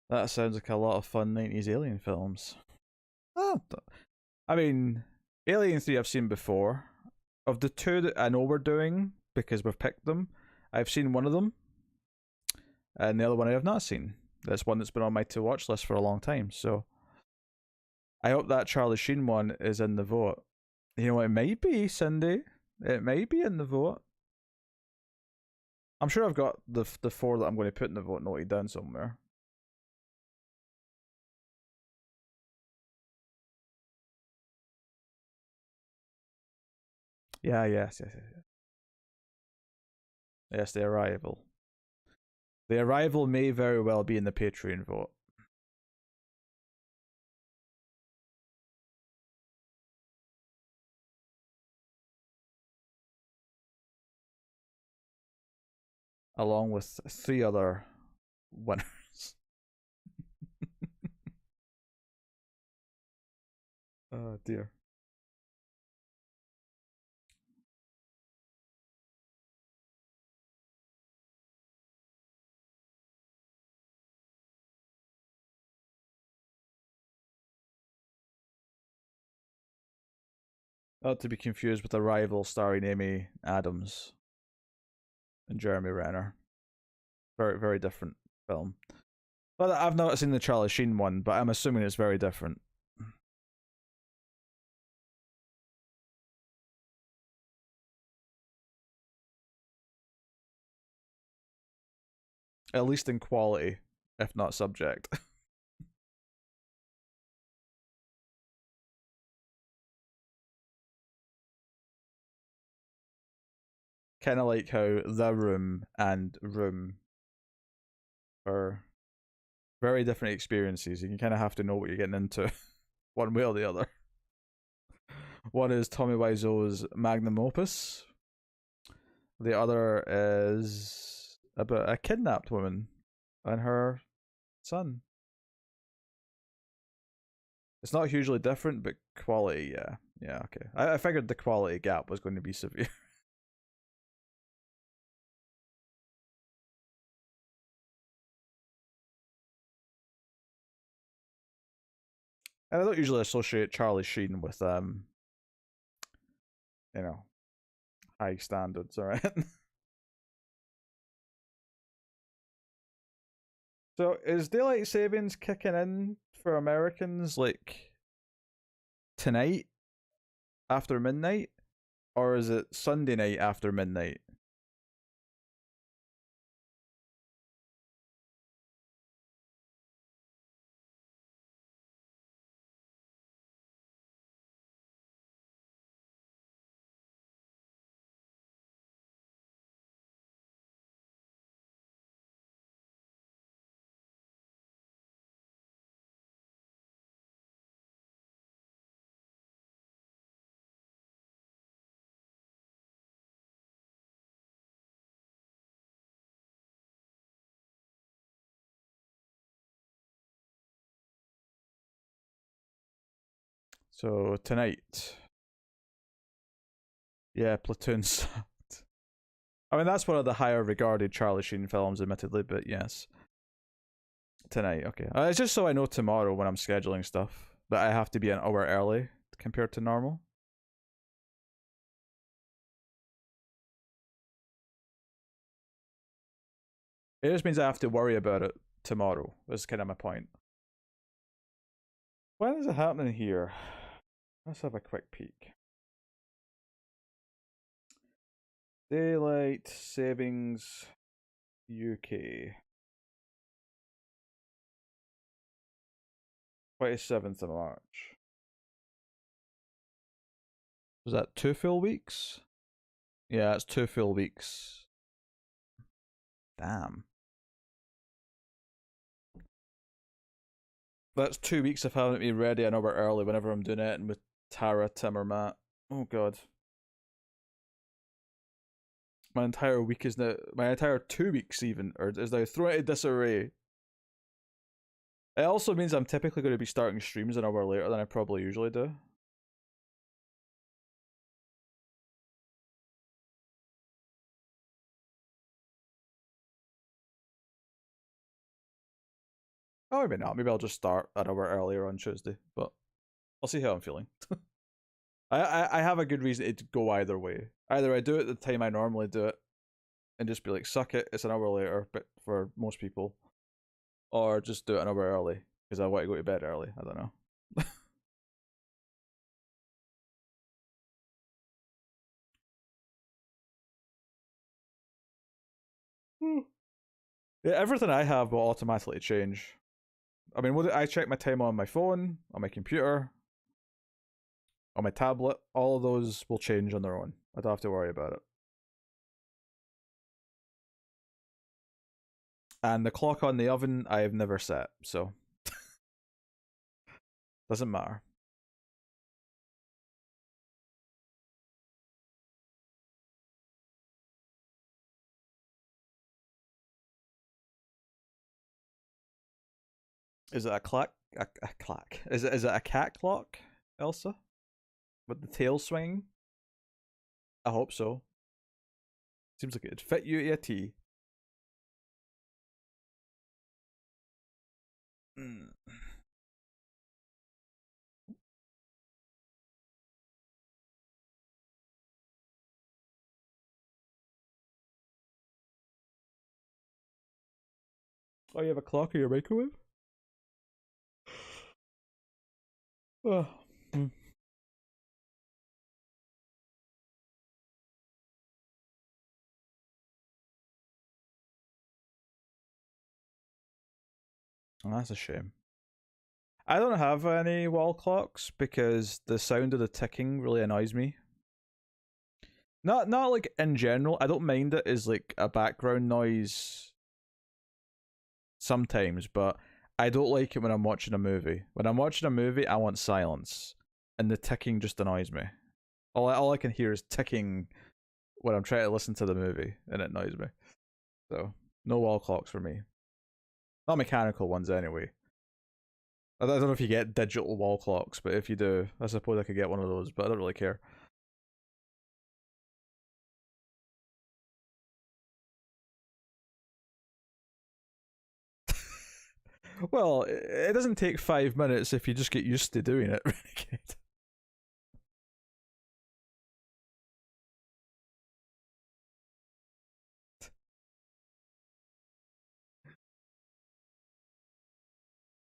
That sounds like a lot of fun 90s alien films. Oh, I mean, Alien 3 I've seen before. Of the two that I know we're doing, because we've picked them, I've seen one of them, and the other one I have not seen. That's one that's been on my to watch list for a long time, so I hope that Charlie Sheen one is in the vote. You know, it might be, Cindy. It might be in the vote. I'm sure I've got the four that I'm going to put in the vote noted down somewhere. Yeah, yes. Yes, The Arrival. The Arrival may very well be in the Patreon vote. Along with three other winners. Oh dear. Not to be confused with Arrival starring Amy Adams and Jeremy Renner. Very, very different film. But I've not seen the Charlie Sheen one, but I'm assuming it's very different. At least in quality, if not subject. Kind of like how The Room and Room are very different experiences. You kind of have to know what you're getting into, one way or the other. One is Tommy Wiseau's magnum opus. The other is about a kidnapped woman and her son. It's not hugely different, but quality, yeah. Yeah, okay. I figured the quality gap was going to be severe. And I don't usually associate Charlie Sheen with you know, high standards, alright? So is daylight savings kicking in for Americans like tonight after midnight? Or is it Sunday night after midnight? So tonight. Yeah, Platoon sucked. I mean, that's one of the higher regarded Charlie Sheen films, admittedly, but yes. Tonight, okay. It's just so I know tomorrow when I'm scheduling stuff that I have to be an hour early compared to normal. It just means I have to worry about it tomorrow. Is kind of my point. When is it happening here? Let's have a quick peek. Daylight Savings UK. 27th of March. Was that 2 full weeks? Yeah, it's 2 full weeks. Damn. That's 2 weeks of having to be ready an hour early whenever I'm doing it and with Tara, Tim, or Matt. Oh god. My entire week is now, my entire 2 weeks even, or is now thrown into disarray. It also means I'm typically going to be starting streams an hour later than I probably usually do. Oh, maybe not. Maybe I'll just start an hour earlier on Tuesday, but I'll see how I'm feeling. I have a good reason to go either way. Either I do it at the time I normally do it and just be like, suck it, it's an hour later, but for most people, or just do it an hour early because I want to go to bed early. I don't know. Yeah, everything I have will automatically change. I mean, I check my time on my phone, on my computer, on my tablet. All of those will change on their own. I don't have to worry about it. And the clock on the oven, I've never set, so doesn't matter. Is it a clack? A clack? Is it a cat clock, Elsa? With the tail swinging? I hope so. Seems like it'd fit you to a T. Mm. Oh, you have a clock in your microwave? Oh. Mm. Oh, that's a shame. I don't have any wall clocks because the sound of the ticking really annoys me. Not like in general. I don't mind it as like a background noise sometimes, but I don't like it when I'm watching a movie. When I'm watching a movie, I want silence, and the ticking just annoys me. All I can hear is ticking when I'm trying to listen to the movie, and it annoys me. So no wall clocks for me. Not mechanical ones anyway. I don't know if you get digital wall clocks, but if you do, I suppose I could get one of those, but I don't really care. Well, it doesn't take 5 minutes if you just get used to doing it, Renegade.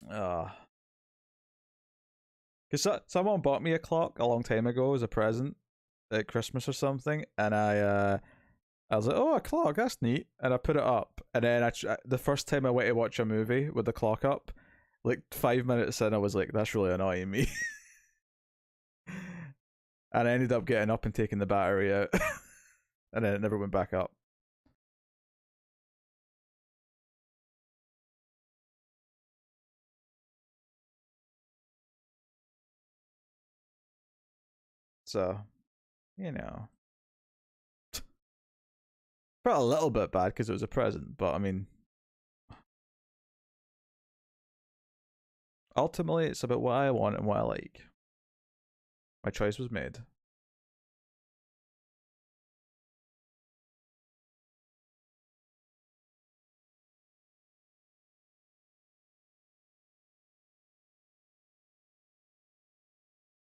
Ah. Because someone bought me a clock a long time ago as a present at Christmas or something, and I was like, oh, a clock, that's neat, and I put it up, and then the first time I went to watch a movie with the clock up, like 5 minutes in, I was like, that's really annoying me, and I ended up getting up and taking the battery out, and then it never went back up. So, you know, felt a little bit bad because it was a present, but I mean, ultimately, it's about what I want and what I like. My choice was made.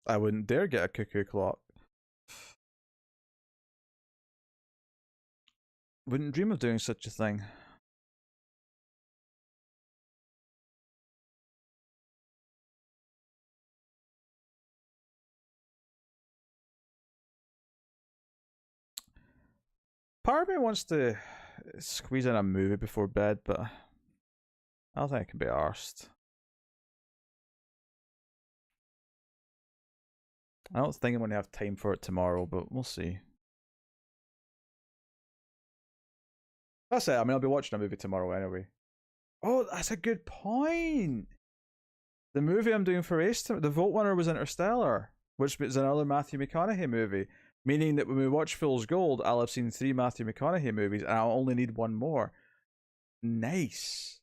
I wouldn't dare get a cuckoo clock. Wouldn't dream of doing such a thing. Part of me wants to squeeze in a movie before bed, but I don't think I can be arsed. I don't think I'm going to have time for it tomorrow, but we'll see. That's it. I mean, I'll be watching a movie tomorrow anyway. Oh, that's a good point. The movie I'm doing for Ace, the vote winner was Interstellar, which is another Matthew McConaughey movie. Meaning that when we watch Fool's Gold, I'll have seen 3 Matthew McConaughey movies, and I'll only need one more. Nice.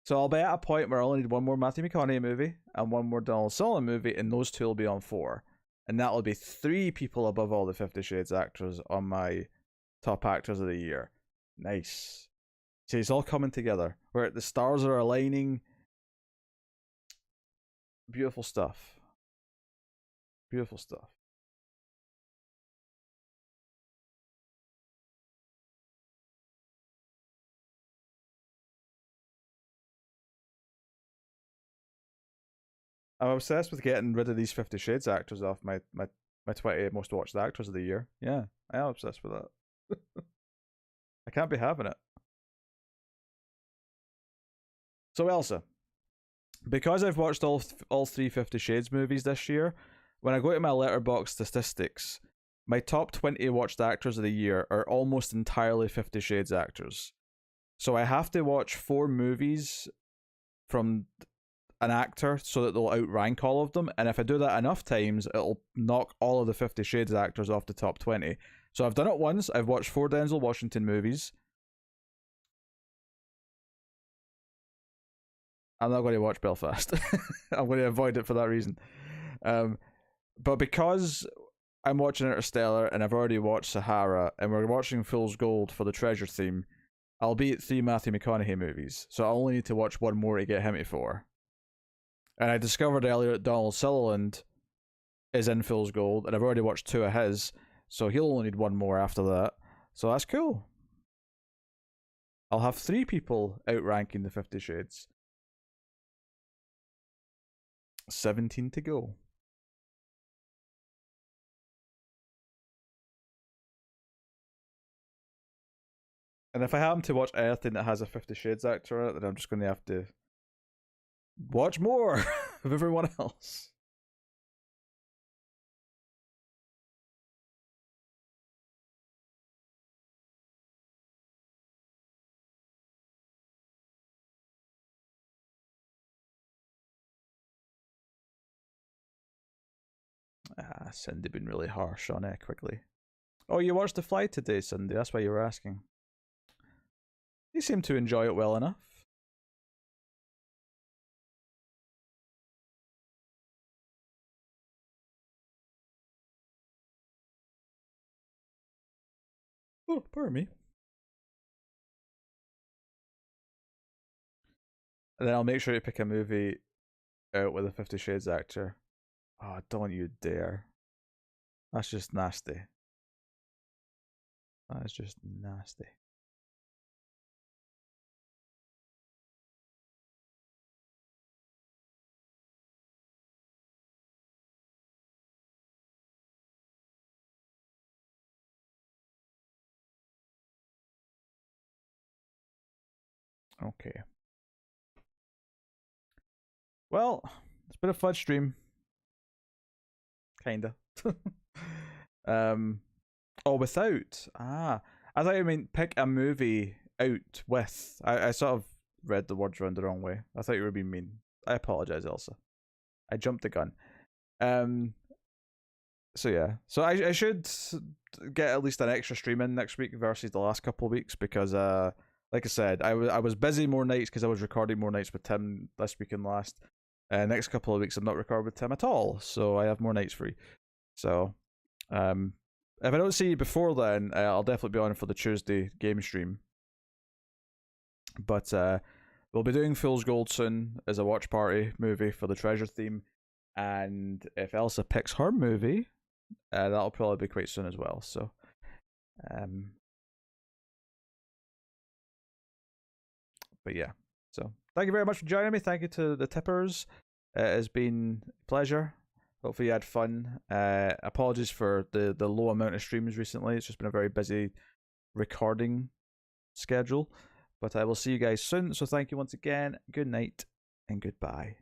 So I'll be at a point where I only need one more Matthew McConaughey movie and one more Donald Sutherland movie, and those two will be on 4. And that'll be 3 people above all the 50 Shades actors on my top actors of the year. Nice. See, it's all coming together. Where the stars are aligning. Beautiful stuff. Beautiful stuff. I'm obsessed with getting rid of these 50 Shades actors off my 20 most watched actors of the year. Yeah, I am obsessed with that. I can't be having it. So Elsa, because I've watched all three 50 Shades movies this year, when I go to my letterbox statistics, my top 20 watched actors of the year are almost entirely 50 Shades actors. So I have to watch 4 movies from an actor so that they'll outrank all of them. And if I do that enough times, it'll knock all of the 50 Shades actors off the top 20. So I've done it once. I've watched 4 Denzel Washington movies. I'm not going to watch Belfast. I'm going to avoid it for that reason. But because I'm watching Interstellar and I've already watched Sahara and we're watching Fool's Gold for the treasure theme, I'll be at 3 Matthew McConaughey movies. So I only need to watch 1 more to get him to 4. And I discovered earlier that Donald Sutherland is in Fool's Gold, and I've already watched 2 of his, so he'll only need 1 more after that. So that's cool. I'll have 3 people outranking the 50 Shades. 17 to go. And if I happen to watch anything that has a 50 Shades actor in it, then I'm just going to have to watch more of everyone else. Cindy been really harsh on it quickly. Oh, you watched The Fly today, Cindy. That's why you were asking. You seem to enjoy it well enough. Oh, pardon me. And then I'll make sure to pick a movie out with a 50 Shades actor. Oh, don't you dare. That's just nasty. That is just nasty. Okay. Well, it's been a fun stream. Kinda. Oh, without. I thought you meant pick a movie out with. I sort of read the words around the wrong way. I thought you were being mean. I apologize, Elsa. I jumped the gun. So yeah. So I should get at least an extra stream in next week versus the last couple of weeks because like I said, I was busy more nights because I was recording more nights with Tim this week and last. Next couple of weeks I'm not recording with Tim at all, so I have more nights free. So if I don't see you before then, I'll definitely be on for the Tuesday game stream. But we'll be doing Fool's Gold soon as a watch party movie for the treasure theme. And if Elsa picks her movie, that'll probably be quite soon as well. So, but yeah. So thank you very much for joining me. Thank you to the tippers. It has been a pleasure. Hopefully you had fun. Apologies for the low amount of streams recently. It's just been a very busy recording schedule. But I will see you guys soon. So thank you once again. Good night and goodbye.